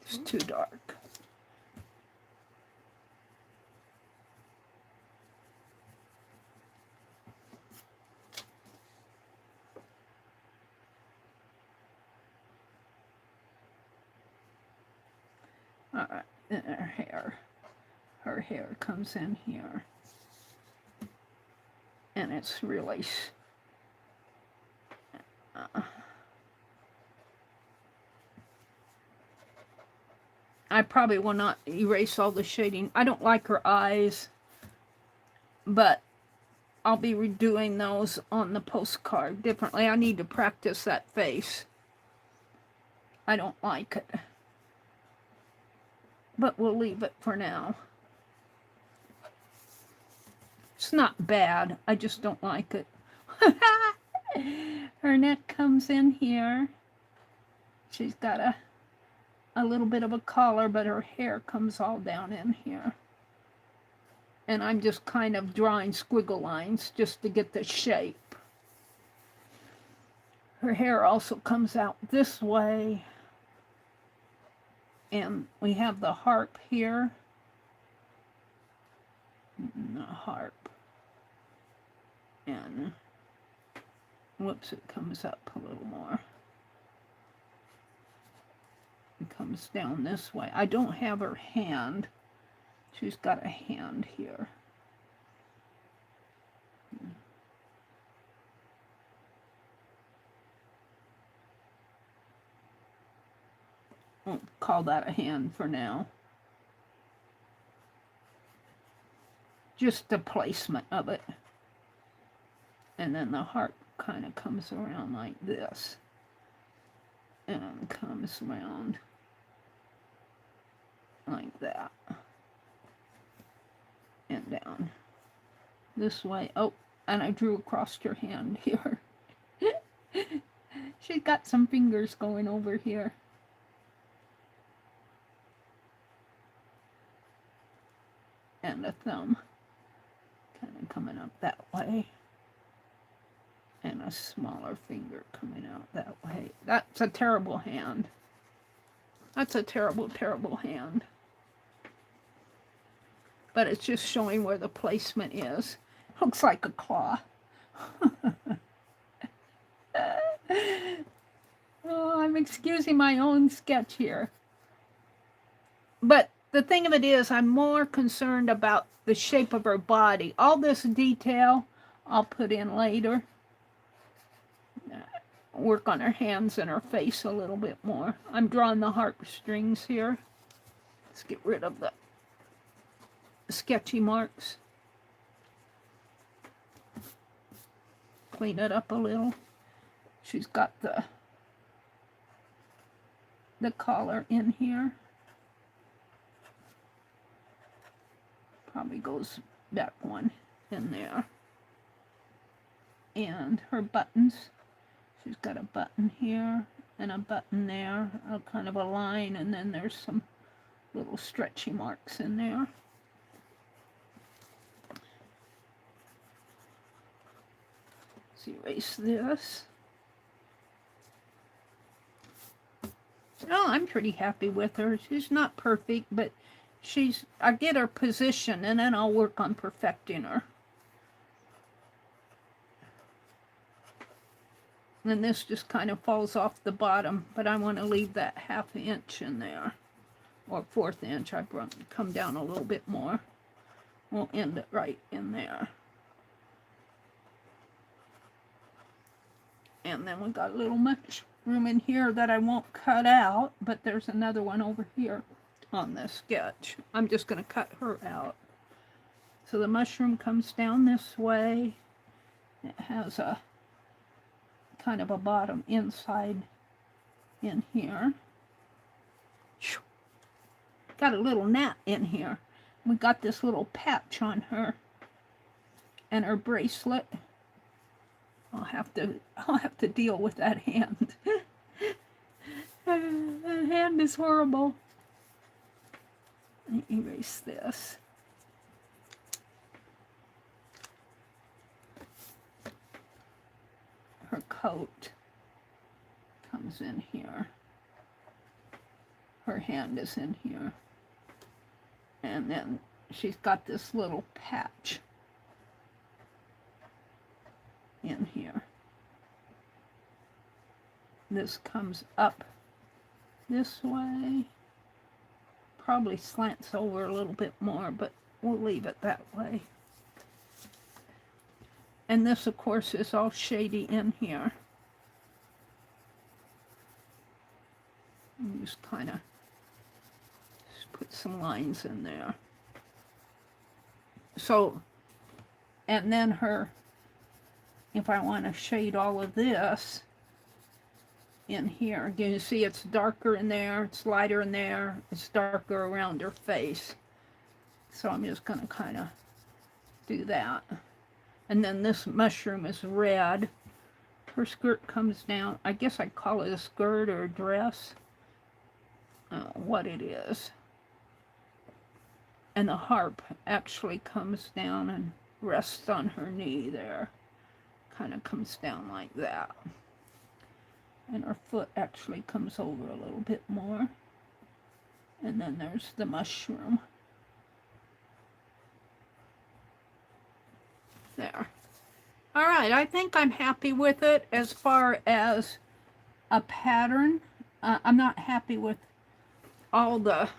It's too dark. Alright, then her hair comes in here. And it's really, I probably will not erase all the shading. I don't like her eyes, but I'll be redoing those on the postcard differently. I need to practice that face. I don't like it. But we'll leave it for now. It's not bad. I just don't like it. Her neck comes in here. She's got a little bit of a collar, but her hair comes all down in here. And I'm just kind of drawing squiggle lines just to get the shape. Her hair also comes out this way. And we have the harp here. The harp. And, whoops, it comes up a little more. It comes down this way. I don't have her hand. She's got a hand here. Won't call that a hand for now. Just the placement of it. And then the heart kind of comes around like this. And comes around like that. And down this way. Oh, and I drew across your hand here. She's got some fingers going over here. And a thumb kind of coming up that way. And a smaller finger coming out that way. That's a terrible hand. That's a terrible, terrible hand. but it's just showing where the placement is. Looks like a claw. Oh, I'm excusing my own sketch here. But the thing of it is, I'm more concerned about the shape of her body. All this detail I'll put in later. Work on her hands and her face a little bit more. I'm drawing the heartstrings here. Let's get rid of the sketchy marks. Clean it up a little. She's got the collar in here. Probably goes back one in there. And her buttons. She's got a button here and a button there, a kind of a line, and then there's some little stretchy marks in there. Let's erase this. Oh, I'm pretty happy with her. She's not perfect, but I get her position, and then I'll work on perfecting her. And this just kind of falls off the bottom, but I want to leave that 1/2 inch in there, or 1/4 inch. I come down a little bit more. We'll end it right in there. And then we got a little much room in here that I won't cut out, but there's another one over here on this sketch. I'm just going to cut her out. So the mushroom comes down this way. It has a kind of a bottom inside in here. Got a little gnat in here. We got this little patch on her and her bracelet. I'll have to deal with that hand. That hand is horrible. Let me erase this. Her coat comes in here. Her hand is in here. And then she's got this little patch in here. This comes up this way. Probably slants over a little bit more, but we'll leave it that way. And this, of course, is all shady in here. And just kind of put some lines in there. So, and then her, if I want to shade all of this in here, you can see it's darker in there, it's lighter in there, it's darker around her face. So I'm just going to kind of do that. And then this mushroom is red. Her skirt comes down. I guess I'd call it a skirt or a dress. What it is. And the harp actually comes down and rests on her knee there. Kind of comes down like that. And her foot actually comes over a little bit more. And then there's the mushroom. There. All right, I think I'm happy with it as far as a pattern. I'm not happy with all the,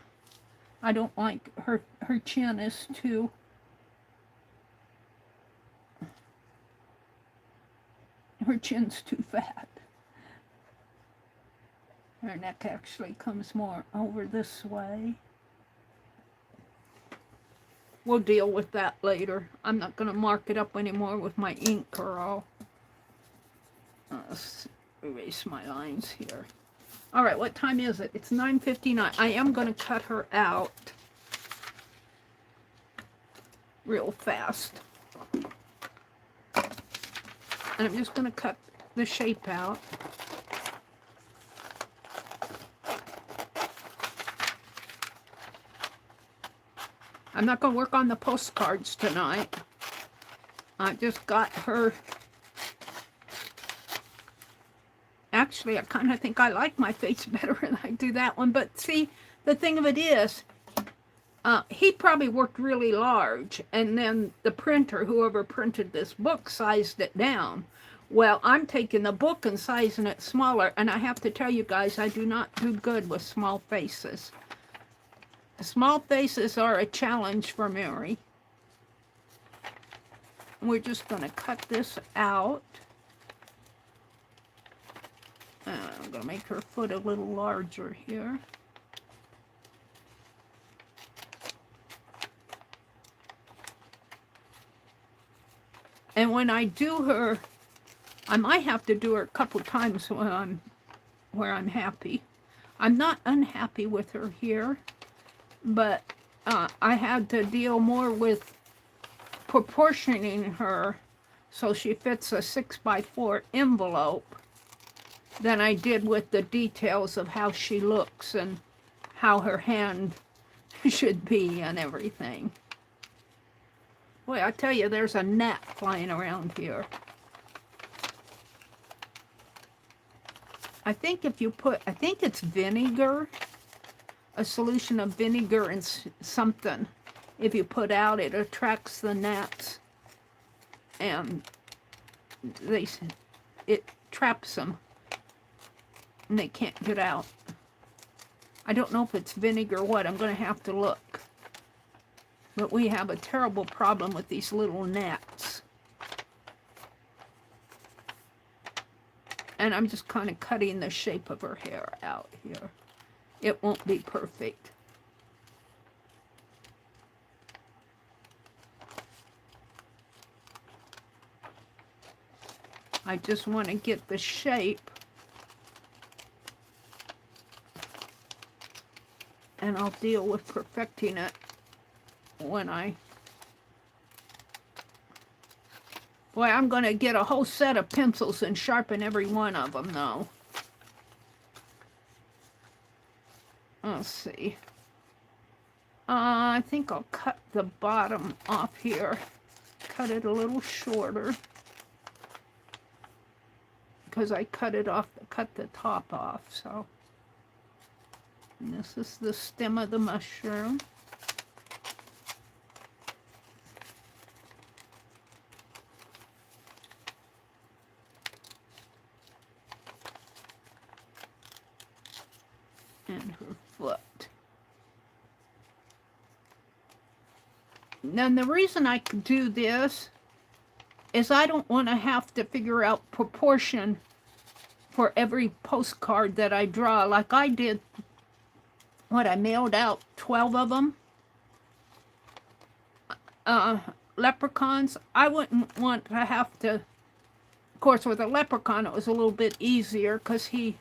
I don't like her chin is too, her chin's too fat. Her neck actually comes more over this way. We'll deal with that later. I'm not going to mark it up anymore with my ink, or I'll erase my lines here. All right, what time is it? It's 9:59. I am going to cut her out real fast. And I'm just going to cut the shape out. I'm not going to work on the postcards tonight. I just got her. Actually, I kind of think I like my face better when I do that one. But see, the thing of it is, he probably worked really large, and then the printer, whoever printed this book, sized it down. Well, I'm taking the book and sizing it smaller, and I have to tell you guys, I do not do good with small faces. Small faces are a challenge for Meri. We're just going to cut this out. I'm going to make her foot a little larger here. And when I do her, I might have to do her a couple times when where I'm happy. I'm not unhappy with her here, but I had to deal more with proportioning her so she fits a 6x4 envelope than I did with the details of how she looks and how her hand should be and everything. Boy, I tell you, there's a gnat flying around here. I think if you put, I think it's vinegar, a solution of vinegar and something. If you put out, it attracts the gnats, and it traps them, and they can't get out. I don't know if it's vinegar or what. I'm going to have to look. But we have a terrible problem with these little gnats. And I'm just kind of cutting the shape of her hair out here. It won't be perfect. I just want to get the shape. And I'll deal with perfecting it when I... Boy, I'm going to get a whole set of pencils and sharpen every one of them, though. Let's see. I think I'll cut the bottom off here. Cut it a little shorter. Because I cut the top off, so. And this is the stem of the mushroom. And her foot. Now the reason I do this is I don't want to have to figure out proportion for every postcard that I draw. Like I did, I mailed out 12 of them. Leprechauns. I wouldn't want to have to, of course with a leprechaun it was a little bit easier because he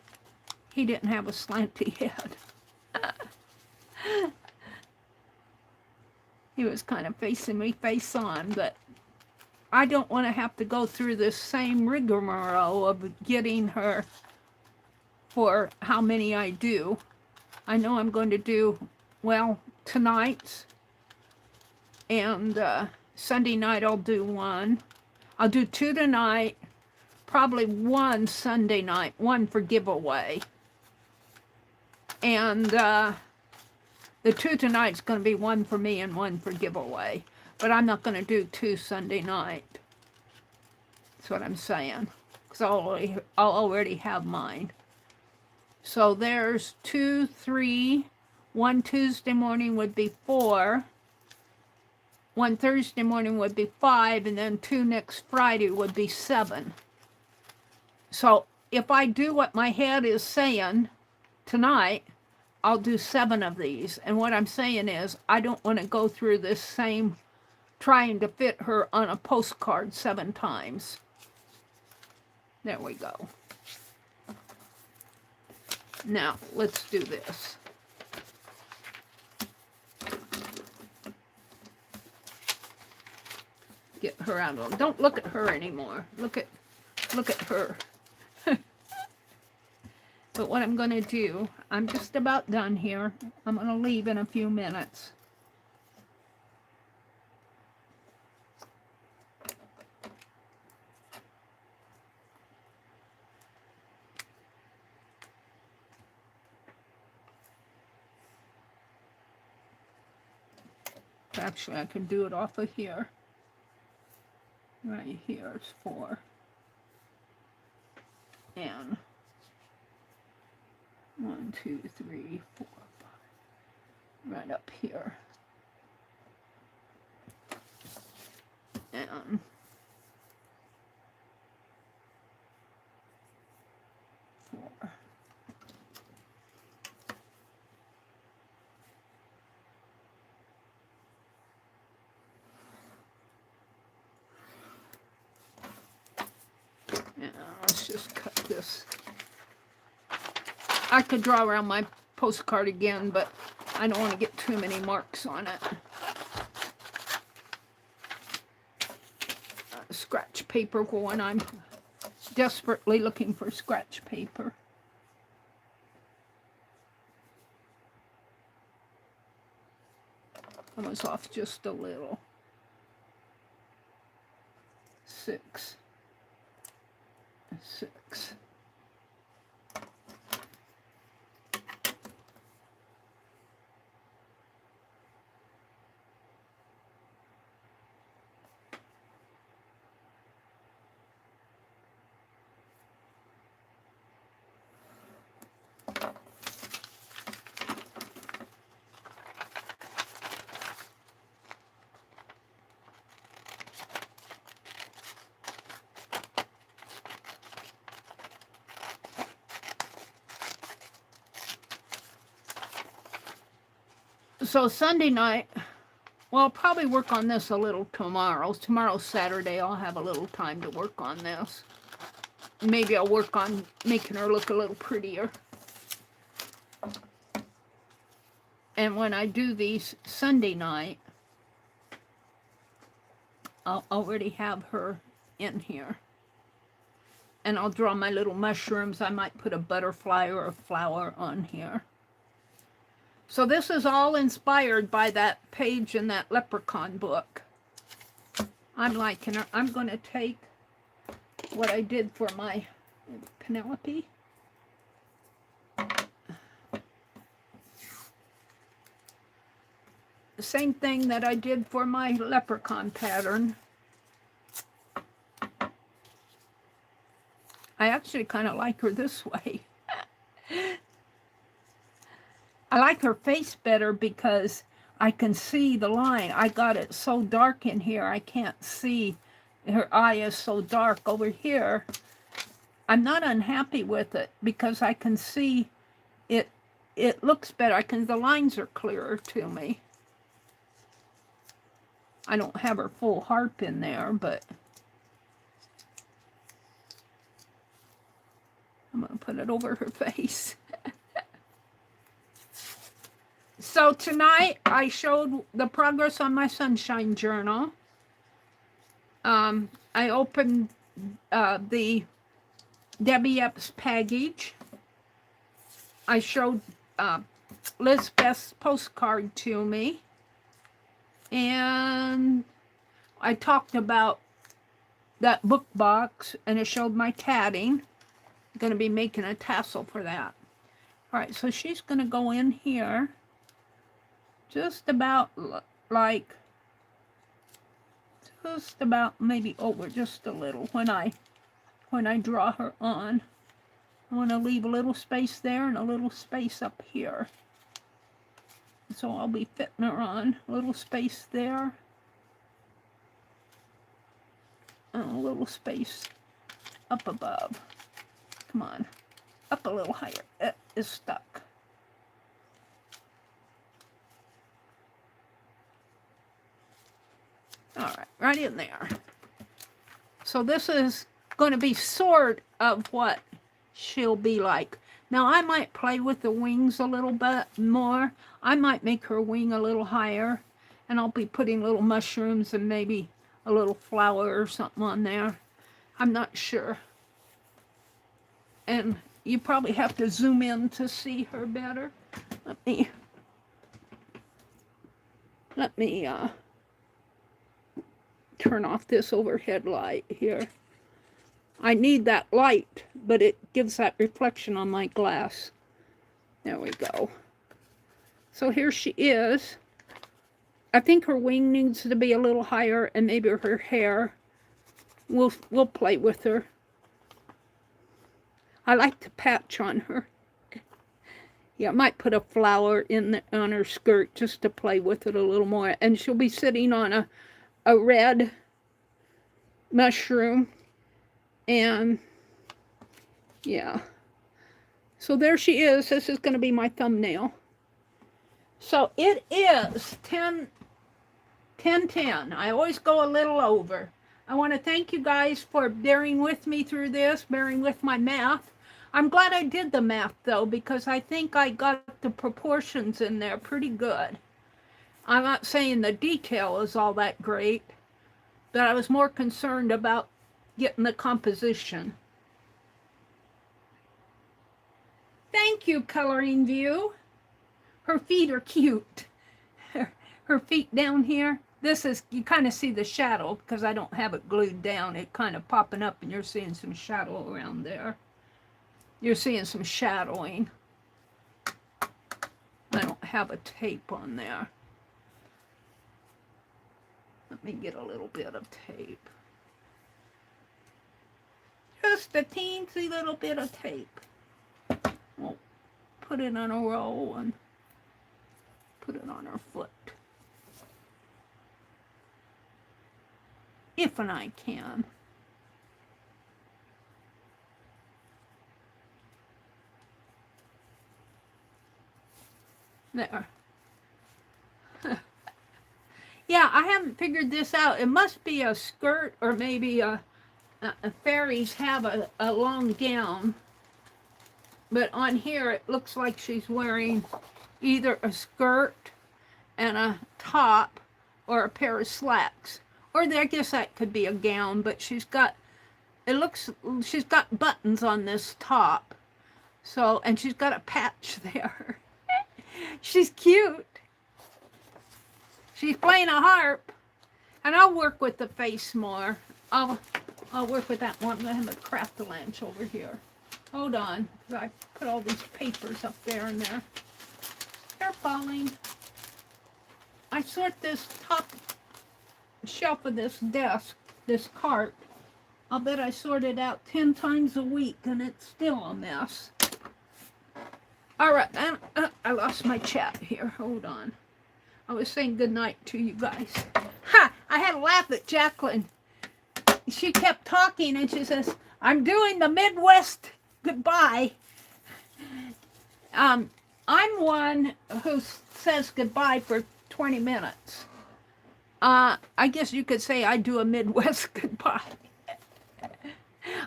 didn't have a slanty head. He was kind of facing me face on, but I don't want to have to go through this same rigmarole of getting her for how many I do. I know I'm going to do, well, tonight, and Sunday night I'll do one. I'll do 2 tonight, probably 1 Sunday night, 1 for giveaway. And the 2 tonight's going to be 1 for me and 1 for giveaway. But I'm not going to do 2 Sunday night. That's what I'm saying. Because I'll already have mine. So there's 2, 3. 1 Tuesday morning would be 4. 1 Thursday morning would be 5. And then 2 next Friday would be 7. So if I do what my head is saying tonight, I'll do 7 of these. And what I'm saying is I don't want to go through this same trying to fit her on a postcard 7 times. There we go. Now, let's do this. Get her out of... Don't look at her anymore. Look at her. But what I'm going to do, I'm just about done here. I'm going to leave in a few minutes. Actually, I can do it off of here. Right here is 4. And 1, 2, 3, 4, 5. Right up here. And 4. Yeah, let's just cut this. I could draw around my postcard again, but I don't want to get too many marks on it. Scratch paper when I'm desperately looking for scratch paper. I was off just a little. 6. 6. So Sunday night, well, I'll probably work on this a little tomorrow. Tomorrow's Saturday. I'll have a little time to work on this. Maybe I'll work on making her look a little prettier. And when I do these Sunday night, I'll already have her in here. And I'll draw my little mushrooms. I might put a butterfly or a flower on here. So this is all inspired by that page in that Leprechaun book. I'm liking her. I'm going to take what I did for my Penelope. The same thing that I did for my Leprechaun pattern. I actually kind of like her this way. I like her face better because I can see the line. I got it so dark in here, I can't see. Her eye is so dark over here. I'm not unhappy with it because I can see it. It looks better. The lines are clearer to me. I don't have her full harp in there, but I'm going to put it over her face. So tonight I showed the progress on my sunshine journal. I opened the Debbie Epps package. I showed Lizbeth's postcard to me. And I talked about that book box, and it showed my tatting. I'm going to be making a tassel for that. All right, so she's going to go in here just about like, just about maybe over just a little when I draw her on. I want to leave a little space there and a little space up here. So I'll be fitting her on. A little space there. And a little space up above. Come on. Up a little higher. It is stuck. Alright, right in there. So this is going to be sort of what she'll be like. Now I might play with the wings a little bit more. I might make her wing a little higher. And I'll be putting little mushrooms and maybe a little flower or something on there. I'm not sure. And you probably have to zoom in to see her better. Let me turn off this overhead light here. I need that light, but it gives that reflection on my glass. There we go. So here she is. I think her wing needs to be a little higher, and maybe her hair. We'll play with her. I like to patch on her. Yeah, I might put a flower on her skirt just to play with it a little more. And she'll be sitting on a red mushroom. And yeah. So there she is. This is going to be my thumbnail. So it is 10:10. I always go a little over. I want to thank you guys for bearing with me through this, bearing with my math. I'm glad I did the math, though, because I think I got the proportions in there pretty good. I'm not saying the detail is all that great, but I was more concerned about getting the composition. Thank you, Coloring View. Her feet are cute. Her feet down here. This is, you kind of see the shadow because I don't have it glued down. It kind of popping up and you're seeing some shadow around there. You're seeing some shadowing. I don't have a tape on there. Let me get a little bit of tape. Just a teensy little bit of tape. We'll put it on a roll and put it on her foot. If and I can. There. Yeah, I haven't figured this out. It must be a skirt, or maybe fairies have a long gown. But on here it looks like she's wearing either a skirt and a top or a pair of slacks. Or I guess that could be a gown, but she's got buttons on this top. So, and she's got a patch there. She's cute. She's playing a harp. And I'll work with the face more. I'll work with that one. I have a craft lunch over here. Hold on, because I put all these papers up there and there. They're falling. I sort this top shelf of this desk, this cart. I'll bet I sort it out 10 times a week, and it's still a mess. All right, I lost my chat here. Hold on. I was saying goodnight to you guys. Ha! I had a laugh at Jacqueline. She kept talking, and she says, I'm doing the Midwest goodbye. I'm one who says goodbye for 20 minutes. I guess you could say I do a Midwest goodbye.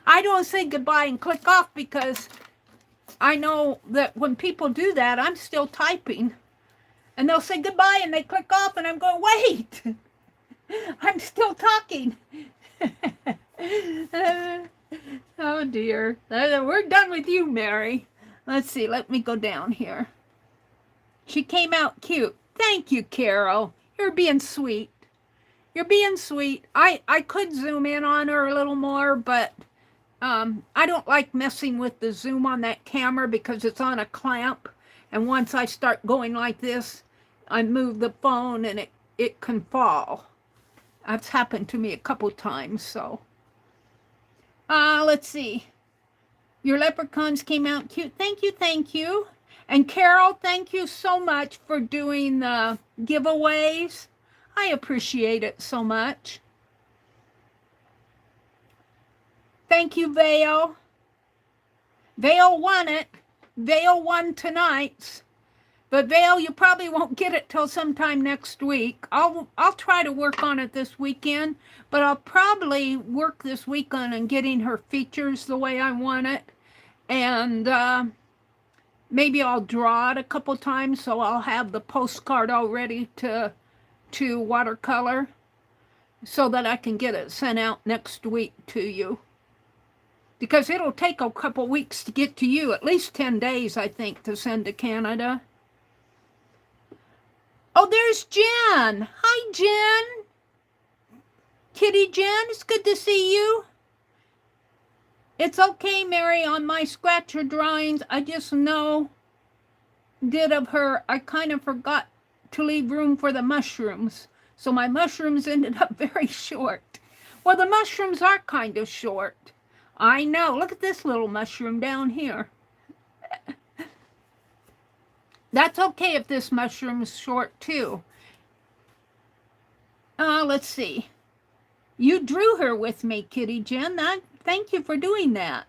I don't say goodbye and click off because I know that when people do that, I'm still typing. And they'll say goodbye and they click off and I'm going, wait, I'm still talking. Oh dear. We're done with you, Mary. Let's see, let me go down here. She came out cute. Thank you, Carol. You're being sweet. You're being sweet. I could zoom in on her a little more, but I don't like messing with the zoom on that camera because it's on a clamp. And once I start going like this, I move the phone and it can fall. That's happened to me a couple times, so. Let's see. Your leprechauns came out cute. Thank you, thank you. And Carol, thank you so much for doing the giveaways. I appreciate it so much. Thank you, Vale. Vale won it. Vale won tonight's. But Vale, you probably won't get it till sometime next week. I'll try to work on it this weekend, but I'll probably work this weekend on getting her features the way I want it. And maybe I'll draw it a couple times so I'll have the postcard all ready to watercolor so that I can get it sent out next week to you. Because it'll take a couple weeks to get to you, at least 10 days, I think, to send to Canada. Oh, there's Jen. Hi, Jen. Kitty Jen, it's good to see you. It's okay, Mary, on my scratcher drawings, I just know did of her, I kind of forgot to leave room for the mushrooms. So my mushrooms ended up very short. Well, the mushrooms are kind of short. I know. Look at this little mushroom down here. That's okay if this mushroom is short too. Let's see. You drew her with me, Kitty Jen. Thank you for doing that.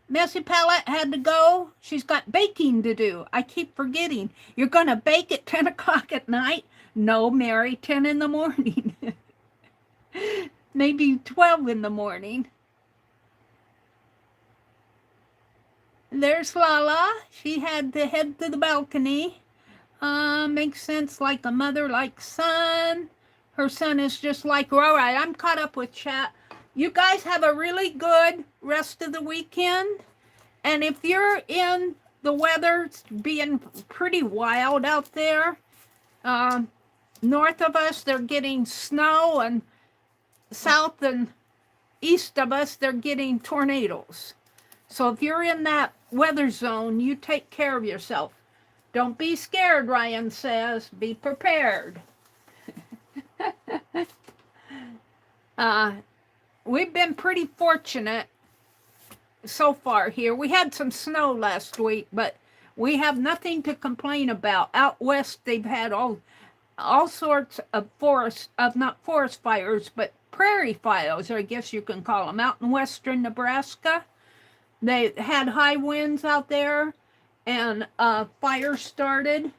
Messy Palette had to go. She's got baking to do. I keep forgetting. You're going to bake at 10 o'clock at night? No, Mary, 10 in the morning. Maybe 12 in the morning. There's Lala. She had to head to the balcony. Makes sense, like a mother, like son. Her son is just like, all right, I'm caught up with chat. You guys have a really good rest of the weekend. And if you're in the weather being pretty wild out there, north of us, they're getting snow, and south and east of us, they're getting tornadoes. So if you're in that weather zone, you take care of yourself. Don't be scared, Ryan says. Be prepared. We've been pretty fortunate so far here. We had some snow last week, but we have nothing to complain about. Out west, they've had all sorts of not forest fires, but prairie fires, I guess you can call them. Out in western Nebraska, they had high winds out there, and a fire started,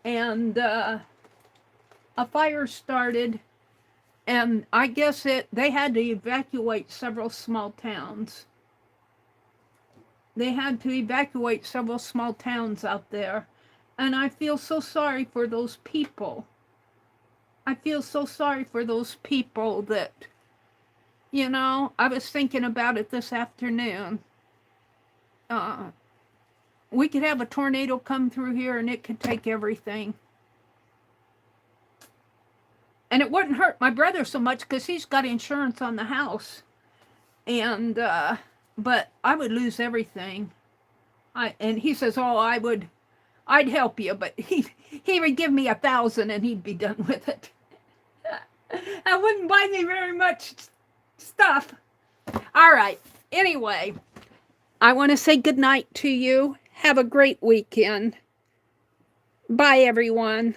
and and I guess they had to evacuate several small towns. They had to evacuate several small towns out there. And I feel so sorry for those people. I feel so sorry for those people that, you know, I was thinking about it this afternoon. We could have a tornado come through here and it could take everything. And it wouldn't hurt my brother so much because he's got insurance on the house. And, but I would lose everything. And he says, oh, I'd help you, but he would give me $1,000 and he'd be done with it. That wouldn't buy me very much stuff. All right. Anyway, I want to say good night to you. Have a great weekend. Bye, everyone.